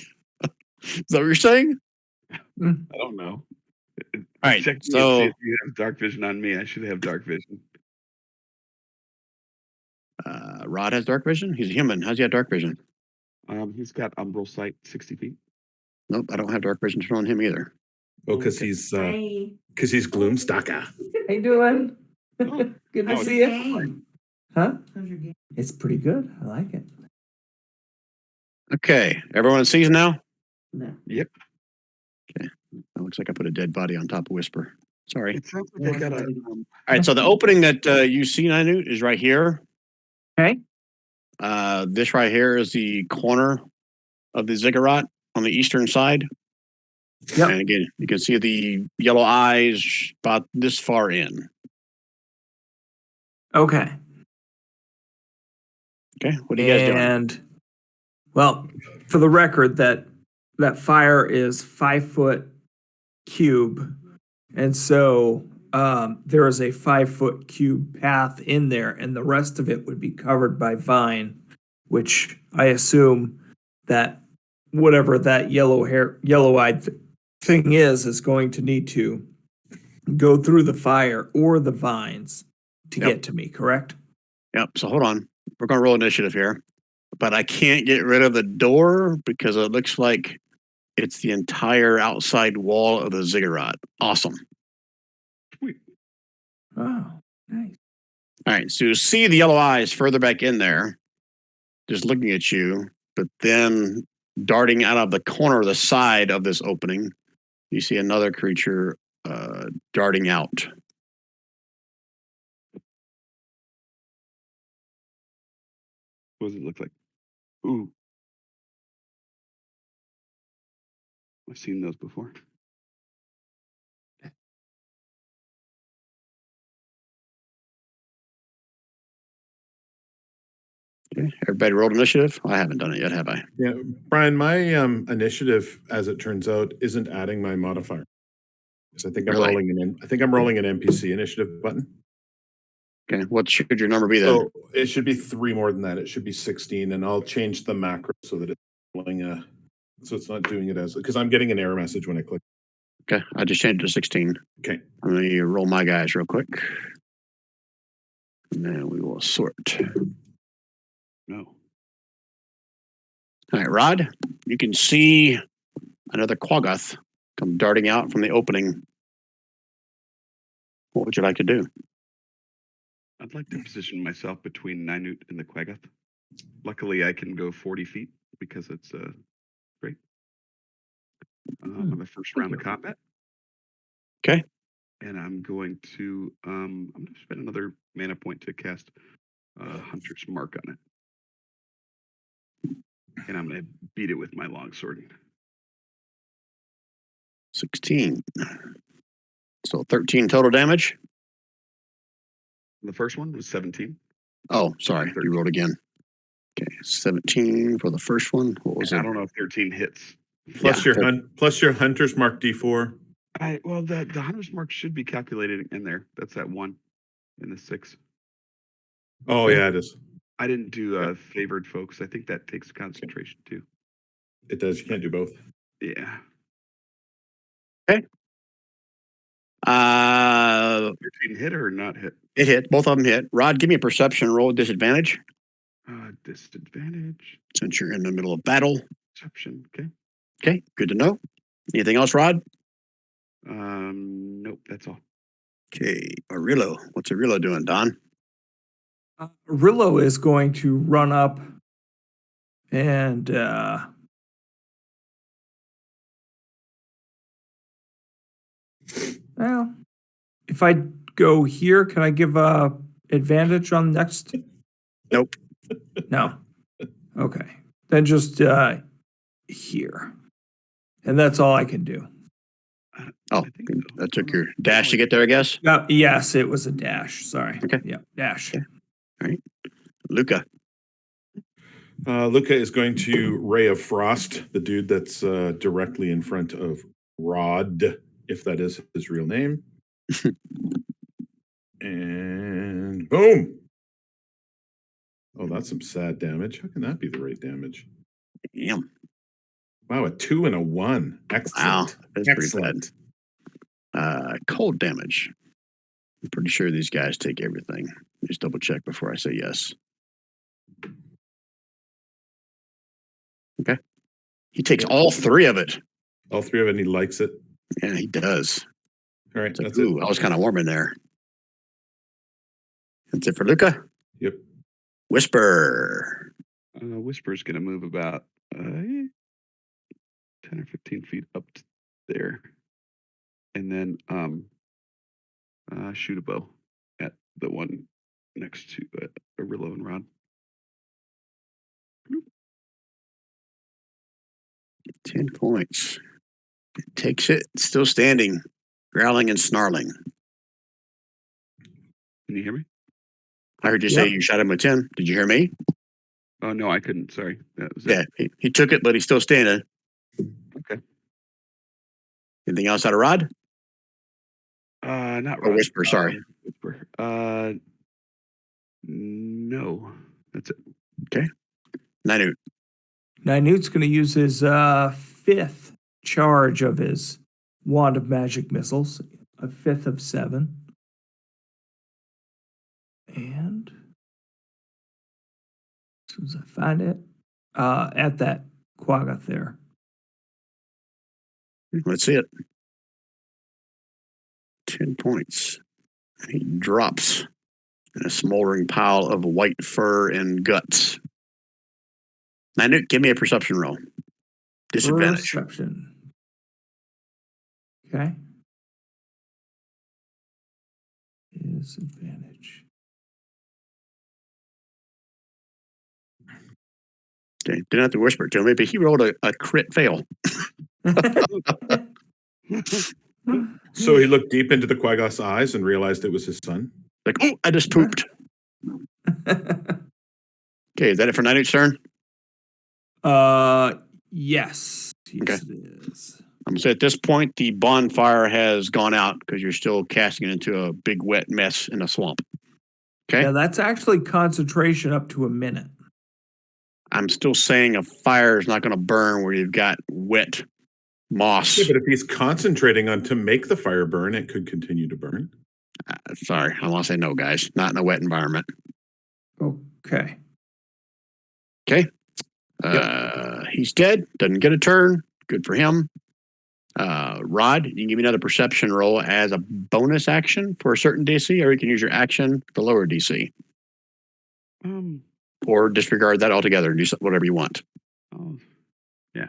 Is that what you're saying? I don't know. All right, Check me and see so if you have dark vision on me. I should have dark vision. Rod has dark vision? He's a human. How's he have dark vision? He's got umbral sight 60 feet. Nope, I don't have dark vision turned on him either. Oh, because he's Gloomstalker. How you doing? Oh, Good to how's see you. Huh? How's your game? It's pretty good. I like it. Okay, everyone sees now? No. Yep. It looks like I put a dead body on top of Whisper. Sorry. It sounds like I got a. All right, so the opening that you see, Ninute, is right here. Okay. This right here is the corner of the ziggurat on the eastern side. Yep. And again, you can see the yellow eyes about this far in. Okay. Okay, what are you guys doing? And well, for the record, that fire is 5 foot cube, and so there is a 5 foot cube path in there, and the rest of it would be covered by vine, which I assume that whatever that yellow-eyed thing is going to need to go through the fire or the vines to Yep. get to me. Correct? Yep, so hold on. We're going to roll initiative here. But I can't get rid of the door because it looks like it's the entire outside wall of the ziggurat. Awesome. Oh, nice. All right, so you see the yellow eyes further back in there, just looking at you, but then darting out of the corner of the side of this opening, you see another creature darting out. What does it look like? Ooh. I've seen those before. Okay, everybody rolled initiative? I haven't done it yet, have I? Yeah, Brian, my initiative, as it turns out, isn't adding my modifier. Because I think I'm Really? rolling an NPC initiative button. Okay, what should your number be then? So it should be 3 more than that. It should be 16, and I'll change the macro so that it's rolling so it's not doing it as, because I'm getting an error message when I click. Okay, I just changed it to 16. Okay. Let me roll my guys real quick. And then we will sort. No. All right, Rod, you can see another Quaggoth come darting out from the opening. What would you like to do? I'd like to position myself between Ninute and the Quaggoth. Luckily, I can go 40 feet because it's great. The first round of combat. Okay. And I'm going to spend another mana point to cast Hunter's Mark on it. And I'm going to beat it with my longsword. 16. So 13 total damage. The first one was 17. Oh, sorry. You 13. rolled again. Okay. 17 for the first one. What was I it? don't know if 13 hits. Plus your Hunter's Mark D4. Well, the Hunter's Mark should be calculated in there. That's that 1 in the 6. Oh, yeah, it is. I didn't do favored folks. I think that takes concentration too. It does. You can't do both. Yeah. Between hit or not hit? It hit. Both of them hit. Rod, give me a perception roll with disadvantage Disadvantage. since you're in the middle of battle. Perception. Okay. Okay, good to know. Anything else, Rod? Nope. That's all. Okay, Arillo. What's Arillo doing, Don? Rillo is going to run up and well, if I go here, can I give advantage on next? Nope. No. Okay. Then just here. And that's all I can do. Oh, I think so. that took your dash to get there, I guess. Yes, it was a dash. Sorry. Okay. Yeah, dash. Okay. Luca. Luca is going to Ray of Frost, the dude that's directly in front of Rod, if that is his real name. And boom. Oh, that's some sad damage. How can that be the right damage? Damn. Wow, a 2 and a 1. Excellent. Wow, that's pretty Excellent. bad. Cold damage. I'm pretty sure these guys take everything. Just double check before I say yes. Okay. He takes all 3 of it. All 3 of it, and he likes it. Yeah, he does. All right, It's like, that's ooh, it. I was kind of warm in there. That's it for Luca. Yep. Whisper. Whisper's going to move about 10 or 15 feet up to there. And then shoot a bow at the one next to Arillo and Rod. 10 points. It takes it. Still standing. Growling and snarling. Can you hear me? I heard you say you shot him with 10. Did you hear me? Oh, no, I couldn't. Sorry. That was Yeah, he took it, but he's still standing. Okay. Anything else out of Rod? Not Or Rod. Whisper, sorry. Whisper. No. That's it. Okay. Ninute. Ninute's going to use his 5th charge of his Wand of Magic Missiles, a 5th of 7. And as soon as I find it, at that Quaggoth there. Let's see it. 10 points. He drops in a smoldering pile of white fur and guts. Minute, give me a perception roll. Disadvantage. Perception. Okay. Disadvantage. Okay, didn't have to whisper to me, but he rolled a crit fail. So he looked deep into the Quaggoth's eyes and realized it was his son. Like, oh, I just pooped. Okay, is that it for Ninute's turn? Yes. Okay. Yes, it is. I'm gonna say at this point the bonfire has gone out because you're still casting it into a big wet mess in a swamp. Okay. Yeah, that's actually concentration up to a minute. I'm still saying a fire is not going to burn where you've got wet moss. Yeah, but if he's concentrating on to make the fire burn, it could continue to burn. Sorry, I want to say no, guys. Not in a wet environment. Okay. Okay. He's dead. Doesn't get a turn. Good for him. Rod, you can give me another perception roll as a bonus action for a certain DC, or you can use your action to lower DC. Or disregard that altogether and do whatever you want. Oh, yeah.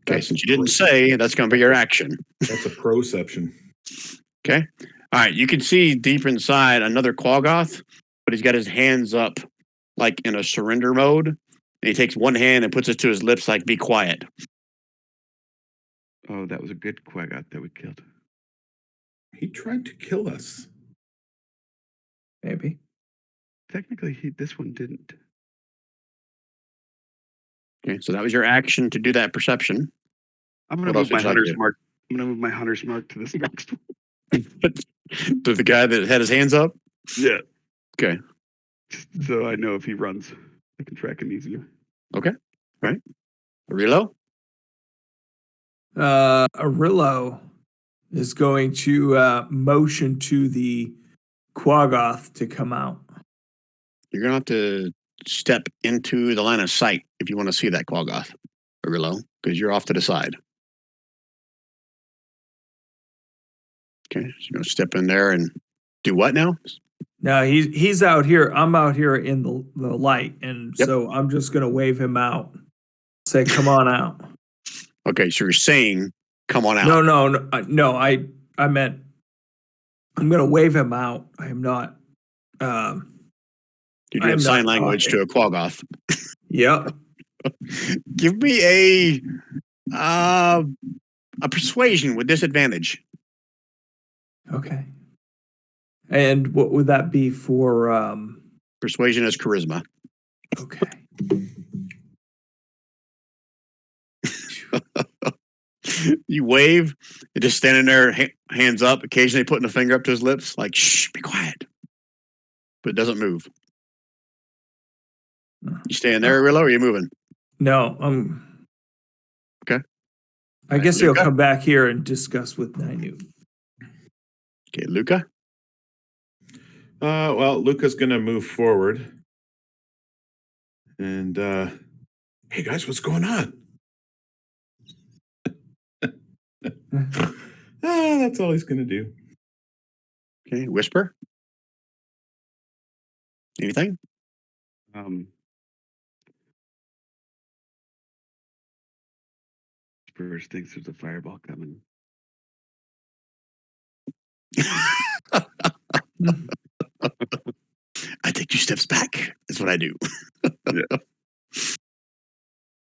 Okay, since you didn't say, that's going to be your action. That's a proception. Okay. All right, you can see deep inside another Quaggoth, but he's got his hands up like in a surrender mode. And he takes one hand and puts it to his lips like, be quiet. Oh, that was a good Quaggoth that we killed. He tried to kill us. Maybe. Technically, this one didn't. Okay, so that was your action to do that perception. I'm going to move my hunter's mark. I'm going to move my hunter's mark to this next one. To the guy that had his hands up? Yeah. Okay. So I know if he runs, I can track him easier. Okay. All right. Arillo? Arillo is going to motion to the Quaggoth to come out. You're gonna have to step into the line of sight if you want to see that Quaggoth, Arillo, because you're off to the side. Okay, so you're gonna step in there and do what now? No, he's out here. I'm out here in the light, and Yep. so I'm just gonna wave him out. Say, come on out. Okay, so you're saying, "Come on out." No. I meant I'm gonna wave him out. I am not. You're I doing am sign not language talking. to a Quaggoth. Yep. Give me a persuasion with disadvantage. Okay. And what would that be for? Persuasion is charisma. Okay. You wave, you're just standing there, hands up, occasionally putting a finger up to his lips, like, shh, be quiet. But it doesn't move. You staying there, Arillo, or are you moving? No. Okay. I Right, guess he'll Luca? come back here and discuss with Ninu. Okay, Luca? Well, Luca's going to move forward. And, hey guys, what's going on? That's all he's going to do. Okay, whisper? Anything? Spurs thinks there's a fireball coming. I take 2 steps back. That's what I do. Yeah.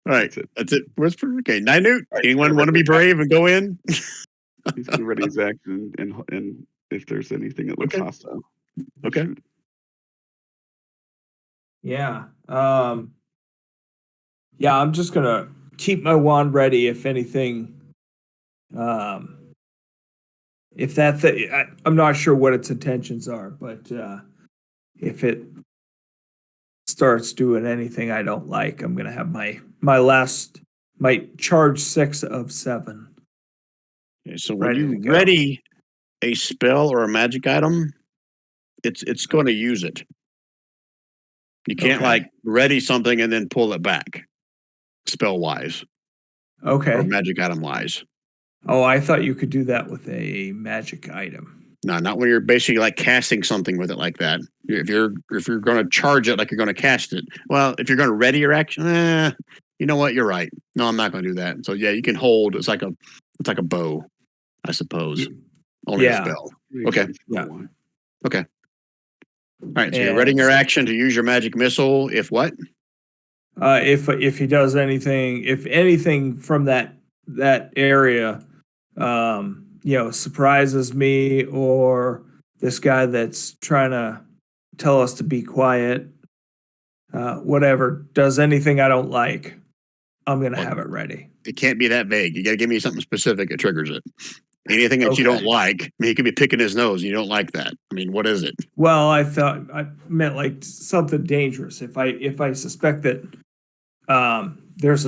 All right, that's it. Whisper. Okay, Ninu, Right, anyone want to be brave and go in? He's going to ready his action, and if there's anything that looks Okay. hostile. Okay. shoot. Yeah. Yeah, I'm just gonna keep my wand ready if anything. If I'm not sure what its intentions are, but if it starts doing anything I don't like, I'm gonna have my charge 6 of 7. Okay, so when Ready to you go. ready a spell or a magic item, it's going to use it. You can't Okay. like ready something and then pull it back, spell wise or Okay. magic item wise. Oh, I thought you could do that with a magic item. No, not when you're basically like casting something with it like that. If you're going to charge it like you're going to cast it. Well, if you're going to ready your action, you know what? You're right. No, I'm not going to do that. So yeah, you can hold. It's like a bow, I suppose. Only a Yeah. spell. Makes Okay. sense for Yeah. one. Okay. All right. So you're And readying your action to use your magic missile. If what? if he does anything, if anything from that area, surprises me, or this guy that's trying to tell us to be quiet, whatever, does anything I don't like, I'm gonna have it ready. It can't be that vague. You got to give me something specific that triggers it. Anything that you don't Okay. like, I mean, he could be picking his nose. And you don't like that. I mean, what is it? Well, I thought I meant like something dangerous. If I suspect that there's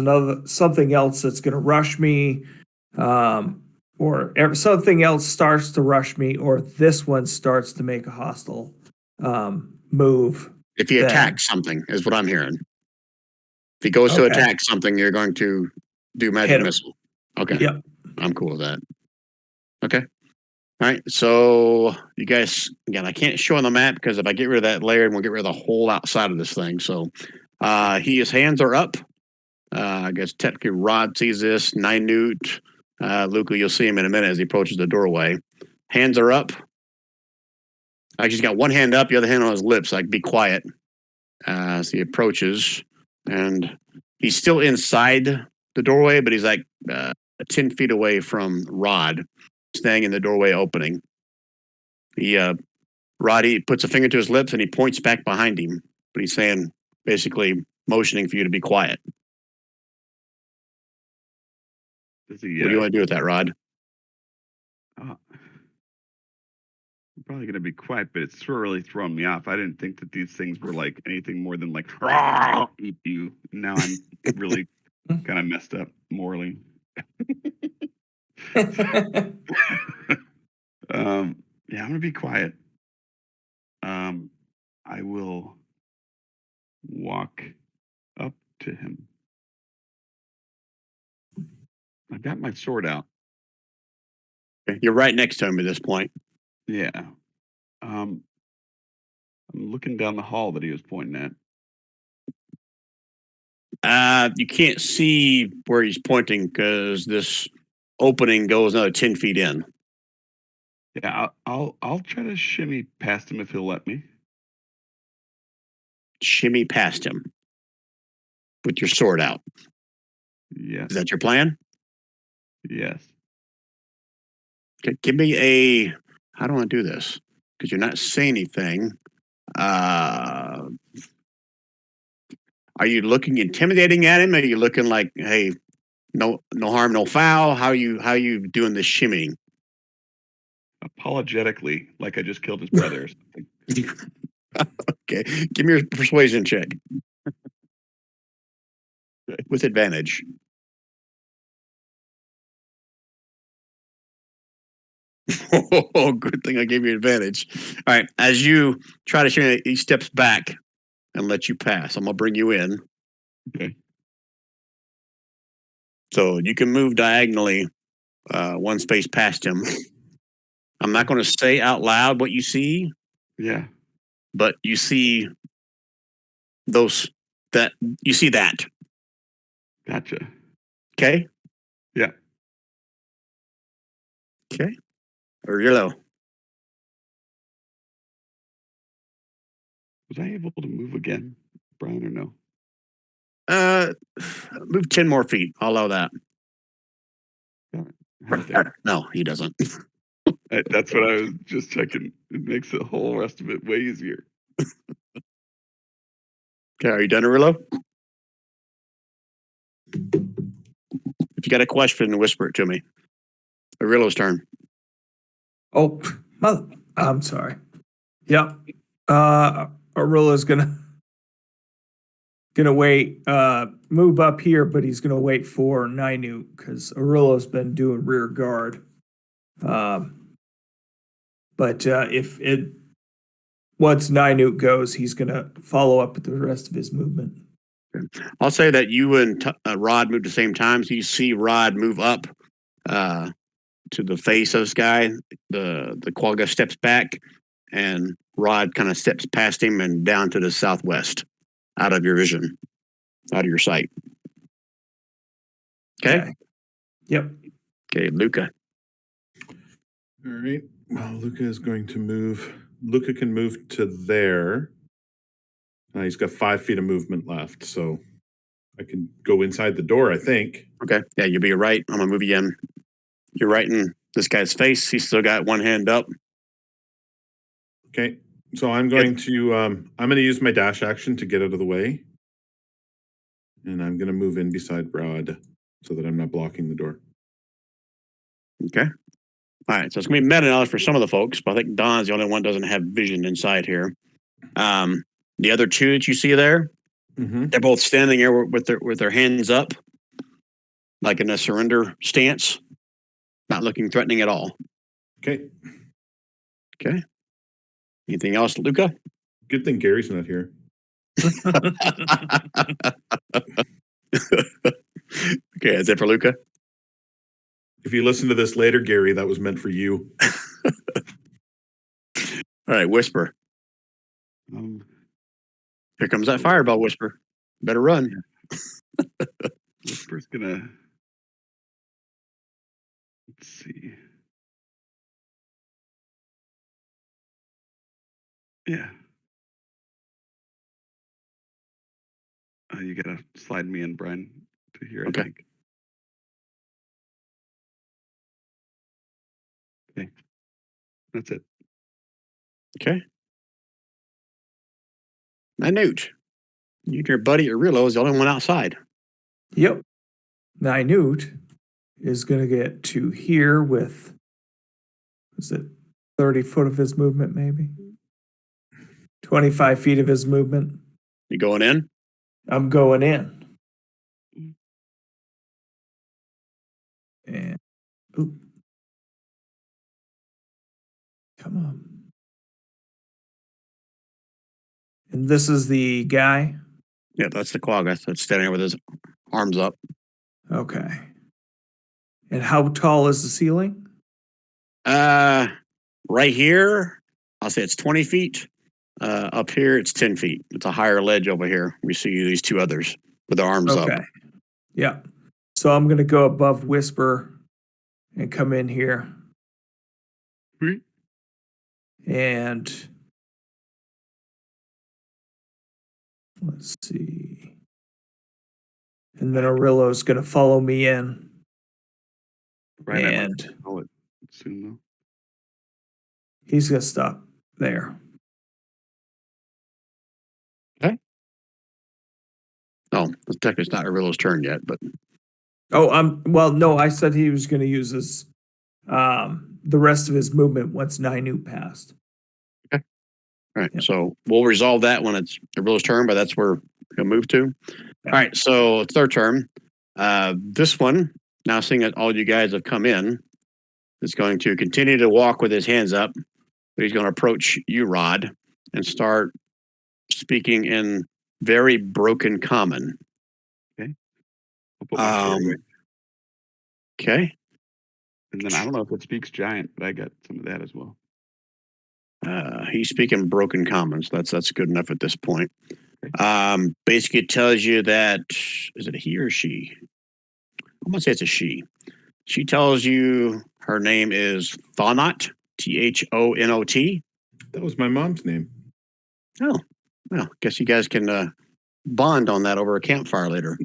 something else that's going to rush me, or something else starts to rush me, or this one starts to make a hostile move. If he Then- attacks something, is what I'm hearing. If he goes to Okay. attack something, you're going to do Hit magic him. missile. Okay. Yep. I'm cool with that. Okay. All right. So you guys, again, I can't show on the map because if I get rid of that layer, and we'll get rid of the whole outside of this thing. So his hands are up. I guess technically Rod sees this. Ninute, Luca, you'll see him in a minute as he approaches the doorway. Hands are up. Actually, he's got one hand up, the other hand on his lips, like be quiet. As he approaches, and he's still inside the doorway, but he's like 10 feet away from Rod, staying in the doorway opening. Rod, he puts a finger to his lips and he points back behind him, but he's saying, basically motioning for you to be quiet. Does he, What do you want to do with that, Rod? I'm probably going to be quiet, but it's really thrown me off. I didn't think that these things were like anything more than like, "Rah, eat you." Now I'm really kind of messed up morally. Yeah, I'm gonna be quiet. I will walk up to him. I've got my sword out. You're right next to him at this point. Yeah. I'm looking down the hall that he was pointing at. You can't see where he's pointing because this opening goes another 10 feet in. Yeah, I'll try to shimmy past him if he'll let me. Shimmy past him with your sword out. Yes. Is that your plan? Yes. Okay, give me a. How do I do this? Because you're not saying anything. Are you looking intimidating at him? Are you looking like, hey, no harm, no foul? How you doing this shimmying? Apologetically, like I just killed his brother or something. Okay, give me a persuasion check with advantage. Oh, good thing I gave you advantage. All right, as you try to shimmy, he steps back and lets you pass. I'm gonna bring you in, Okay. so you can move diagonally one space past him. I'm not going to say out loud what you see, Yeah. but you see that you see that. Gotcha. Okay. Yeah. Okay. Or yellow. Was I able to move again, Brian, or no? Move 10 more feet. I'll allow that. Right there. No, he doesn't. That's what I was just checking. It makes the whole rest of it way easier. Okay, are you done, Arillo? If you got a question, whisper it to me. Arillo's turn. Oh, I'm sorry. Yep. Arilla's gonna wait, move up here, but he's gonna wait for Ninute because Arilla's been doing rear guard. But if it once Ninute goes, he's gonna follow up with the rest of his movement. I'll say that you and Rod move at the same time. So you see Rod move up to the face of this guy. The quagga steps back, and Rod kind of steps past him and down to the southwest, out of your vision, out of your sight. Okay. Yep. Okay, Luca. All right. Well, Luca is going to move. Luca can move to there. He's got 5 feet of movement left, so I can go inside the door, I think. Okay. Yeah, you'll be right. I'm gonna move you in. You're right in this guy's face. He's still got one hand up. Okay. So I'm going to use my dash action to get out of the way. And I'm going to move in beside Rod so that I'm not blocking the door. Okay. All right. So it's gonna be meta knowledge for some of the folks, but I think Don's the only one that doesn't have vision inside here. The other two that you see there, they're both standing there with their hands up, like in a surrender stance, not looking threatening at all. Okay. Okay. Anything else, Luca? Good thing Gary's not here. Okay, is it for Luca? If you listen to this later, Gary, that was meant for you. All right, whisper. Here comes that fireball, whisper. Better run. Whisper's gonna. Let's see. Yeah. You gotta slide me in, Brian, to hear. Okay. I think. Okay. That's it. Okay. Minute. You and your buddy Arillo is the only one outside. Yep. Ninute is gonna get to here with, is it 30 foot of his movement, maybe? 25 feet of his movement. You going in? I'm going in. And Oop. Come on. And this is the guy? Yeah, that's the Quaggoth that's standing with his arms up. Okay. And how tall is the ceiling? Right here, I'll say it's 20 feet. Up here, it's 10 feet. It's a higher ledge over here. We see these two others with their arms up. Okay. Yeah. So I'm going to go above Whisper and come in here. Hmm. And let's see. And then Arillo's going to follow me in. Right. And I'll it soon though. he's going to stop there. Oh, technically it's not Arillo's turn yet, but Oh, well, no, I said he was going to use his the rest of his movement once Nainu passed. all right. Yep. So we'll resolve that when it's Arillo's turn, but that's where he'll move to. Yeah. All right, so it's their turn. This one, now seeing that all you guys have come in, is going to continue to walk with his hands up, but he's going to approach you, Rod, and start speaking in very broken common. I'll put my sword away. Okay. And then I don't know if it speaks giant, but I got some of that as well. He's speaking broken common, so that's good enough at this point. Basically it tells you that, is it a he or she? I'm gonna say it's a she. She tells you her name is Thonot, Thonot. That was my mom's name. Oh, well, guess you guys can bond on that over a campfire later.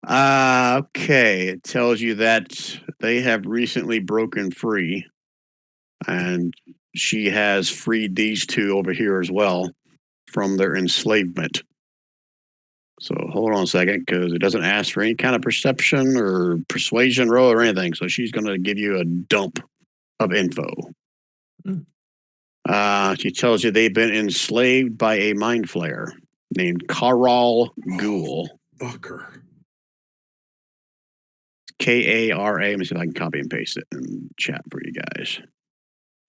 Okay, it tells you that they have recently broken free, and she has freed these two over here as well from their enslavement. So hold on a second, because it doesn't ask for any kind of perception or persuasion roll or anything. So she's going to give you a dump of info. She tells you they've been enslaved by a mind flayer named Karal Ghul. Fucker. Kara. Let me see if I can copy and paste it in chat for you guys.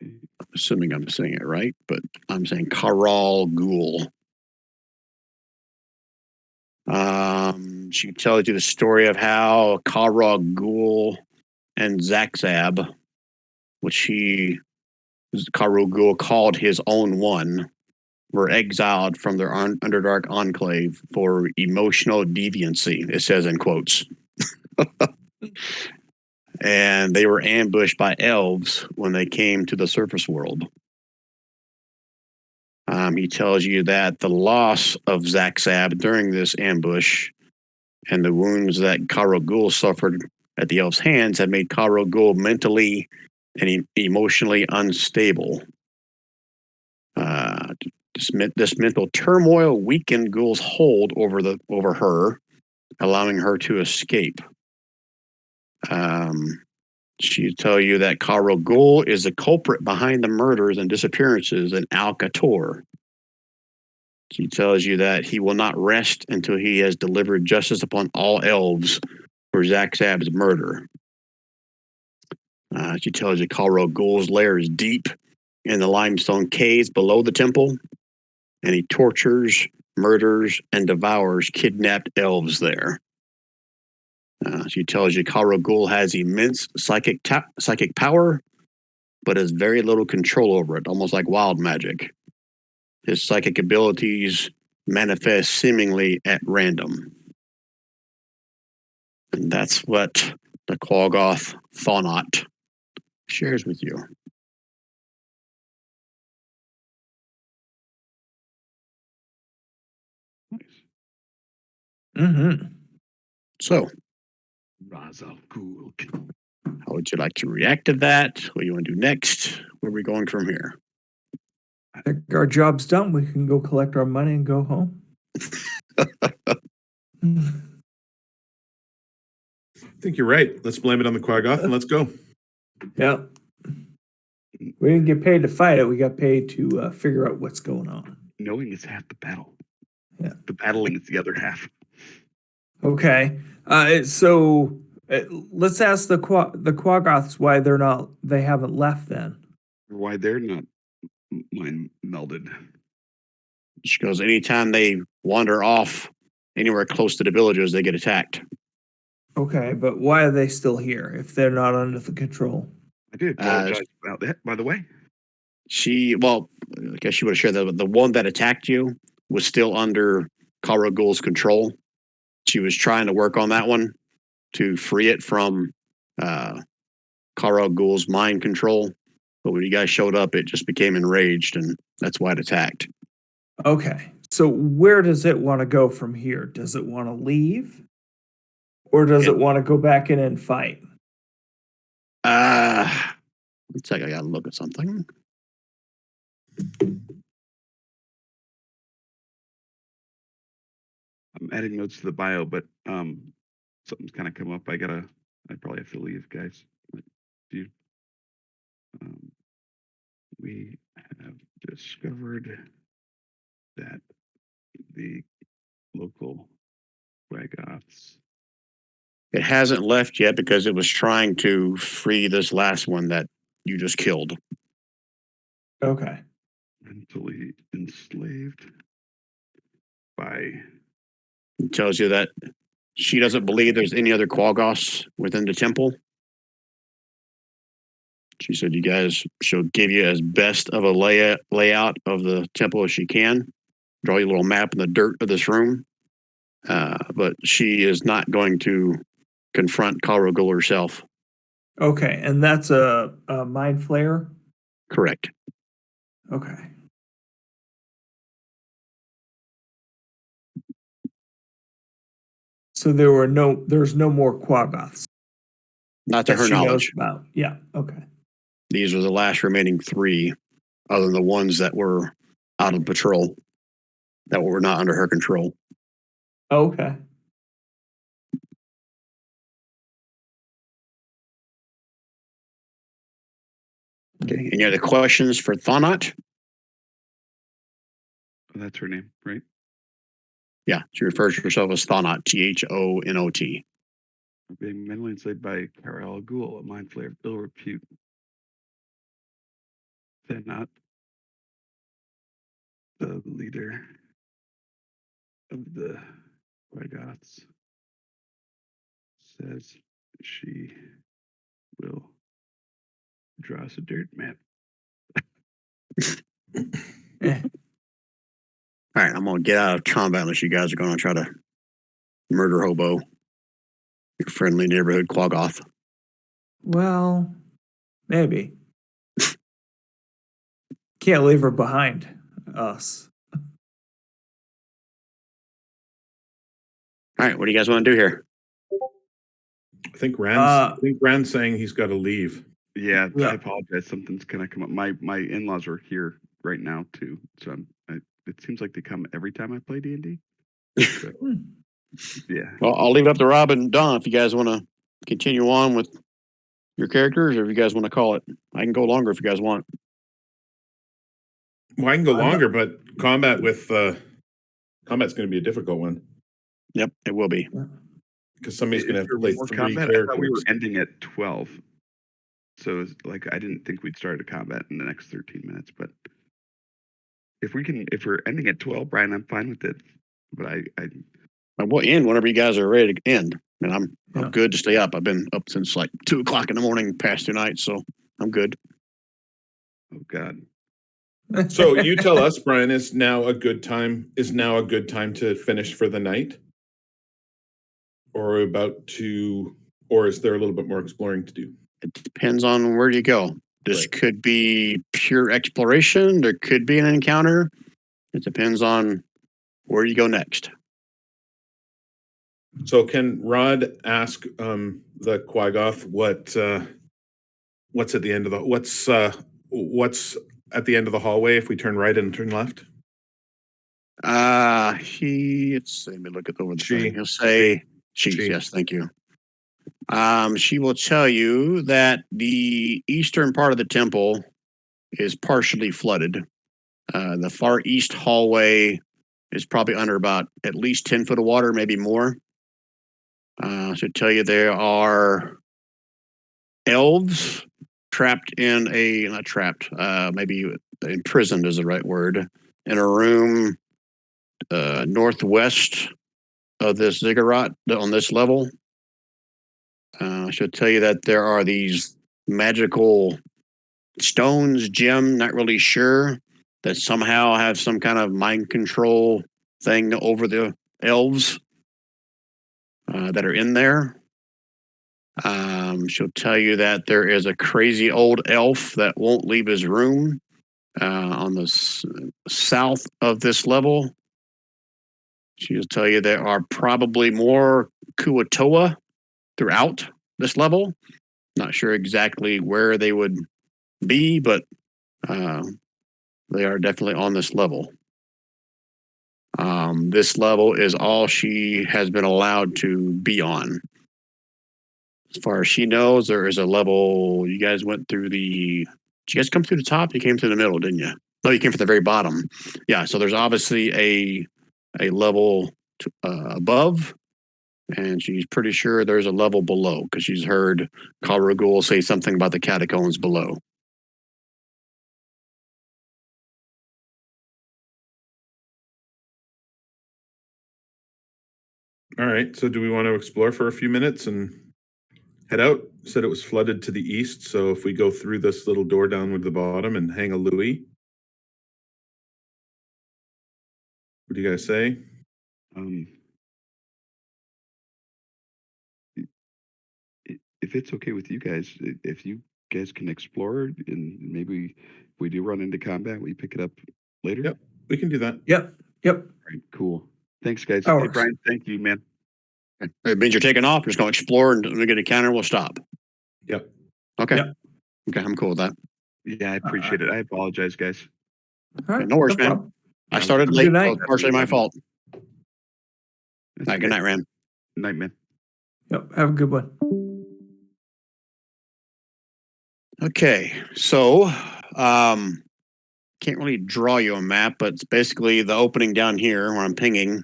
I'm assuming I'm saying it right, but I'm saying Karal Ghul. She tells you the story of how Karal Ghul and Zakzab, which Karal Ghul called his own one, were exiled from their Underdark enclave for emotional deviancy, it says in quotes. And they were ambushed by elves when they came to the surface world. He tells you that the loss of Zakzab during this ambush and the wounds that Karal Ghul suffered at the elves' hands had made Karal Ghul mentally and emotionally unstable. This mental turmoil weakened Ghul's hold over her, allowing her to escape. She'll tell you that Karal Ghul is the culprit behind the murders and disappearances in Alkai Tor. She tells you that he will not rest until he has delivered justice upon all elves for Zakzab's murder. She tells you Karal Ghul's lair is deep in the limestone caves below the temple, and he tortures, murders, and devours kidnapped elves there. She tells you Karal Ghul has immense psychic power, but has very little control over it, almost like wild magic. His psychic abilities manifest seemingly at random. And that's what the Quaggoth Thonot shares with you. Mm-hmm. So, Razal Ghul. how would you like to react to that? What do you want to do next? Where are we going from here? I think our job's done. We can go collect our money and go home. I think you're right. Let's blame it on the Quaggoth and let's go. Yeah. We didn't get paid to fight it. We got paid to figure out what's going on. Knowing is half the battle. Yeah. The battling is the other half. Okay. So Let's ask the Quaggoths why they haven't left then. Why they're not mind melded. She goes, anytime they wander off anywhere close to the villages, they get attacked. Okay, but why are they still here if they're not under the control? I do apologize about that, by the way. Well, I guess she would have shared that, but the one that attacked you was still under Kara Ghul's control. She was trying to work on that one to free it from Kara Ghul's mind control. But when you guys showed up, it just became enraged, and that's why it attacked. Okay, so where does it want to go from here? Does it want to leave? Or does it want to go back in and fight? Looks like I gotta look at something. I'm adding notes to the bio, but something's kind of come up. I probably have to leave, guys. We have discovered that the local Quaggoths. It hasn't left yet because it was trying to free this last one that you just killed. Okay. Mentally enslaved by. It tells you that she doesn't believe there's any other Quaggoths within the temple. She said she'll give you as best of a layout of the temple as she can. Draw you a little map in the dirt of this room. But she is not going to confront Kara Ghul herself. Okay, and that's a mind flayer? Correct. Okay. So there's no more Quaggoths. Not to her knowledge. About. Yeah, okay. These are the last remaining 3, other than the ones that were out of patrol, that were not under her control. Okay. Okay. Any other questions for Thonot? Oh, that's her name, right? Yeah, she refers to herself as Thonot, Thonot. Being mentally enslaved by Kara Ghul, a mind flayer of ill repute. They're not the leader of the Quaggoths. Says she will draw us a dirt map. All right, I'm going to get out of combat unless you guys are going to try to murder Hobo, your friendly neighborhood Quaggoth. Well, maybe. Can't leave her behind us. All right, what do you guys want to do here? I think Rand's saying he's got to leave. Yeah, I apologize. Something's kind of come up. My in-laws are here right now too, so it seems like they come every time I play D&D. So, yeah. Well, I'll leave it up to Rob and Don if you guys want to continue on with your characters, or if you guys want to call it. I can go longer if you guys want. Well, I can go longer, but combat's going to be a difficult one. Yep, it will be. Because somebody's going to have to play 3 combat, characters. I thought we were ending at 12. So it's like I didn't think we'd start a combat in the next 13 minutes, but if we're ending at 12, Brian, I'm fine with it. But I will end whenever you guys are ready to end. And I'm good to stay up. I've been up since like 2:00 in the morning past 2 nights, so I'm good. Oh God. So you tell us, Brian, is now a good time to finish for the night? Or is there a little bit more exploring to do? It depends on where you go. This could be pure exploration. There could be an encounter. It depends on where you go next. So can Rod ask the Quaggoth what's at the end of the hallway if we turn right and turn left? Let me look at over the thing. He'll say she. Yes, thank you. She will tell you that the eastern part of the temple is partially flooded. The far east hallway is probably under about at least 10 foot of water, maybe more. I should tell you there are elves trapped in not trapped, maybe imprisoned is the right word, in a room northwest of this ziggurat on this level. I should tell you that there are these magical stones, gem, not really sure, that somehow have some kind of mind control thing over the elves that are in there. She'll tell you that there is a crazy old elf that won't leave his room on the south of this level. She'll tell you there are probably more Kuatoa throughout this level. Not sure exactly where they would be, but they are definitely on this level. This level is all she has been allowed to be on. As far as she knows, there is a level. You guys went through the. Did you guys come through the top? You came through the middle, didn't you? No, you came from the very bottom. Yeah, so there's obviously a level above, and she's pretty sure there's a level below because she's heard Kalragul say something about the catacombs below. All right. So do we want to explore for a few minutes and head out? Said it was flooded to the east. So if we go through this little door down with the bottom and hang a Louis, what do you guys say? If it's okay with you guys, if you guys can explore and maybe we do run into combat, we pick it up later. Yep, we can do that. Yep. All right, cool. Thanks, guys. That Hey, works. Brian, thank you, man. It means you're taking off. You're just going to explore, and when we get a counter, we'll stop. Yep. Okay. Yep. Okay, I'm cool with that. Yeah, I appreciate it. I apologize, guys. All right. No worries, man. problem. I started Good late, night. so it's partially my fault. That's All right, good night, Ram. Night, man. Yep. Have a good one. Okay, so can't really draw you a map, but it's basically the opening down here where I'm pinging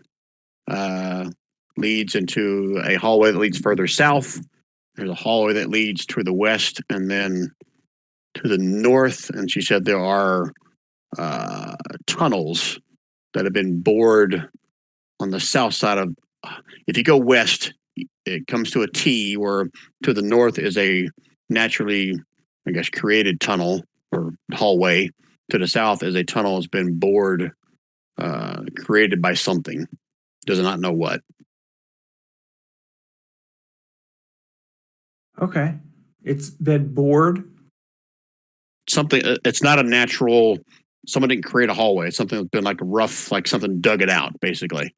leads into a hallway that leads further south. There's a hallway that leads to the west and then to the north. And she said there are tunnels that have been bored on the south side of. If you go west, it comes to a T, where to the north is a naturally, I guess, created tunnel or hallway. To the south is a tunnel that's been bored, created by something. Does not know what. Okay. It's been bored. Something. It's not a natural. Someone didn't create a hallway. It's something that's been like rough, like something dug it out, basically.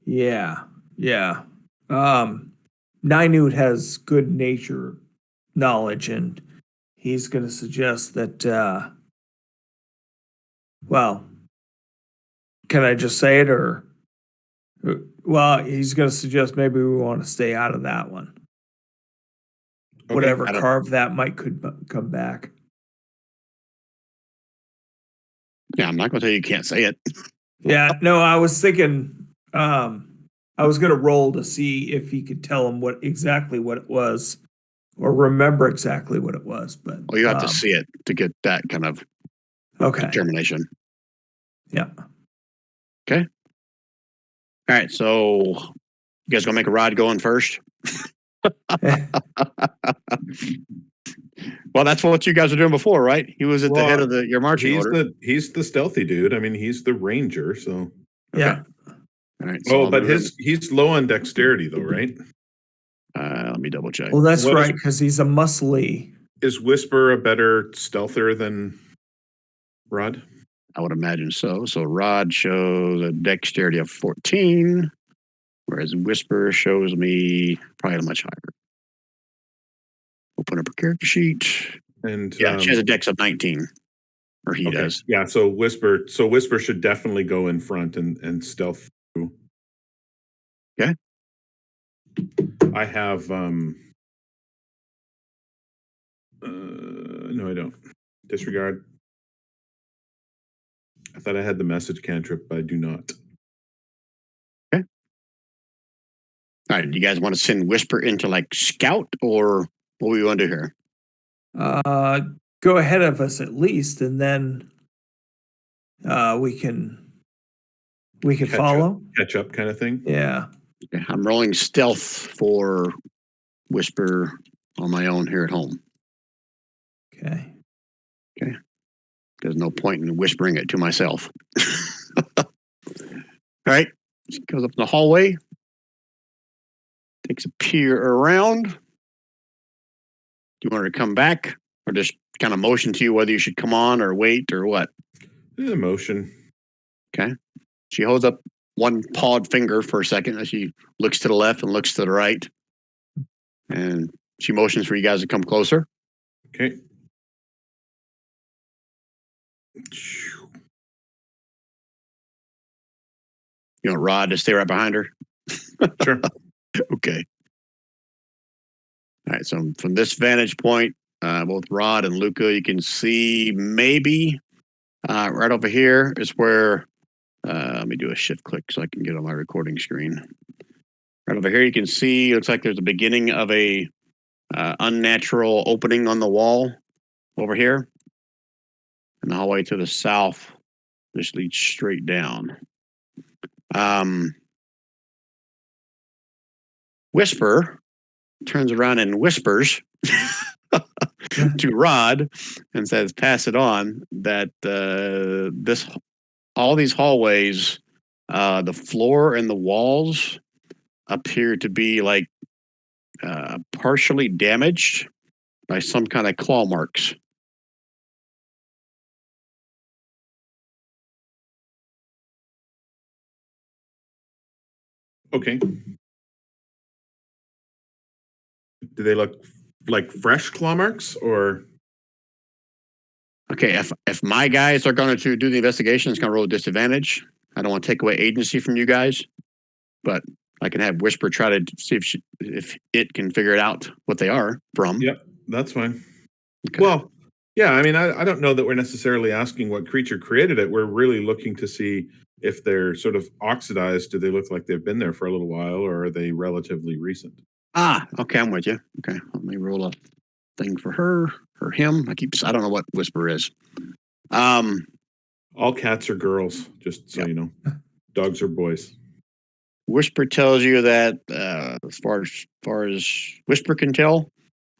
Yeah. Yeah. Ninute has good nature knowledge, and he's going to suggest that, well, can I just say it, or, well, he's going to suggest maybe we want to stay out of that one. Okay. Whatever I don't- carve that might could come back. Yeah, I'm not going to tell you can't say it. Yeah, no, I was thinking, I was going to roll to see if he could tell him exactly what it was, or remember exactly what it was. But Well, you have to see it to get that kind of okay, determination. yeah. Okay. All right. So you guys gonna make a ride going first? Well, that's what you guys were doing before, right? He was at the head of your marching order. He's the stealthy dude. I mean, he's the ranger. So Yeah. All right. So but he's low on dexterity though, right? let me double check. Well, that's What right, because he's a muscly. Is Whisper a better stealther than Rod? I would imagine so. So Rod shows a dexterity of 14, whereas Whisper shows me probably much higher. Open up a character sheet. And Yeah, she has a dex of 19. Or he does. Yeah, so Whisper should definitely go in front and stealth through. Okay. I have no, I don't. Disregard. I thought I had the message cantrip, but I do not. Okay. All right. Do you guys want to send Whisper into like scout, or what we want to do here? Go ahead of us at least, and then we can follow. Catch up kind of thing. Yeah. Okay, I'm rolling stealth for Whisper on my own here at home. Okay. There's no point in whispering it to myself. All right. Goes up the hallway. Takes a peer around. Do you want her to come back, or just kind of motion to you whether you should come on or wait or what? Emotion. Okay. She holds up one pawed finger for a second as she looks to the left and looks to the right. And she motions for you guys to come closer. Okay. You want Rod to stay right behind her? Sure. Okay. All right. So from this vantage point, both Rod and Luca, you can see maybe right over here is where, let me do a shift click so I can get on my recording screen. Right over here, you can see, it looks like there's a beginning of a unnatural opening on the wall over here. And the hallway to the south just leads straight down. Whisper turns around and whispers to Rod and says, "Pass it on." That all these hallways, the floor and the walls appear to be like partially damaged by some kind of claw marks. Okay. Do they look like fresh claw marks or? Okay, if my guys are going to do the investigation, it's going to roll a disadvantage. I don't want to take away agency from you guys, but I can have Whisper try to see if it can figure it out what they are from. Yep, that's fine. Okay. Well, yeah, I mean, I don't know that we're necessarily asking what creature created it. We're really looking to see if they're sort of oxidized. Do they look like they've been there for a little while, or are they relatively recent? Okay, I'm with you. Okay, let me roll a thing for her or him. I don't know what Whisper is. All cats are girls, just so you know. Dogs are boys. Whisper tells you that as far as Whisper can tell,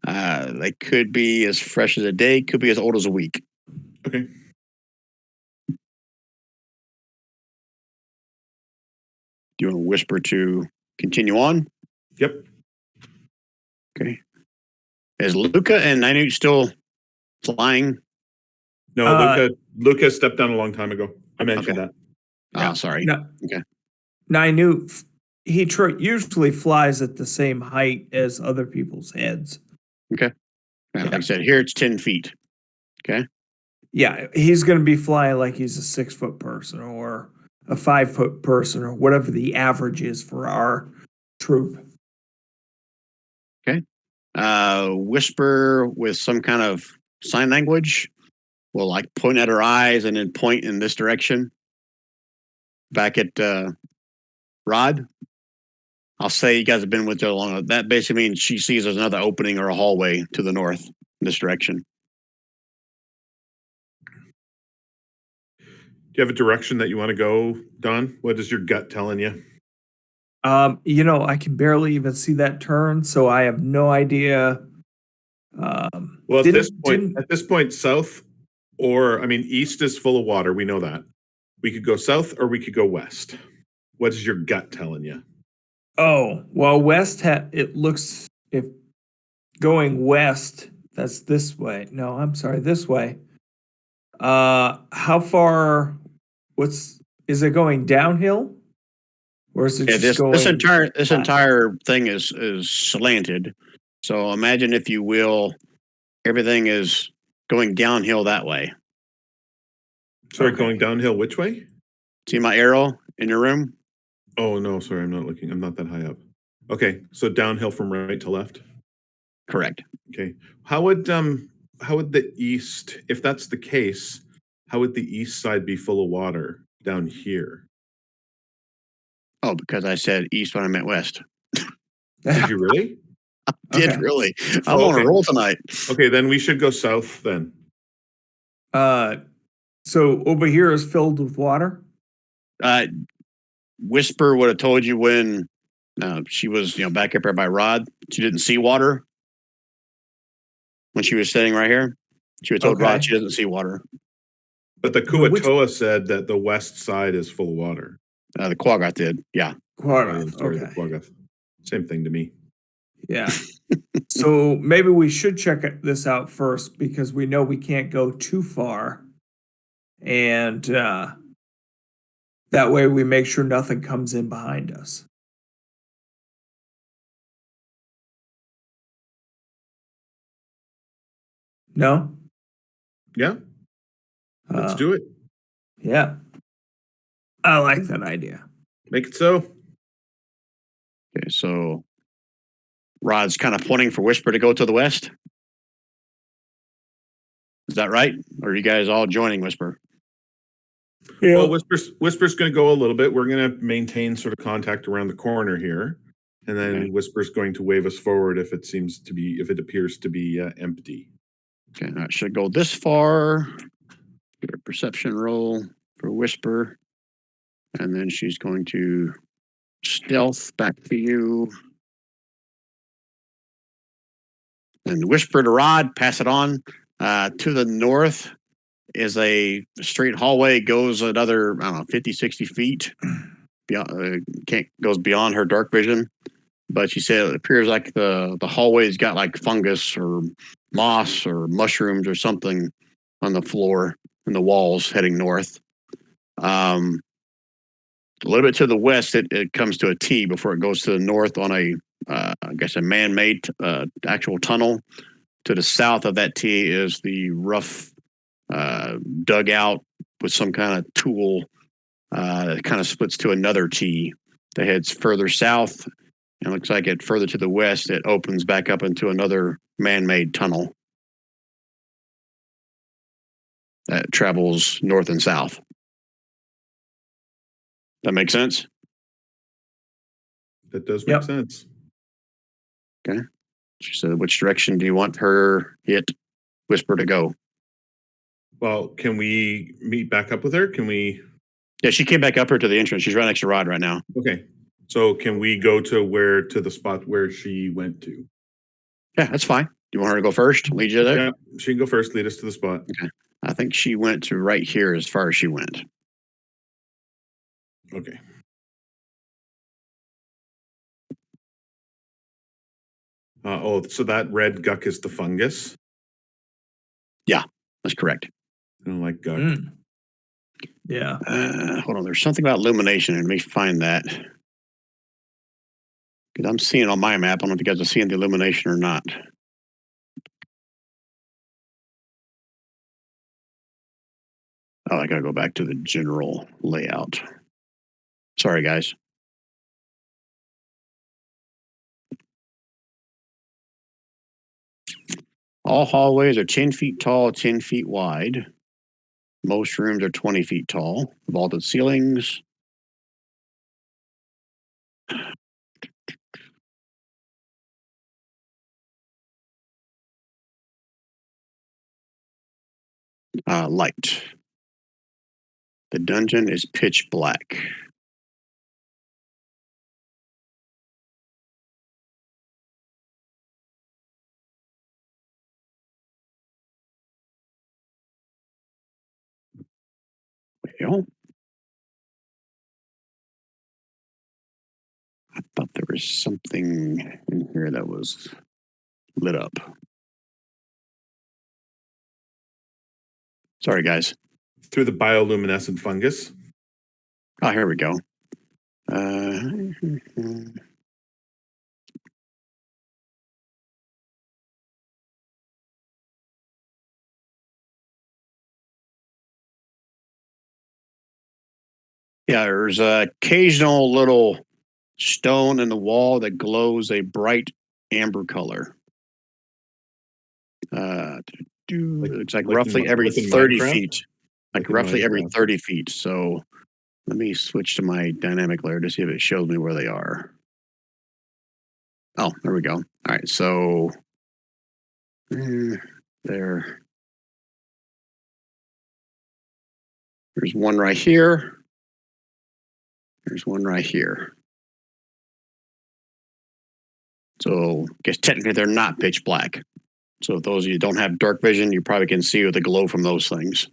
they could be as fresh as a day, could be as old as a week. Okay. Do you want to Whisper to continue on? Yep. Okay. Is Luca and Ninu still flying? No, Luca stepped down a long time ago. I mentioned that. Oh, sorry. No, Okay. now I knew he usually flies at the same height as other people's heads. Okay. Like I said, here it's 10 feet. Okay. Yeah, he's going to be flying like he's a 6-foot person or a 5-foot person or whatever the average is for our troop. Okay. Whisper with some kind of sign language will like point at her eyes and then point in this direction. Back at Rod. I'll say you guys have been with her long. That basically means she sees there's another opening or a hallway to the north in this direction. Do you have a direction that you want to go, Don? What is your gut telling you? I can barely even see that turn, so I have no idea. Well, at this point, south east is full of water. We know that. We could go south or we could go west. What is your gut telling you? Oh, well, west, it looks, if going west, that's this way. No, I'm sorry, this way. How far, is it going downhill? Or is it just going? This entire thing is slanted. So imagine, if you will, everything is going downhill that way. Sorry, going downhill which way? See my arrow in your room? Oh, no, sorry, I'm not looking. I'm not that high up. Okay, so downhill from right to left? Correct. Okay. How would the east, if that's the case, how would the east side be full of water down here? Oh, because I said east when I meant west. Did you really? Did Okay. really? I'm on a Okay. roll tonight. Okay, then we should go south then. So over here is filled with water. Whisper would have told you when she was, back up there by Rod. She didn't see water when she was standing right here. She would have told Rod Okay. she doesn't see water. But the which- Kuatoa said that the west side is full of water. The Quaggoth did. Yeah. Water. Sorry, the Okay. Quaggoth. Same thing to me. Yeah. So maybe we should check this out first because we know we can't go too far. And that way we make sure nothing comes in behind us. No? Yeah, let's do it. Yeah. I like that idea. Make it so. Okay, so Rod's kind of pointing for Whisper to go to the west. Is that right? Or are you guys all joining Whisper? Yeah. Well, Whisper's going to go a little bit. We're going to maintain sort of contact around the corner here, and then Okay. Whisper's going to wave us forward if it appears to be empty. Okay, I should go this far. Get a perception roll for Whisper. And then she's going to stealth back to you. And Whisper to Rod, pass it on. To the north is a straight hallway, goes another, 50, 60 feet. Goes beyond her dark vision. But she said it appears like the hallway's got like fungus or moss or mushrooms or something on the floor and the walls heading north. A little bit to the west, it comes to a T before it goes to the north on I guess a man-made actual tunnel. To the south of that T is the rough dugout with some kind of tool that kind of splits to another T that heads further south. And looks like it further to the west, it opens back up into another man-made tunnel that travels north and south. That makes sense? That does make Yep. sense. She said, which direction do you want her Whisper to go? Well, can we meet back up with her? Can we? Yeah, she came back up here to the entrance. She's right next to Rod right now. Okay. So can we go to the spot where she went to? Yeah, that's fine. Do you want her to go first? Lead you there? Yeah, she can go first. Lead us to the spot. I think she went to right here as far as she went. Okay. So that red guck is the fungus. That's correct. I don't like guck. Mm. Yeah. Hold on. There's something about illumination. Let me find that. Because I'm seeing it on my map. I don't know if you guys are seeing the illumination or not. Oh, I got to go back to the general layout. Sorry, guys. All hallways are 10 feet tall, 10 feet wide. Most rooms are 20 feet tall. Vaulted ceilings. Light. The dungeon is pitch black. Well, I thought there was something in here that was lit up. Sorry, guys. Through the bioluminescent fungus. Oh, here we go. Yeah, there's a occasional little stone in the wall that glows a bright amber color. Looks like roughly every 30 Minecraft? feet. Like Like in roughly every Minecraft. 30 feet. So let me switch to my dynamic layer to see if it shows me where they are. Oh, there we go. All right, so there. There's one right here. There's one right here. So I guess technically they're not pitch black. So if those of you who don't have dark vision, you probably can see with the glow from those things.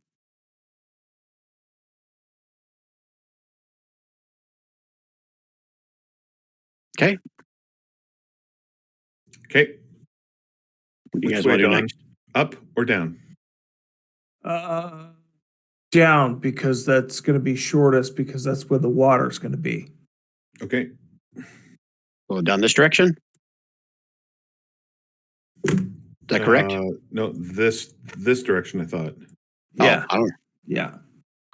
Okay. Okay. What do you Which guys way, want to do Don? next? Up or down? Down, because that's going to be shortest, because that's where the water's going to be. Okay. Go down this direction? Is that correct? No, this direction, I thought. Yeah. Oh, I don't. Yeah.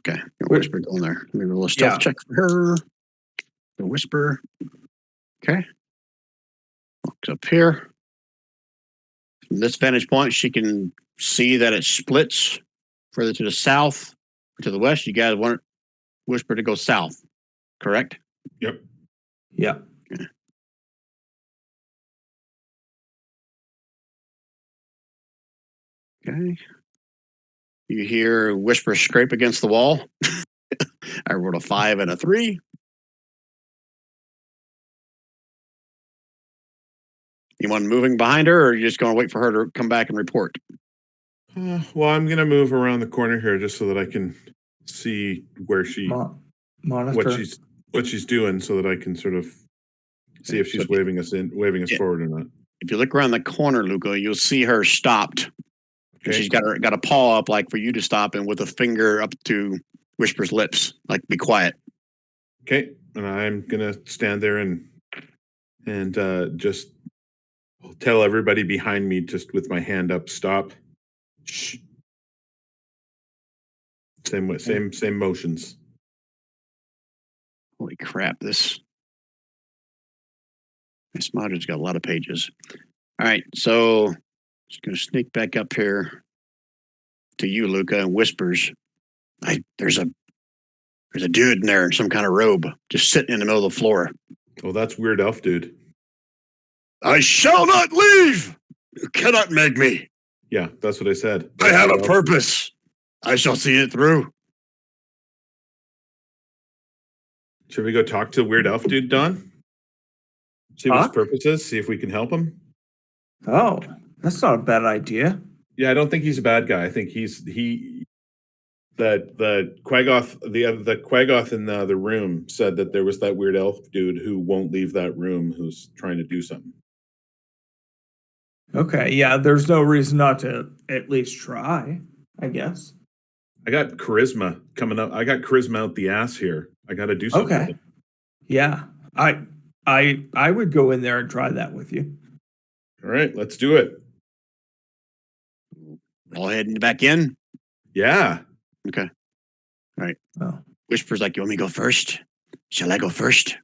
Okay. Where- Whisper going there. Maybe a little stealth Yeah. check for her. The whisper. Okay. Walks up here. From this vantage point, she can see that it splits further to the south or to the west. You guys want whisper to go south, correct? Yep. Yeah. Okay. You hear whisper scrape against the wall. I rolled a 5 and a 3. Anyone moving behind her, or are you just going to wait for her to come back and report? Well, I'm gonna move around the corner here just so that I can see where she, Monitor. what she's doing, so that I can sort of see if she's So- waving us Yeah. forward or not. If you look around the corner, Luca, you'll see her stopped. And Okay. she's got a paw up, like for you to stop, and with a finger up to Whisper's lips, like be quiet. Okay, and I'm gonna stand there and just tell everybody behind me, just with my hand up, stop. Shh. Same motions. Holy crap! This module's got a lot of pages. All right, so just gonna sneak back up here to you, Luca, and whispers. There's a dude in there in some kind of robe, just sitting in the middle of the floor. Oh, that's Weird Elf, dude. I shall not leave. You cannot make me. Yeah, that's what I said. I have a Weird Elf. purpose. I shall see it through. Should we go talk to Weird Elf, dude, Don? See what his Huh? purpose is. See if we can help him. Oh, that's not a bad idea. Yeah, I don't think he's a bad guy. I think the Quaggoth, the Quaggoth in the other room said that there was that Weird Elf dude who won't leave that room, who's trying to do something. Okay, yeah, there's no reason not to at least try, I guess. I got charisma coming up. I got charisma out the ass here. I got to do something. Okay. Yeah. I would go in there and try that with you. All right, let's do it. All heading back in. Yeah. Okay. Oh. Whispers like, you want me to go first? Shall I go first?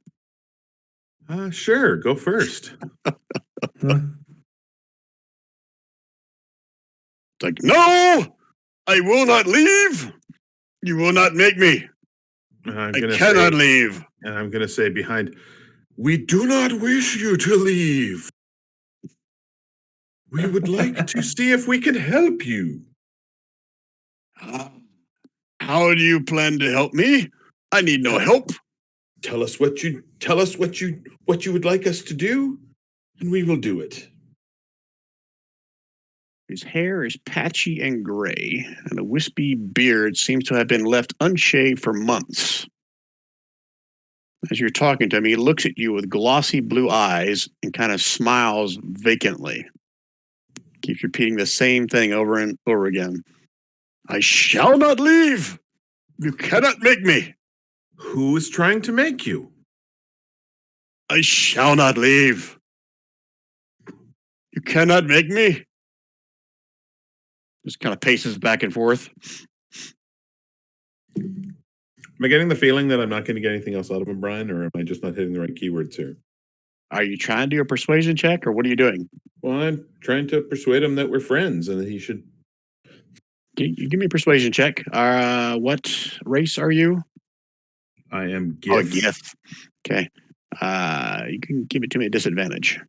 Sure. Go first. Huh? It's like, no, I will not leave. You will not make me. I'm I gonna cannot say, leave. and I'm going to say behind, we do not wish you to leave. We would like to see if we can help you. How do you plan to help me? I need no help. Tell us what you would like us to do, and we will do it. His hair is patchy and gray, and a wispy beard seems to have been left unshaved for months. As you're talking to him, he looks at you with glossy blue eyes and kind of smiles vacantly. Keeps repeating the same thing over and over again. I shall not leave. You cannot make me. Who is trying to make you? I shall not leave. You cannot make me. Just kind of paces back and forth. Am I getting the feeling that I'm not going to get anything else out of him, Brian, or am I just not hitting the right keywords here? Are you trying to do a persuasion check, or what are you doing? Well, I'm trying to persuade him that we're friends and that he should. Give me a persuasion check. What race are you? I am Oh, Gith. Gith. Okay. You can give it to me at disadvantage.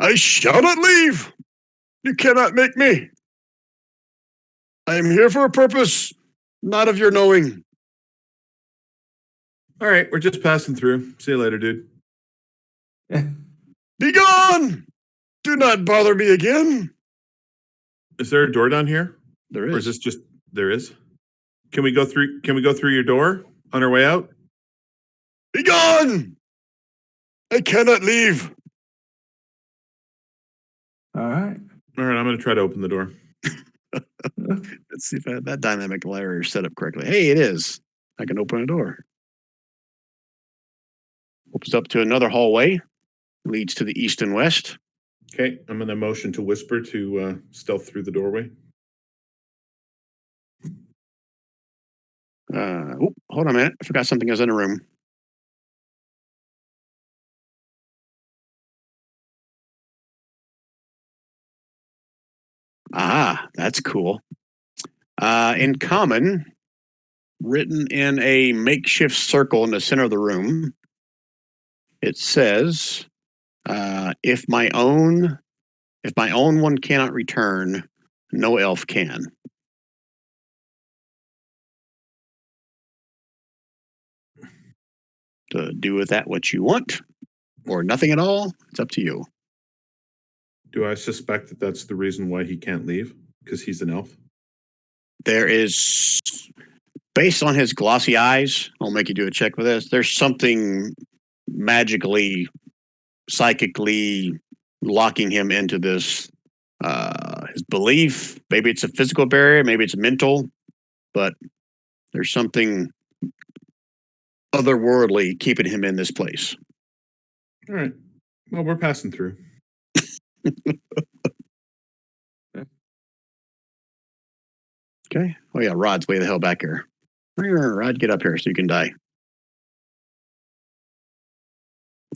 I shall not leave. You cannot make me. I am here for a purpose, not of your knowing. All right, we're just passing through. See you later, dude. Be gone! Do not bother me again. Is there a door down here? There Or is is. this just there is? Can we go through your door on our way out? Be gone! I cannot leave. All right. All right, I'm gonna try to open the door. Let's see if I have that dynamic layer set up correctly. Hey, it is. I can open a door. Opens up to another hallway. Leads to the east and west. Okay, I'm gonna motion to whisper to stealth through the doorway. Hold on a minute. I forgot something was in the room. Ah, that's cool. In common, written in a makeshift circle in the center of the room, it says, if my own one cannot return, no elf can. To do with that what you want, or nothing at all, it's up to you. Do I suspect that that's the reason why he can't leave? Because he's an elf? There is, based on his glossy eyes, I'll make you do a check with this. There's something magically, psychically locking him into this, his belief. Maybe it's a physical barrier, maybe it's mental, but there's something otherworldly keeping him in this place. All right. Well, we're passing through. Okay. Oh yeah, Rod's way the hell back here. Rod, get up here so you can die.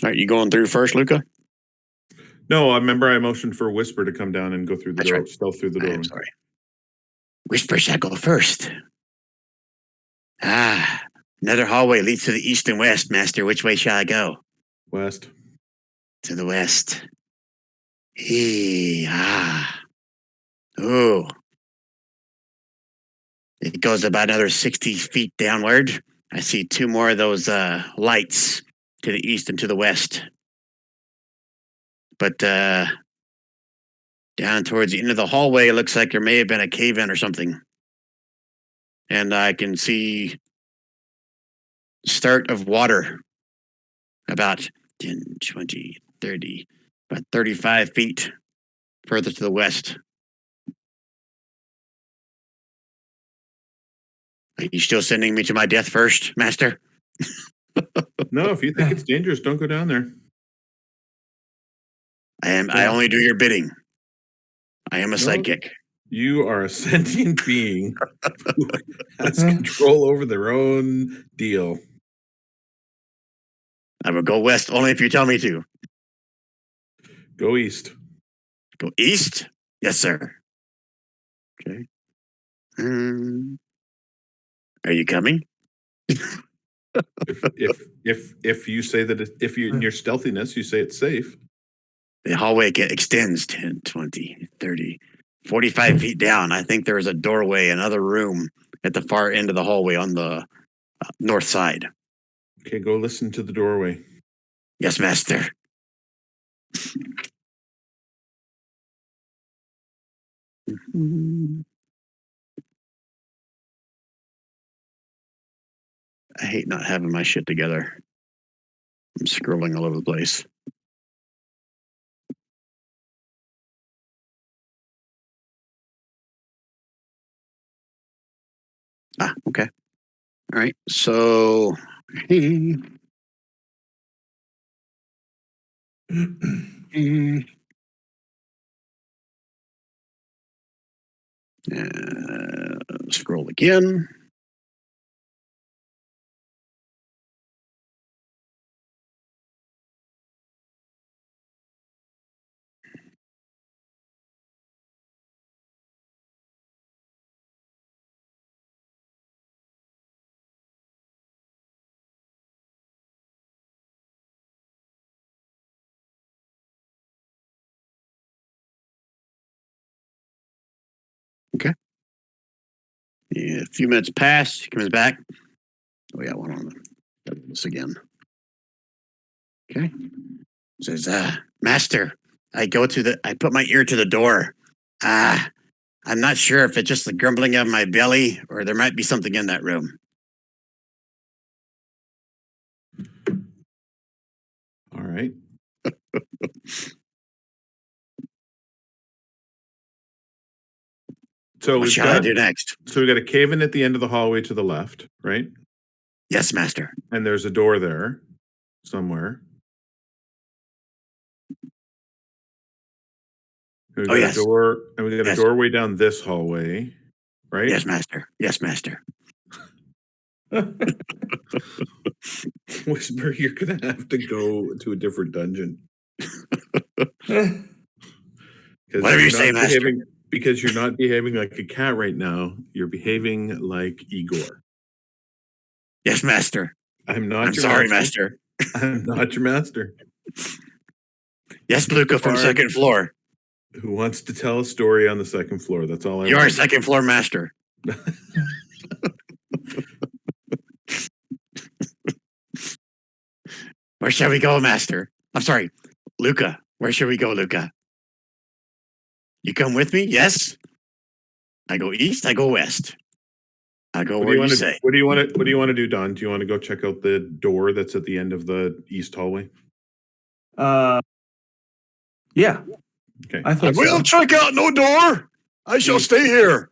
All right, you going through first, Luca? No, I remember I motioned for Whisper to come down and go through the That's door, right. stealth through the I doorway. am sorry. Whisper shall go first. Ah, another hallway leads to the east and west, Master. Which way shall I go? West. To the west. Ooh. It goes about another 60 feet downward. I see two more of those lights to the east and to the west. But down towards the end of the hallway, it looks like there may have been a cave in or something. And I can see start of water about 10, 20, 30, about 35 feet further to the west. Are you still sending me to my death first, Master? No, if you think it's dangerous, don't go down there. I only do your bidding. I am a sidekick. You are a sentient being who has control over their own deal. I will go west only if you tell me to. Go east. Go east? Yes, sir. Okay. Are you coming? If you say that if you in your stealthiness you say it's safe. The hallway extends 10, 20, 30, 45 feet down. I think there is a doorway, another room at the far end of the hallway on the north side. Okay, go listen to the doorway. Yes, Master. I hate not having my shit together. I'm scrolling all over the place. Okay. All right. So, scroll again. Yeah, a few minutes pass. He comes back. Oh, yeah, one on this again. Okay. Says, Master, I put my ear to the door. I'm not sure if it's just the grumbling of my belly or there might be something in that room. All right. So What shall I do next? So we got a cave in at the end of the hallway to the left, right? Yes, Master. And there's a door there somewhere. And we got yes. a door, and we got Yes. a doorway down this hallway, right? Yes, Master. Yes, Master. Whisper, you're gonna have to go to a different dungeon. Whatever you say, Master. Because you're not behaving like a cat right now. You're behaving like Igor. Yes, Master. I'm not your sorry, master. I'm not your master. Yes, Luca from second floor. Who wants to tell a story on the second floor? That's all I want. You're second floor master. Where shall we go, Master? I'm sorry, Luca. Where shall we go, Luca? You come with me? Yes. I go east. I go west. I go where you say. What do you want to do, Don? Do you want to go check out the door that's at the end of the east hallway? Yeah. Okay. I think will check out no door. I shall stay here.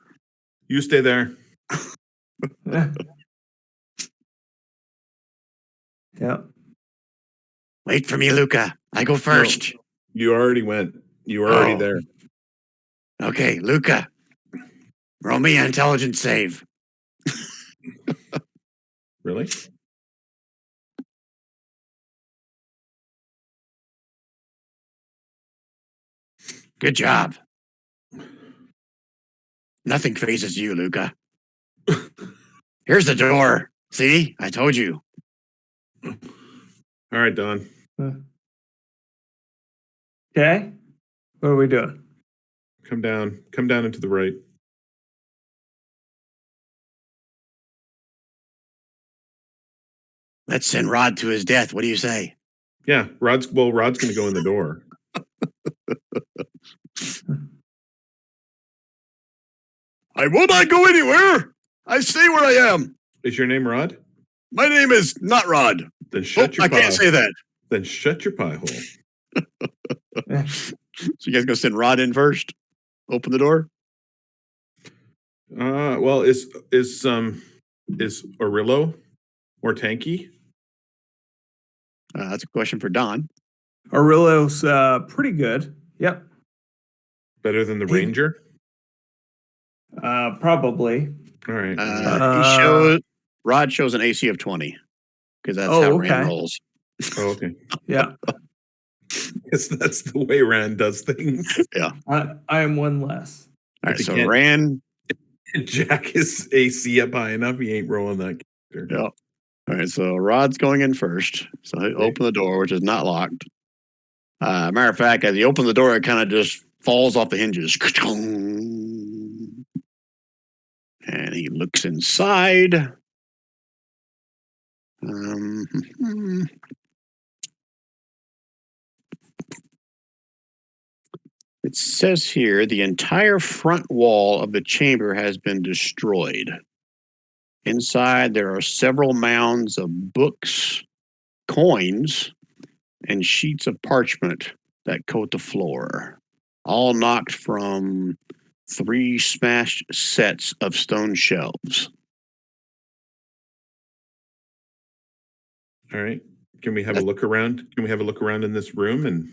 You stay there. Yeah. Wait for me, Luca. I go first. No, you already went. You were already there. Okay, Luca. Roll me an intelligence save. Really? Good job. Nothing phases you, Luca. Here's the door. See? I told you. All right, Don. Okay. What are we doing? Come down. Come down into the right. Let's send Rod to his death. What do you say? Yeah, Rod's going to go in the door. I will not go anywhere. I stay where I am. Is your name Rod? My name is not Rod. Then shut your I pie. can't say that. Then shut your pie hole. So you guys gonna send Rod in first? Open the door? Well, is Orillo or Tanky? That's a question for Don. Aurelio's pretty good. Yep. Better than the Ranger? Probably. All right. Rod shows an AC of 20 because that's Oh, how okay. Rand rolls. Oh, okay. Yeah. Guess that's the way Rand does things. Yeah. I am one less. All right. If he So can't- Rand. Jack his AC up high enough. He ain't rolling that character. Yeah. All right. So Rod's going in first. So he open the door, which is not locked. Matter of fact, as he opens the door, it kind of just falls off the hinges. And he looks inside. It says here the entire front wall of the chamber has been destroyed. Inside, there are several mounds of books, coins, and sheets of parchment that coat the floor, all knocked from 3 smashed sets of stone shelves. All right. Can we have a look around? Can we have a look around in this room? And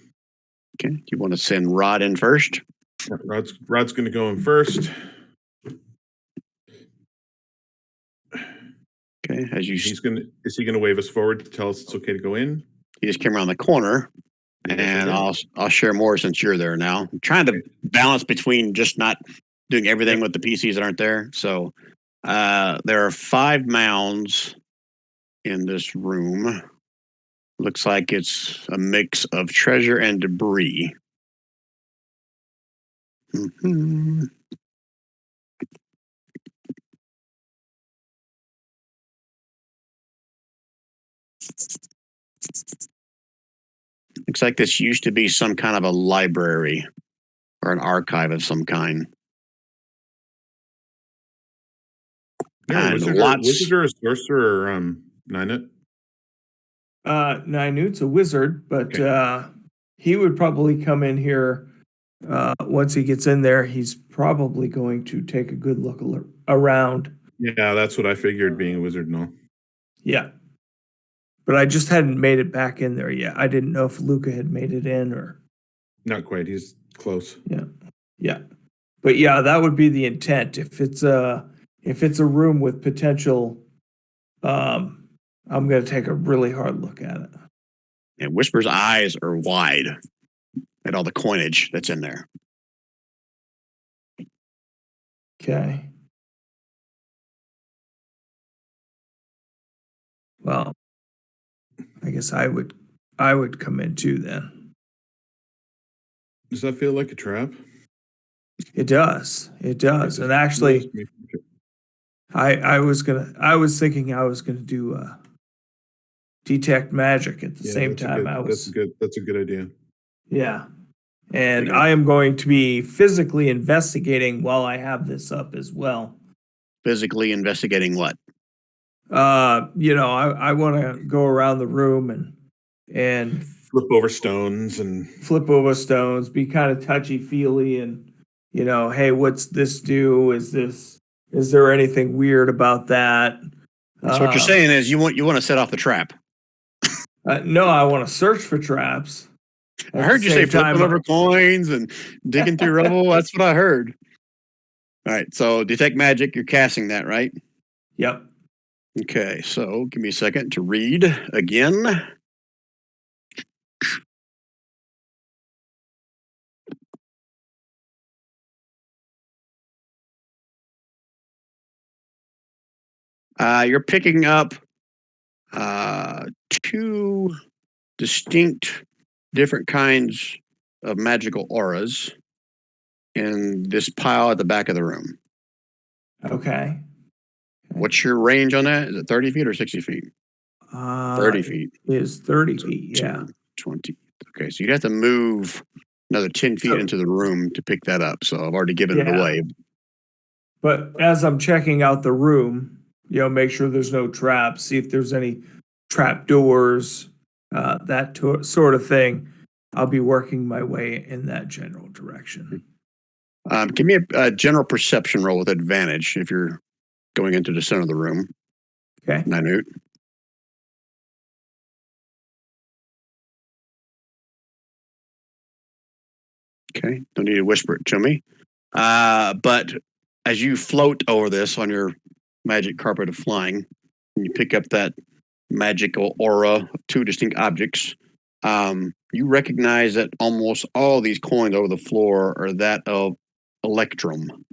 Okay, do you want to send Rod in first? Rod's going to go in first. Okay, as you Is he going to wave us forward to tell us it's okay to go in? he just came around the corner, and I'll share more since you're there now. I'm trying to balance between just not doing everything with the PCs that aren't there. So there are 5 mounds in this room. Looks like it's a mix of treasure and debris. Looks like this used to be some kind of a library or an archive of some kind. Yeah, And wizard, lots. wizard or a sorcerer or Ninut? Ninut's a wizard, but he would probably come in here once he gets in there. He's probably going to take a good look around. Yeah, that's what I figured, being a wizard and all. Yeah. But I just hadn't made it back in there yet. I didn't know if Luca had made it in or. Not quite. He's close. Yeah. But yeah, that would be the intent. If it's a room with potential, I'm going to take a really hard look at it. And Whisper's eyes are wide at all the coinage that's in there. Okay. Well, I guess I would come in too then. Does that feel like a trap? It does. And actually, I was thinking I was gonna do detect magic at the same time. That's a good idea. Yeah. And I am going to be physically investigating while I have this up as well. Physically investigating what? I want to go around the room and flip over stones, be kind of touchy-feely and, hey, what's this do? Is there anything weird about that? So what you're saying is you want to set off the trap. No, I want to search for traps. I heard you say flipping over coins and digging through rubble. That's what I heard. All right, so detect magic, you're casting that, right? Yep. Okay, so give me a second to read again. You're picking up two distinct different kinds of magical auras in this pile at the back of the room. Okay. What's your range on that? Is it 30 feet or 60 feet? 30 feet. It is 30 feet, yeah. 20. Okay, so you'd have to move another 10 feet into the room to pick that up. So I've already given it away. But as I'm checking out the room, make sure there's no traps, see if there's any trap doors, sort of thing. I'll be working my way in that general direction. Give me a general perception roll with advantage if you're going into the center of the room. Okay. Ninut. Okay, don't need to whisper it to me. But as you float over this on your magic carpet of flying, and you pick up that magical aura of two distinct objects, you recognize that almost all these coins over the floor are that of Electrum.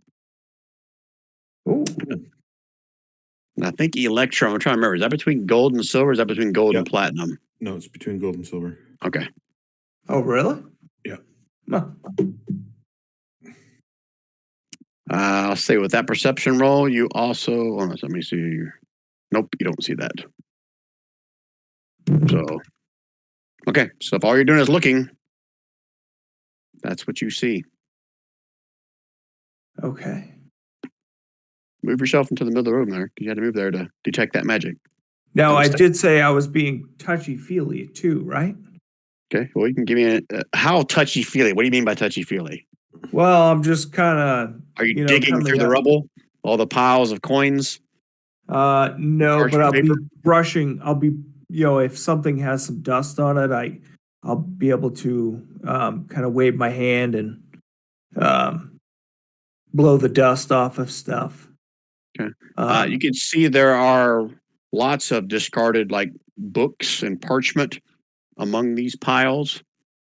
Ooh. And I think Electrum, I'm trying to remember, is that between gold and silver? Or is that between gold and platinum? No, it's between gold and silver. Okay. Oh, really? Yeah. Huh. I'll say with that perception roll, you also, let me see. Nope, you don't see that. So, okay. So if all you're doing is looking, that's what you see. Okay. Move yourself into the middle of the room there. You had to move there to detect that magic. Now, I did say I was being touchy-feely too, right? Okay. Well, you can give me how touchy-feely. What do you mean by touchy-feely? Well, I'm just kind of. Are you digging through the rubble? All the piles of coins? No, but I'll be brushing. I'll be, if something has some dust on it, I'll be able to kind of wave my hand and blow the dust off of stuff. Okay. You can see there are lots of discarded books and parchment among these piles.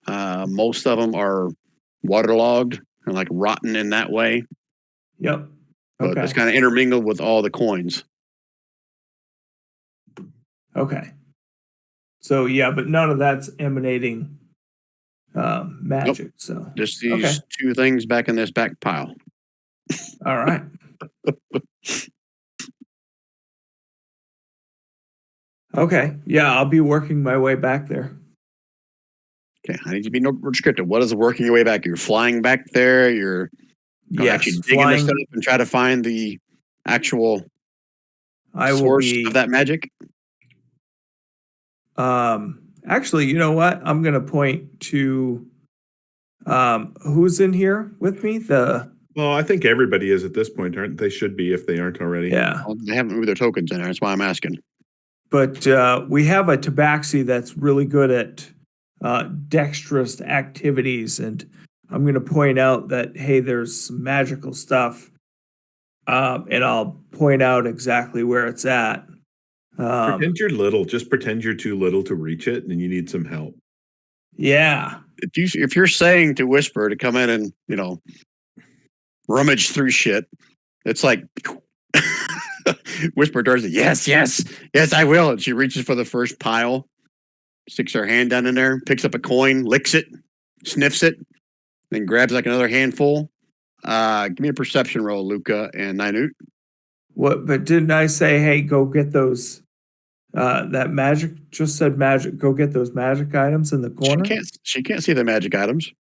Most of them are waterlogged and rotten in that way. Yep. But it's kind of intermingled with all the coins. Okay. So but none of that's emanating magic. Nope. So just these two things back in this back pile. All right. Okay. Yeah, I'll be working my way back there. Okay, I need to be no restricted. What is working your way back? You're flying back there. You're going to Yes, actually dig into stuff and try to find the actual I will source be. of that magic. Actually, you know what? I'm going to point to who's in here with me. Well, I think everybody is at this point, aren't they? Should be if they aren't already. Yeah, Well, they haven't moved their tokens in there. That's why I'm asking. but we have a tabaxi that's really good at dexterous activities, and I'm going to point out that hey, there's some magical stuff, and I'll point out exactly where it's at. Pretend you're little. Just pretend you're too little to reach it, and you need some help. Yeah, If you're saying to Whisper to come in and rummage through shit, it's like Whisper does it. Yes, I will. And she reaches for the first pile, sticks her hand down in there, picks up a coin, licks it, sniffs it, then grabs like another handful. Give me a perception roll, Luca and Ninut. what? But didn't I say, hey, go get those? That magic just said magic. Go get those magic items in the corner. She can't see the magic items.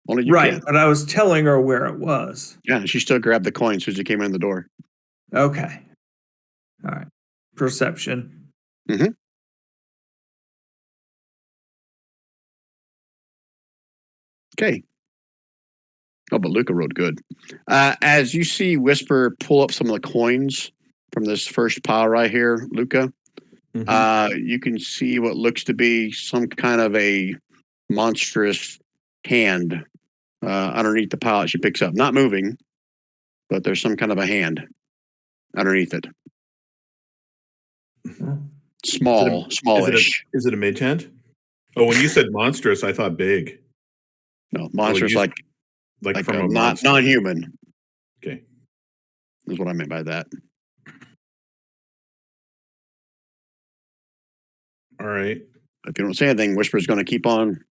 Only you Right, can. but I was telling her where it was. Yeah, and she still grabbed the coin as soon as she came in the door. Okay. All right. Perception. Mhm. Okay. Oh, but Luca rolled good. As you see Whisper pull up some of the coins from this first pile right here, Luca, you can see what looks to be some kind of a monstrous hand underneath the pile that she picks up. Not moving, but there's some kind of a hand underneath it. Smallish. Is it a mage hand? Oh, when you said monstrous, I thought big. No, monstrous like from a monster. non-human. Okay. Is what I meant by that. All right. If you don't say anything, Whisper's going to keep on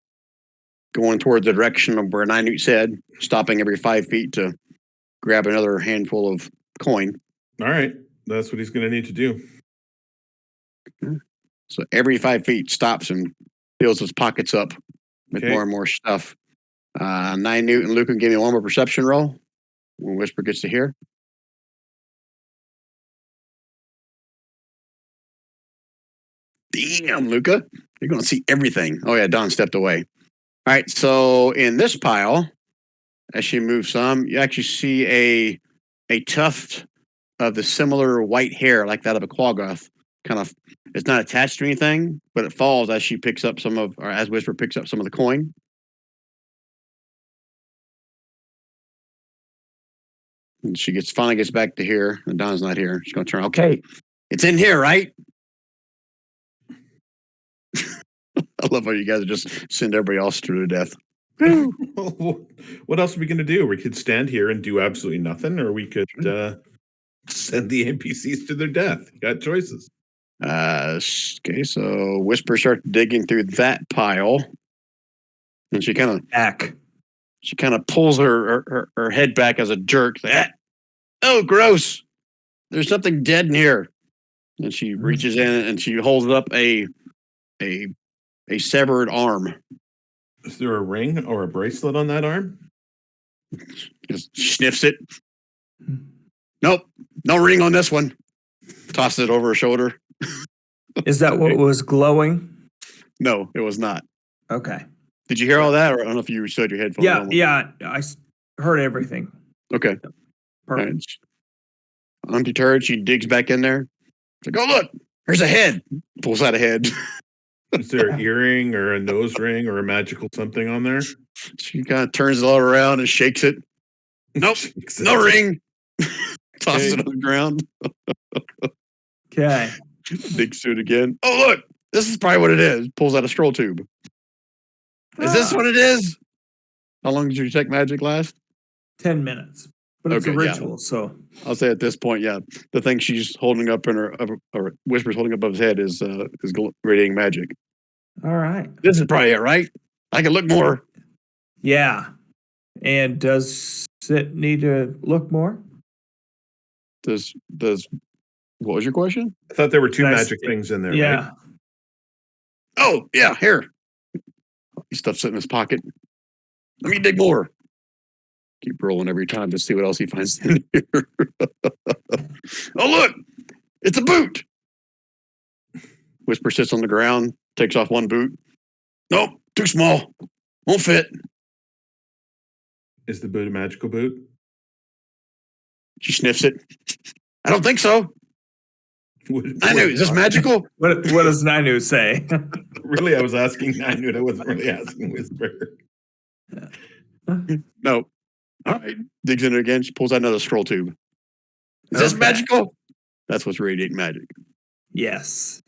going towards the direction of where Ninut said, stopping every 5 feet to grab another handful of coin. All right. That's what he's going to need to do. So every 5 feet stops and fills his pockets up with Okay. more and more stuff. Ninut and Luke can give me one more perception roll when Whisper gets to here. Damn, Luca. You're going to see everything. Oh, yeah, Don stepped away. All right, so in this pile, as she moves some, you actually see a tuft of the similar white hair like that of a quaggoth. Kind of, it's not attached to anything, but it falls as she picks up as Whisper picks up some of the coin. And she finally gets back to here, and Don's not here. She's going to turn. Okay, it's in here, right? I love how you guys just send everybody else to death. What else are we going to do? We could stand here and do absolutely nothing, or we could send the NPCs to their death. You got choices. Okay, so Whisper starts digging through that pile, and she kind of pulls her head back as a jerk. Oh, gross! There's something dead in here. And she reaches in and she holds up a severed arm. Is there a ring or a bracelet on that arm? Just sniffs it. Nope, no ring on this one. Tosses it over her shoulder. Is that what was glowing? No, it was not. Okay. Did you hear all that? Or I don't know if you showed your headphones on. Yeah. Heard everything. Okay. Perfect. Right. Undeterred, she digs back in there. It's like, oh, look, there's a head. Pulls out a head. Is there an earring or a nose ring or a magical something on there? She kind of turns it all around and shakes it. Nope, no ring. Tosses it on the ground. Okay. Digs through it again. Oh, look, this is probably what it is. Pulls out a scroll tube. Is this what it is? How long did your detect magic last? 10 minutes. But it's a ritual, so. I'll say at this point, yeah, the thing she's holding up in her, or Whisper's holding up above his head is radiating magic. All right. This is probably it, right? I can look more. Yeah. And does it need to look more? Does what was your question? I thought there were two magic things in there. Yeah. Right? Oh, yeah, here. He stuffs it in his pocket. Let me dig more. Keep rolling every time to see what else he finds in here. Oh, look, it's a boot. Whisper sits on the ground, takes off one boot. Nope, too small. Won't fit. Is the boot a magical boot? She sniffs it. I don't think so. I knew. Is this magical? What does Ninu say? Really, I was asking. I knew I wasn't really asking Whisper. No. All right. Digs in it again. She pulls out another scroll tube. Is this Okay. magical? That's what's radiating magic. Yes.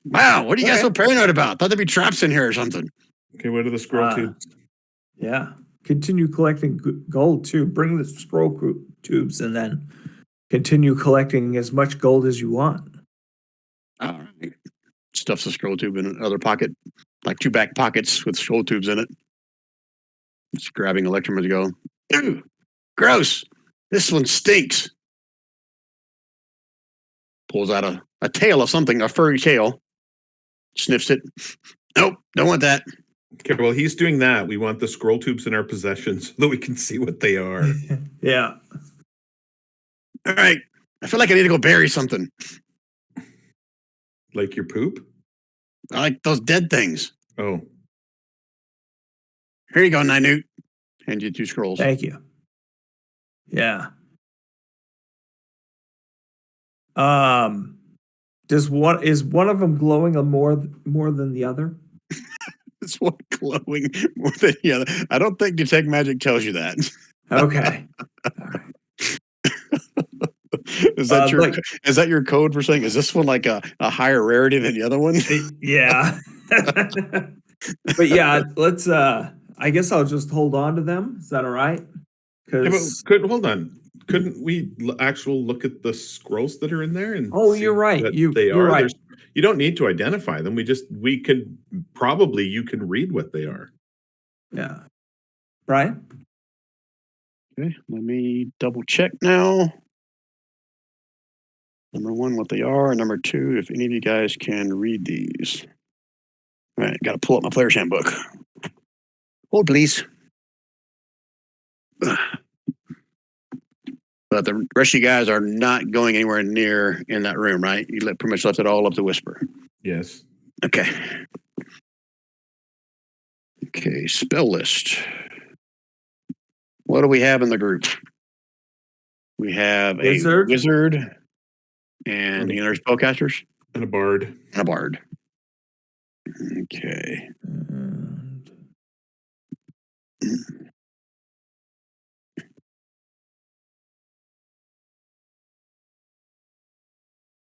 Wow. What are you guys Okay. so paranoid about? Thought there'd be traps in here or something. Okay, what are the scroll Uh, tubes? Yeah. Continue collecting gold too. Bring the scroll tubes and then continue collecting as much gold as you want. All right. Stuffs a scroll tube in another pocket, like two back pockets with scroll tubes in it. Just grabbing electrum to go. Ew, gross. This one stinks. Pulls out a tail of something, a furry tail. Sniffs it. Nope, don't want that. Okay, well, he's doing that. We want the scroll tubes in our possession so that we can see what they are. Yeah. All right. I feel like I need to go bury something. Like your poop? I like those dead things. Oh, Here you go, Ninute. Hand you 2 scrolls. Thank you. Yeah. Is one of them glowing more than the other? This one glowing more than the other. I don't think Detect Magic tells you that. Okay. Is that your like- is that your code for saying is this one like a higher rarity than the other one? Yeah. But yeah, let's I guess I'll just hold on to them. Is that all right? yeah, Because hold on. Couldn't we actual look at the scrolls that are in there? And Oh, see you're right. that You're they are. right. You don't need to identify them. We could probably you can read what they are. Yeah. Brian? Okay, let me double check now. Number 1, what they are. Number 2, if any of you guys can read these. All right, got to pull up my player's handbook. Hold, please. But the rest of you guys are not going anywhere near in that room, right? You pretty much left it all up to Whisper. Yes. Okay. Okay, spell list. What do we have in the group? We have a Wizard. wizard and there's spellcasters And a bard. and a bard. Okay. And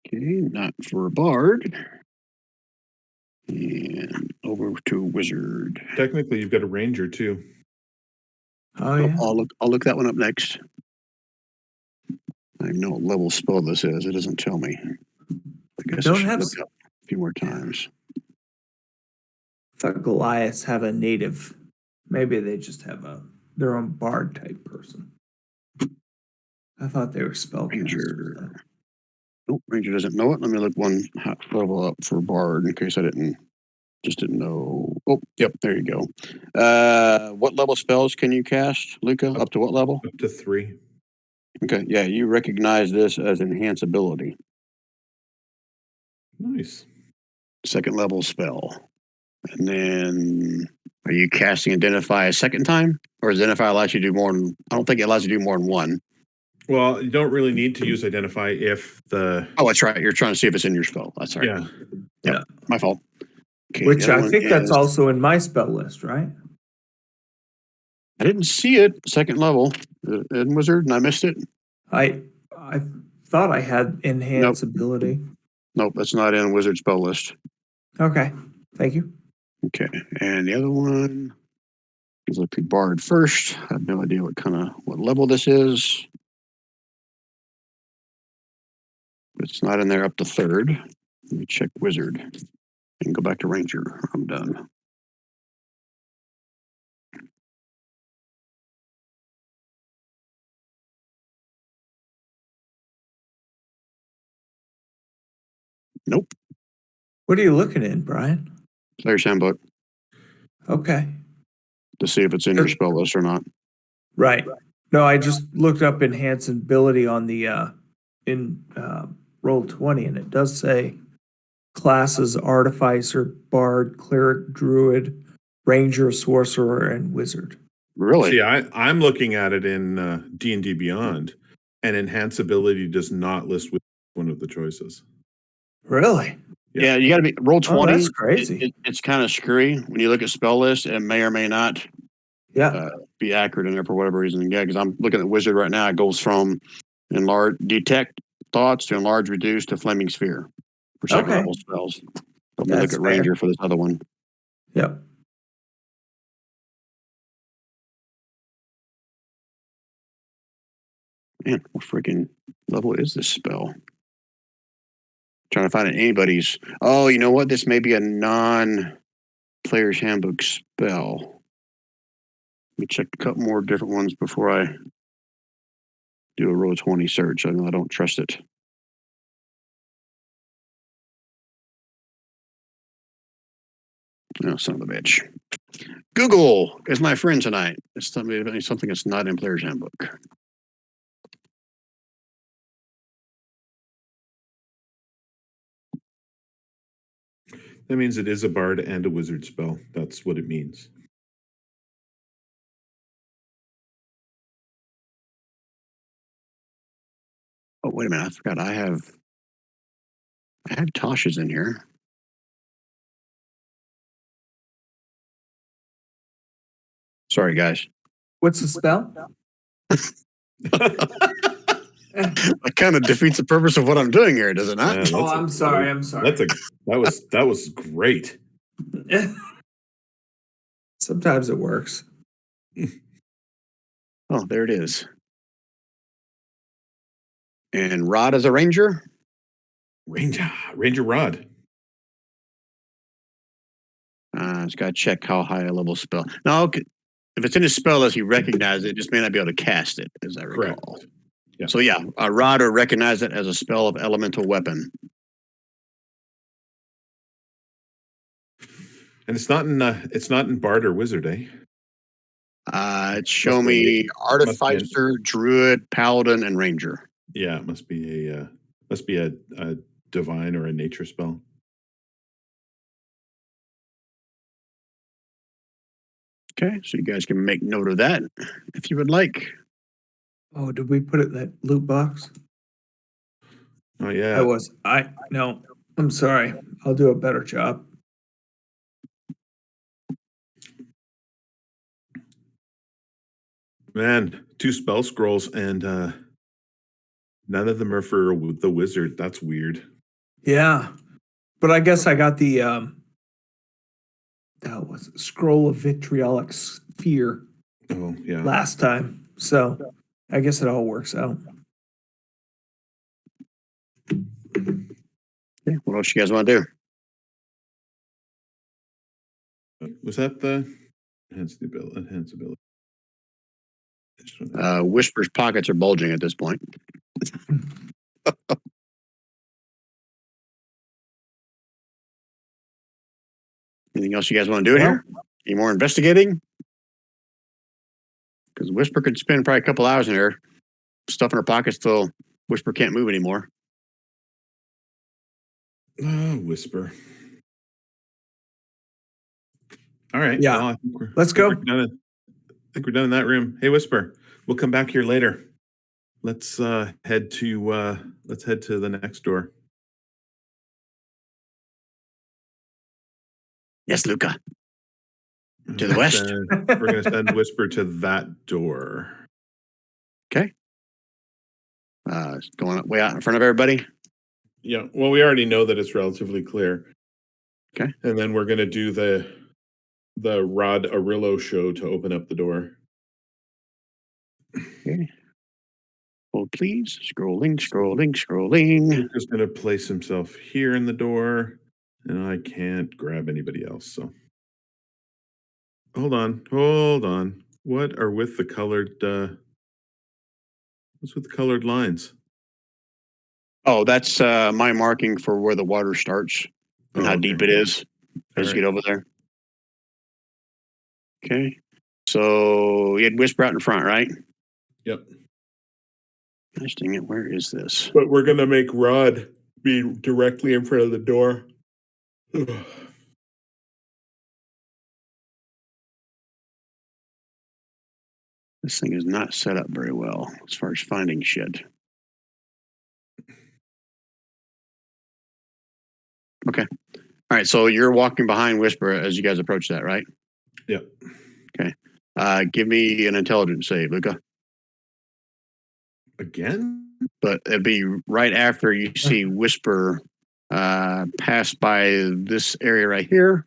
Okay, not for a bard. And over to wizard. Technically, you've got a ranger too. oh yeah. I'll look that one up next. I know what level spell this is. It doesn't tell me. I guess I Don't should have look it up a few more times. I thought Goliaths have a native. Maybe they just have their own bard type person. I thought they were spellcasters. Ranger. Nope, Ranger doesn't know it. Let me look one level up for Bard in case I didn't know. Oh, yep, there you go. What level spells can you cast, Luca? Up to what level? Up to 3. Okay, yeah, you recognize this as enhance ability. Nice. 2nd level spell. And then are you casting Identify a second time? Or does Identify allow you to do more than I don't think it allows you to do more than one. Well, you don't really need to use identify if the Oh, that's right. You're trying to see if it's in your spell. That's right. yeah. My fault. Okay, Which the other I one think that's is- also in my spell list, right? I didn't see it. 2nd level in Wizard, and I missed it. I thought I had enhance ability. Nope, that's not in Wizard spell list. Okay. Thank you. Okay, and the other one is look at Bard first. I have no idea what level this is. It's not in there up to 3rd. Let me check Wizard and go back to Ranger. I'm done. Nope. What are you looking in, Brian? Player's Handbook Okay. to see if it's in your spell list or not. Right. No, I just looked up enhance ability on the in Roll20, and it does say classes artificer, bard, cleric, druid, ranger, sorcerer, and wizard. Really? See, I'm looking at it in D&D Beyond, and enhance ability does not list with one of the choices. Really? Yeah, you got to be roll 20. that's crazy. It's kind of screwy when you look at spell list. It may or may not Yeah. be accurate in there for whatever reason. Yeah, because I'm looking at wizard right now. It goes from enlarge, detect thoughts to enlarge, reduce to flaming sphere for second Okay. level spells. Let me look That's at fair. ranger for this other one. Yep. Man, what freaking level is this spell? Trying to find it anybody's. Oh, you know what? This may be a non-player's handbook spell. Let me check a couple more different ones before I do a Roll20 search. I know I don't trust it. No, son of a bitch. Google is my friend tonight. It's something that's not in player's handbook. That means it is a bard and a wizard spell. That's what it means. Oh, wait a minute. I forgot I have Tosh's in here. Sorry, guys. What's the spell? That kind of defeats the purpose of what I'm doing here, does it not? Yeah, that's Oh, I'm sorry. I'm sorry. That was great. Sometimes it works. Oh, there it is. And Rod as a ranger? Ranger Rod. Just got to check how high a level spell. No, okay. If it's in his spell list, he recognizes it, just may not be able to cast it, as I recall. Correct. Yeah. So yeah, Rod will recognize it as a spell of elemental weapon. And it's not in bard or wizard, eh? Show Must be me artificer, druid, paladin, and ranger. Yeah, it must be a divine or a nature spell. Okay, so you guys can make note of that if you would like. Oh, did we put it in that loot box? Oh yeah. No, I'm sorry. I'll do a better job. Man, 2 spell scrolls and none of them are for the wizard. That's weird. Yeah. But I guess I got the that was scroll of vitriolic sphere Oh yeah. last time. So I guess it all works out. Okay, what else you guys want to do? Was that the enhance ability? Whisper's pockets are bulging at this point. Anything else you guys want to do here? Any more investigating? Because Whisper could spend probably a couple hours in there, stuff in her pockets till Whisper can't move anymore. Whisper. All right. Yeah. Well, Let's go. I think we're done in that room. Hey, Whisper. We'll come back here later. Let's head to the next door. Yes, Luca. To the west? We're going to send Whisper to that door. Okay. It's going way out in front of everybody. Yeah. Well, we already know that it's relatively clear. Okay. And then we're going to do the Rod Arillo show to open up the door. Okay. Hold, please. Scrolling. He's just going to place himself here in the door, and I can't grab anybody else. So hold on. What are with the colored? What's with the colored lines? Oh, that's my marking for where the water starts. and how deep it is as you Alright. get over there. Okay. So you had Whisper out in front, right? Yep. Gosh dang it, where is this? But we're gonna make Rod be directly in front of the door. This thing is not set up very well as far as finding shit. Okay. All right. So you're walking behind Whisper as you guys approach that, right? Yep. Okay. Give me an intelligence save, Luca. Again? But it'd be right after you see Whisper pass by this area right here.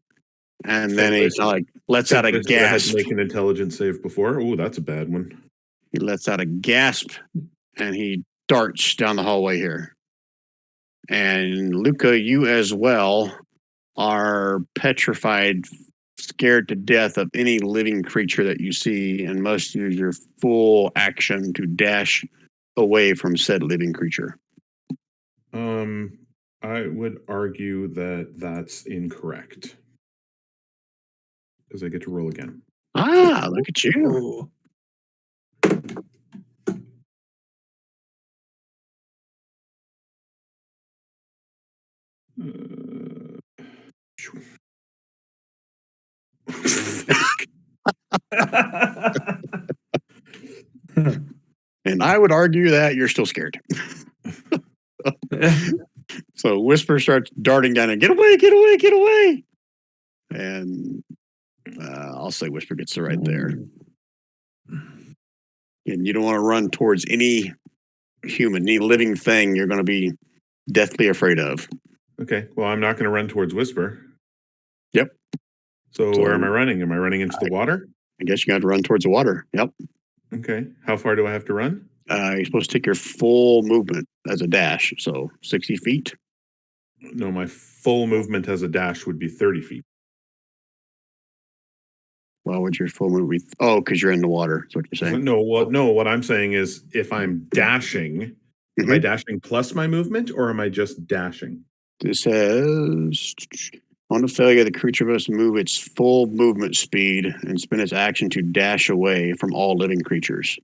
And then he like lets out a I had gasp. to make an intelligence save before. Oh, that's a bad one. He lets out a gasp and he darts down the hallway here. And Luca, you as well are petrified, scared to death of any living creature that you see, and must use your full action to dash away from said living creature. I would argue that that's incorrect. Because I get to roll again. Ah, look at you. Ooh. And I would argue that you're still scared. So Whisper starts darting down and get away, get away, get away. And I'll say Whisper gets to right there. And you don't want to run towards any human, any living thing you're going to be deathly afraid of. Okay. Well, I'm not going to run towards Whisper. Yep. So where am I running? Am I running into the water? I guess you got to run towards the water. Yep. Okay. How far do I have to run? You're supposed to take your full movement as a dash. So 60 feet. No, my full movement as a dash would be 30 feet. Well, what's your full movement? Oh, because you're in the water. That's what you're saying. No, what I'm saying is if I'm dashing, am I dashing plus my movement or am I just dashing? This says on the failure, the creature must move its full movement speed and spend its action to dash away from all living creatures.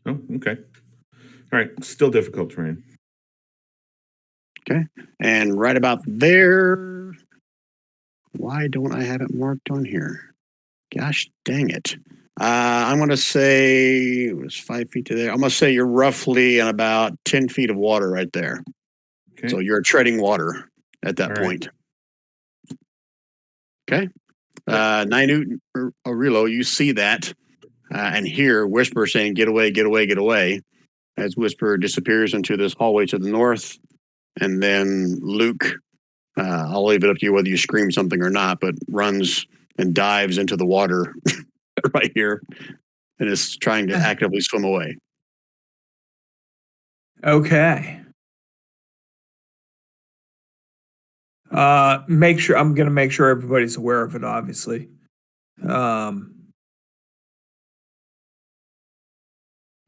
Oh, okay. All right. Still difficult terrain. Okay. And right about there, why don't I have it marked on here? Gosh dang it. I'm going to say it was 5 feet to there. I'm going to say you're roughly in about 10 feet of water right there. Okay. So you're treading water at that All point. Okay. Nainu Aurilo, you see that and hear Whisper saying, get away, get away, get away, as Whisper disappears into this hallway to the north. And then Luke, I'll leave it up to you whether you scream something or not, but runs and dives into the water right here and is trying to actively swim away. Okay. I'm gonna make sure everybody's aware of it, obviously. Boy,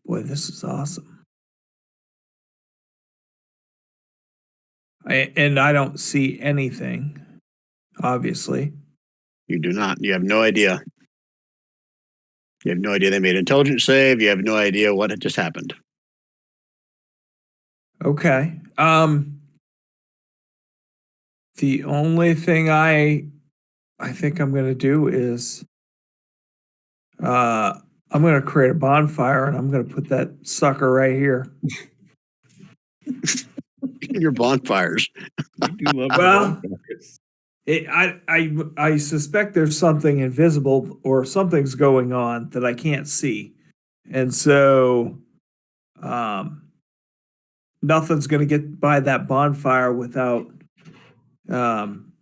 this is awesome. I don't see anything, obviously. You do not. You have no idea. You have no idea they made an intelligence save. You have no idea what had just happened. Okay. The only thing I think I'm gonna do is I'm gonna create a bonfire and I'm gonna put that sucker right here. Your bonfires. I do love Well, bonfires. I suspect there's something invisible or something's going on that I can't see, and so nothing's gonna get by that bonfire without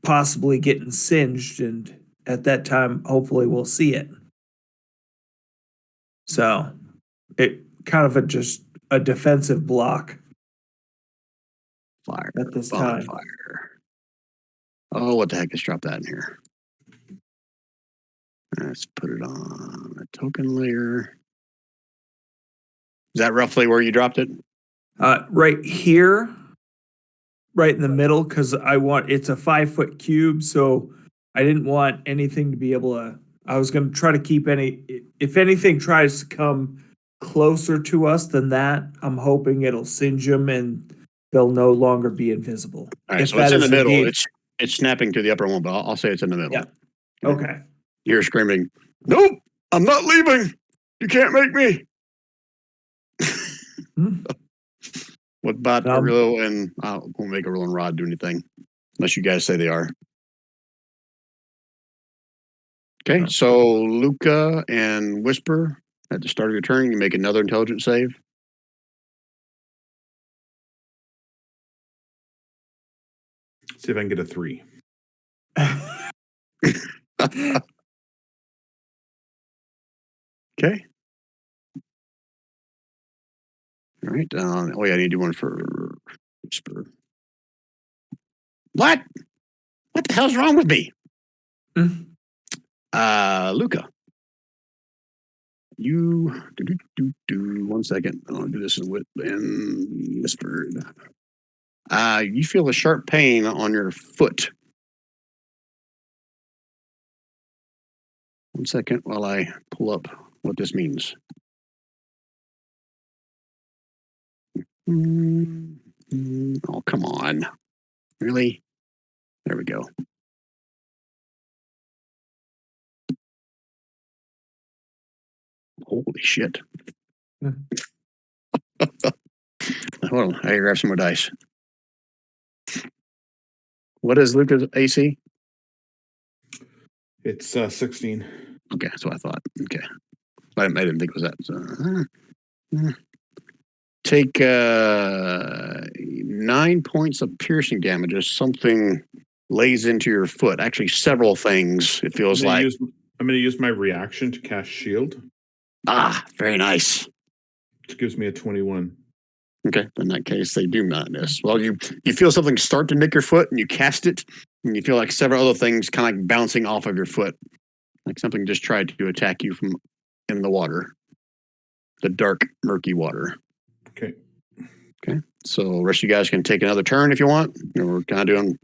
possibly getting singed, and at that time, hopefully, we'll see it. So, it kind of just a defensive block Fire. at this time. Bonfire. Oh, what the heck? Let's drop that in here. Let's put it on a token layer. Is that roughly where you dropped it? Right here, right in the middle because it's a 5-foot cube, so I didn't want anything to be able to. I was going to try to keep if anything tries to come closer to us than that, I'm hoping it'll singe them and they'll no longer be invisible. All right, If so it's that in the is middle. indeed- It's snapping to the upper one, but I'll say it's in the middle. Yeah. Okay. You're screaming, "Nope, I'm not leaving. You can't make me." What about Arillo and won't make Arillo and Rod do anything unless you guys say they are. Okay, so Luca and Whisper at the start of your turn, you make another intelligence save. See if I can get a 3. Okay. All right. Oh yeah, I need to do one for Whisper. What? What the hell's wrong with me? Luca. You do 1 second. I'll do this in Whispered. You feel a sharp pain on your foot. 1 second while I pull up what this means. Oh, come on. Really? There we go. Holy shit. Hold on. I grab some more dice. What is Luca's AC? It's 16. Okay, that's what I thought. Okay. I didn't think it was that. So, take 9 points of piercing damage as something lays into your foot. Actually, several things, it feels like. I'm going to use my reaction to cast shield. Very nice. Which gives me a 21. Okay, in that case, they do not miss. Well, you feel something start to nick your foot, and you cast it, and you feel like several other things kind of like bouncing off of your foot. Like something just tried to attack you from in the water. The dark, murky water. Okay. So rest of you guys can take another turn if you want. We're kind of doing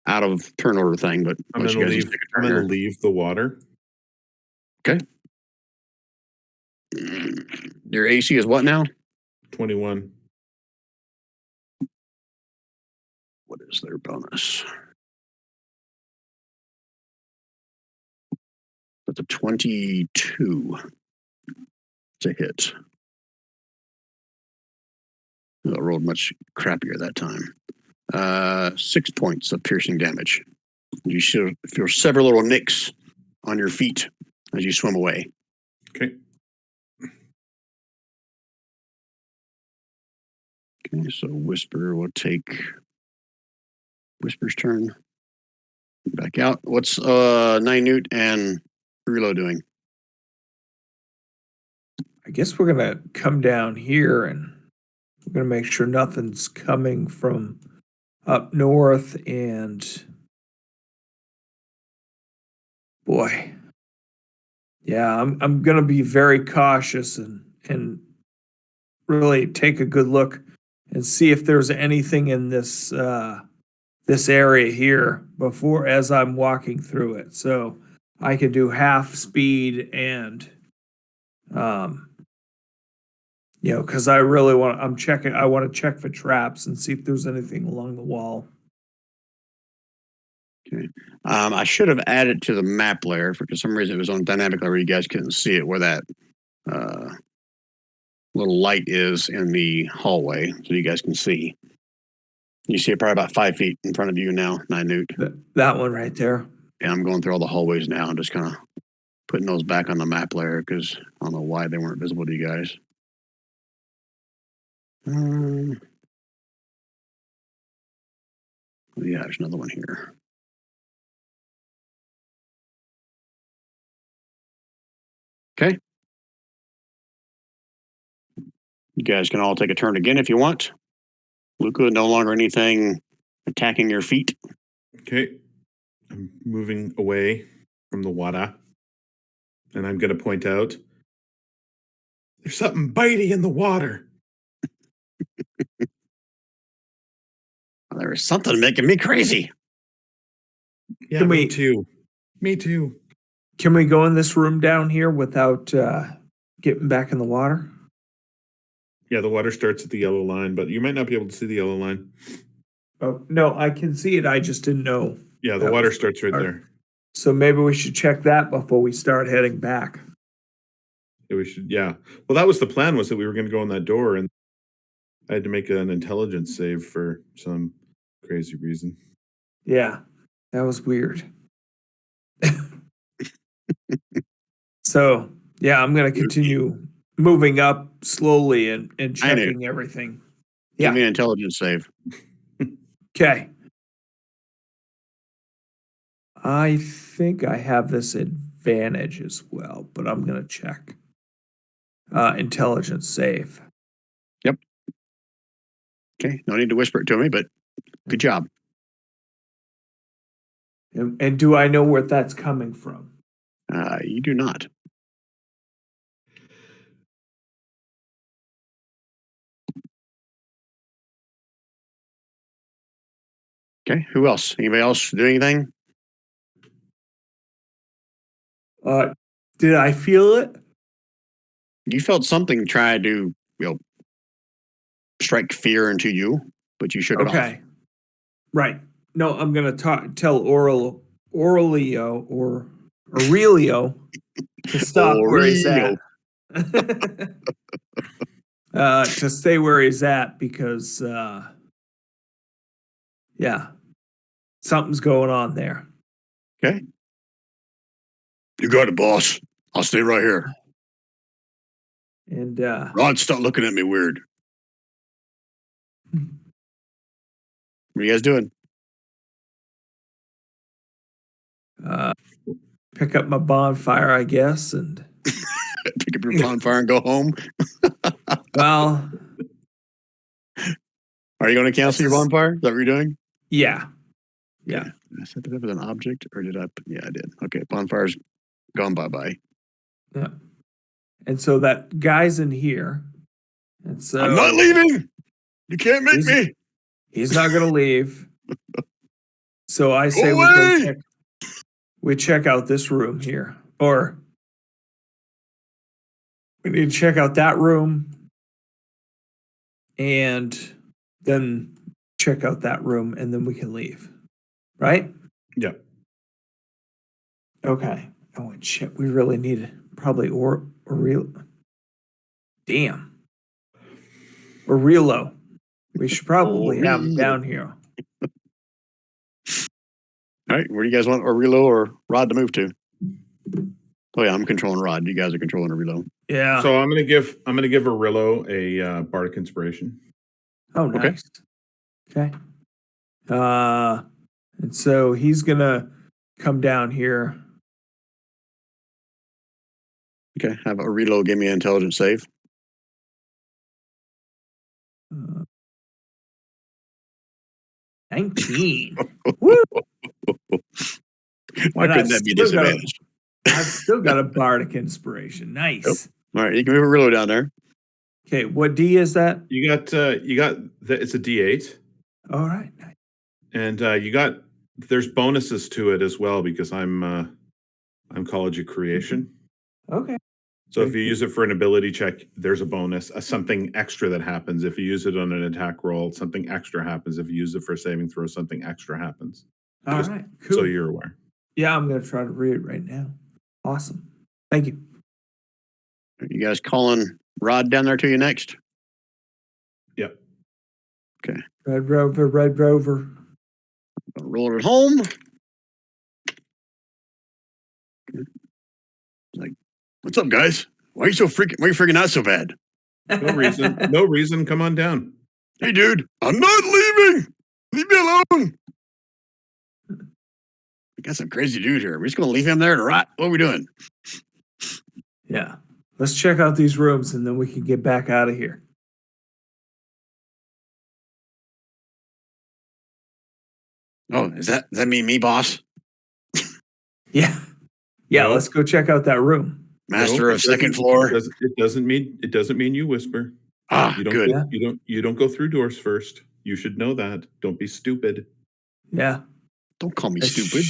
out of turn order thing, but I'm going to leave the water. Okay. Your AC is what now? 21. What is their bonus? That's a 22 to hit. I rolled much crappier that time. 6 points of piercing damage. You feel several little nicks on your feet as you swim away. Okay. Okay, so Whisper will take Whisper's turn. Back out. What's Nynute and Relo doing? I guess we're gonna come down here and we're gonna make sure nothing's coming from up north. And boy, yeah, I'm gonna be very cautious and really take a good look and see if there's anything in this this area here before as I'm walking through it. So I could do half speed and because I really want I want to check for traps and see if there's anything along the wall. Okay. I should have added to the map layer for some reason it was on dynamic layer where you guys couldn't see it where that little light is in the hallway so you guys can see. You see it probably about 5 feet in front of you now, Nynute. That one right there. Yeah, I'm going through all the hallways now. I'm just kind of putting those back on the map layer because I don't know why they weren't visible to you guys. Yeah, there's another one here. Okay. You guys can all take a turn again if you want. Luca, no longer anything attacking your feet. Okay. I'm moving away from the water. And I'm going to point out there's something bitey in the water. There is something making me crazy. Yeah, Can me we- too. Me too. Can we go in this room down here without getting back in the water? Yeah, the water starts at the yellow line, but you might not be able to see the yellow line. Oh, no, I can see it. I just didn't know. Yeah, the That water was- starts right all right. there. So maybe we should check that before we start heading back. Yeah, we should. Yeah. Well, that was the plan. Was that we were going to go in that door, and I had to make an intelligence save for some crazy reason. Yeah, that was weird. So, yeah, I'm going to continue moving up slowly and I knew. checking everything. Give Yeah. me an intelligence save. Okay. I think I have this advantage as well, but I'm going to check. Intelligence save. Okay, no need to whisper it to me, but good job. And do I know where that's coming from? You do not. Okay, who else? Anybody else do anything? Did I feel it? You felt something try to, strike fear into you, but you shook it off. Okay. Right. No, I'm going to tell Aurelio to stop where he's at. To stay where he's at because, yeah, something's going on there. Okay. You got it, boss. I'll stay right here. And Rod, stop looking at me weird. What are you guys doing? pick up my bonfire, I guess. And Pick up your bonfire and go home? well, Are you going to cancel your bonfire? Is that what you're doing? yeah. Yeah. Did I set that up as an object or did I? Yeah, I did. Okay, bonfire's gone bye-bye. Yeah. And so that guy's in here. And so I'm not leaving. You can't make me. he's not going to leave. So I say away! we check out this room here. Or we need to check out that room and then check out that room and then we can leave. Right? Yeah. Okay. Oh, and shit. We really need it. Probably Aurelio. Damn. Aurelio. We should probably have him down here. All right, where do you guys want Aurelio or Rod to move to? Oh yeah, I'm controlling Rod. You guys are controlling Aurelio. Yeah. So I'm gonna give Aurelio a bardic inspiration. Oh, nice. Okay. And so he's gonna come down here. Okay, have Aurelio give me an intelligence save. 19. Woo! Why And couldn't I've that be still got a- disadvantage? I've still got a bardic inspiration. Nice. All right, you can move Aurelio down there. Okay, what D is that? You got it's a D8, All right. Nice. and there's bonuses to it as well because I'm College of Creation. Okay. So if you use it for an ability check, there's a bonus, something extra that happens. If you use it on an attack roll, something extra happens. If you use it for a saving throw, something extra happens. All Just right. Cool. So you're aware. Yeah, I'm gonna try to read it right now. Awesome. Thank you. Are you guys calling Rod down there to you next? Yep. Red Rover, Red Rover. Roll it home. Like, what's up, guys? Why are you freaking out so bad? No reason. No reason. Come on down. Hey, dude, I'm not leaving. Leave me alone. We got some crazy dude here. We're just going to leave him there to rot. What are we doing? Yeah. Let's check out these rooms and then we can get back out of here. Oh, does that mean me, boss? Yeah. Yeah, No. let's go check out that room. Master No, of it second doesn't- floor? It doesn't mean you whisper. Ah, You don't good. go, you don't go through doors first. You should know that. Don't be stupid. Yeah. Don't call me stupid.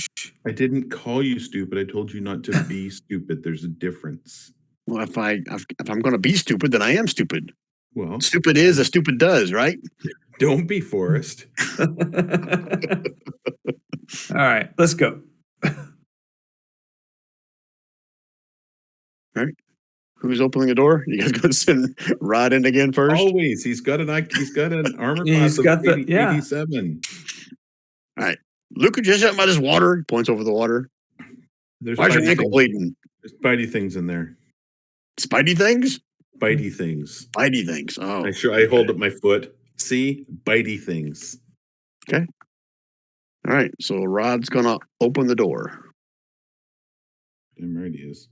I didn't call you stupid. I told you not to be stupid. There's a difference. Well, if I'm going to be stupid, then I am stupid. Well, Stupid is as stupid does, right? don't be Forrest. All right, let's go. Who's opening the door? You guys going to send Rod in again first? Always. He's got an armor Yeah, class he's got of the- 80, yeah. 87. Luke, just out by this water. He points over the water. There's Why's your bitey ankle things- bleeding? There's bitey things in there. Spidey things? Bitey things. Spidey things. Oh, I hold up my foot. See? Bitey things. all right. So Rod's going to open the door. Damn right he is.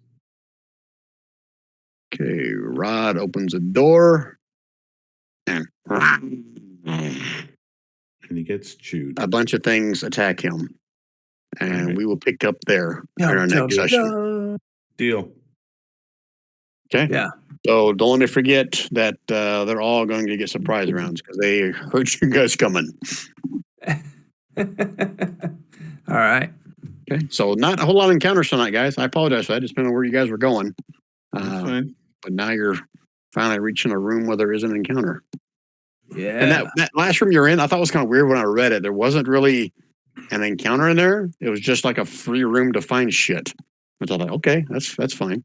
Okay, Rod opens the door. And And he gets chewed. a bunch of things attack him. And Alright. we will pick up there in our next session. Deal. Okay. Yeah. So don't let me forget that they're all going to get surprise rounds because they heard you guys coming. All right. Okay. So not a whole lot of encounters tonight, guys. I apologize for that. Just depending on where you guys were going. That's fine. But now you're finally reaching a room where there is an encounter. Yeah. And that last room you're in, I thought was kind of weird when I read it. There wasn't really an encounter in there. It was just like a free room to find shit. I thought, like, okay, that's fine.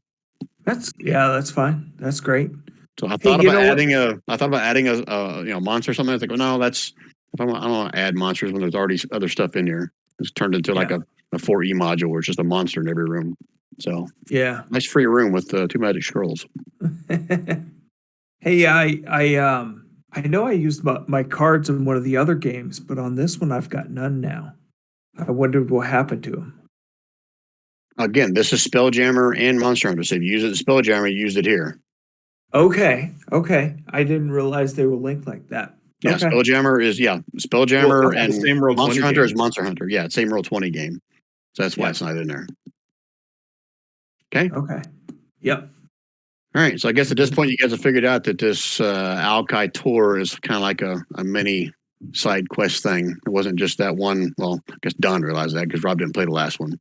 That's fine. That's great. So I thought you about know what? adding a monster or something. I was like, well, no, I don't want to add monsters when there's already other stuff in here. It's turned into like a 4E module where it's just a monster in every room. So Yeah. nice free room with 2 magic scrolls. Hey, I know I used my cards in one of the other games, but on this one I've got none now. I wondered what happened to them. Again, this is Spelljammer and Monster Hunter. So if you use it in Spelljammer, you used it here. Okay. I didn't realize they were linked like that. Yeah, Okay. Spelljammer is Spelljammer Well, and the same Roll 20 Monster Hunter game. is Monster Hunter. Yeah, same Roll 20 game. So that's why Yeah. it's not in there. Okay. Yep. All right. So I guess at this point, you guys have figured out that this Alkai Tor is kind of like a mini side quest thing. It wasn't just that one. Well, I guess Don realized that because Rob didn't play the last one.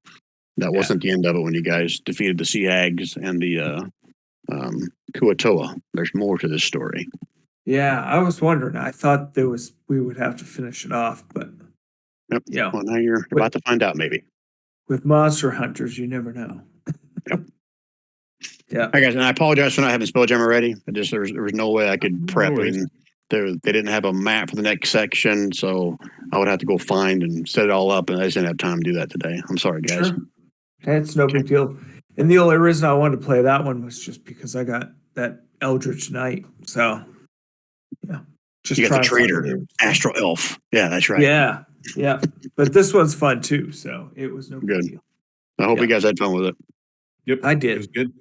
That wasn't the end of it when you guys defeated the Sea Hags and the Kuatoa. There's more to this story. Yeah, I was wondering. I thought we would have to finish it off, but Yep. Yeah. Well, now you're about to find out, maybe. with monster hunters, you never know. Yep. Yeah. All right, guys, and I apologize for not having Spelljammer ready. There was no way I could prep. No worries. And they didn't have a map for the next section, so I would have to go find and set it all up, and I just didn't have time to do that today. I'm sorry, guys. Sure. It's no big deal. And the only reason I wanted to play that one was just because I got that Eldritch Knight. So, yeah. Just You got the trying traitor, something new. Astral Elf. Yeah, that's right. Yeah. But this one's fun too. So it was no big Good. deal. I hope Yeah. you guys had fun with it. Yep. I did. It was good.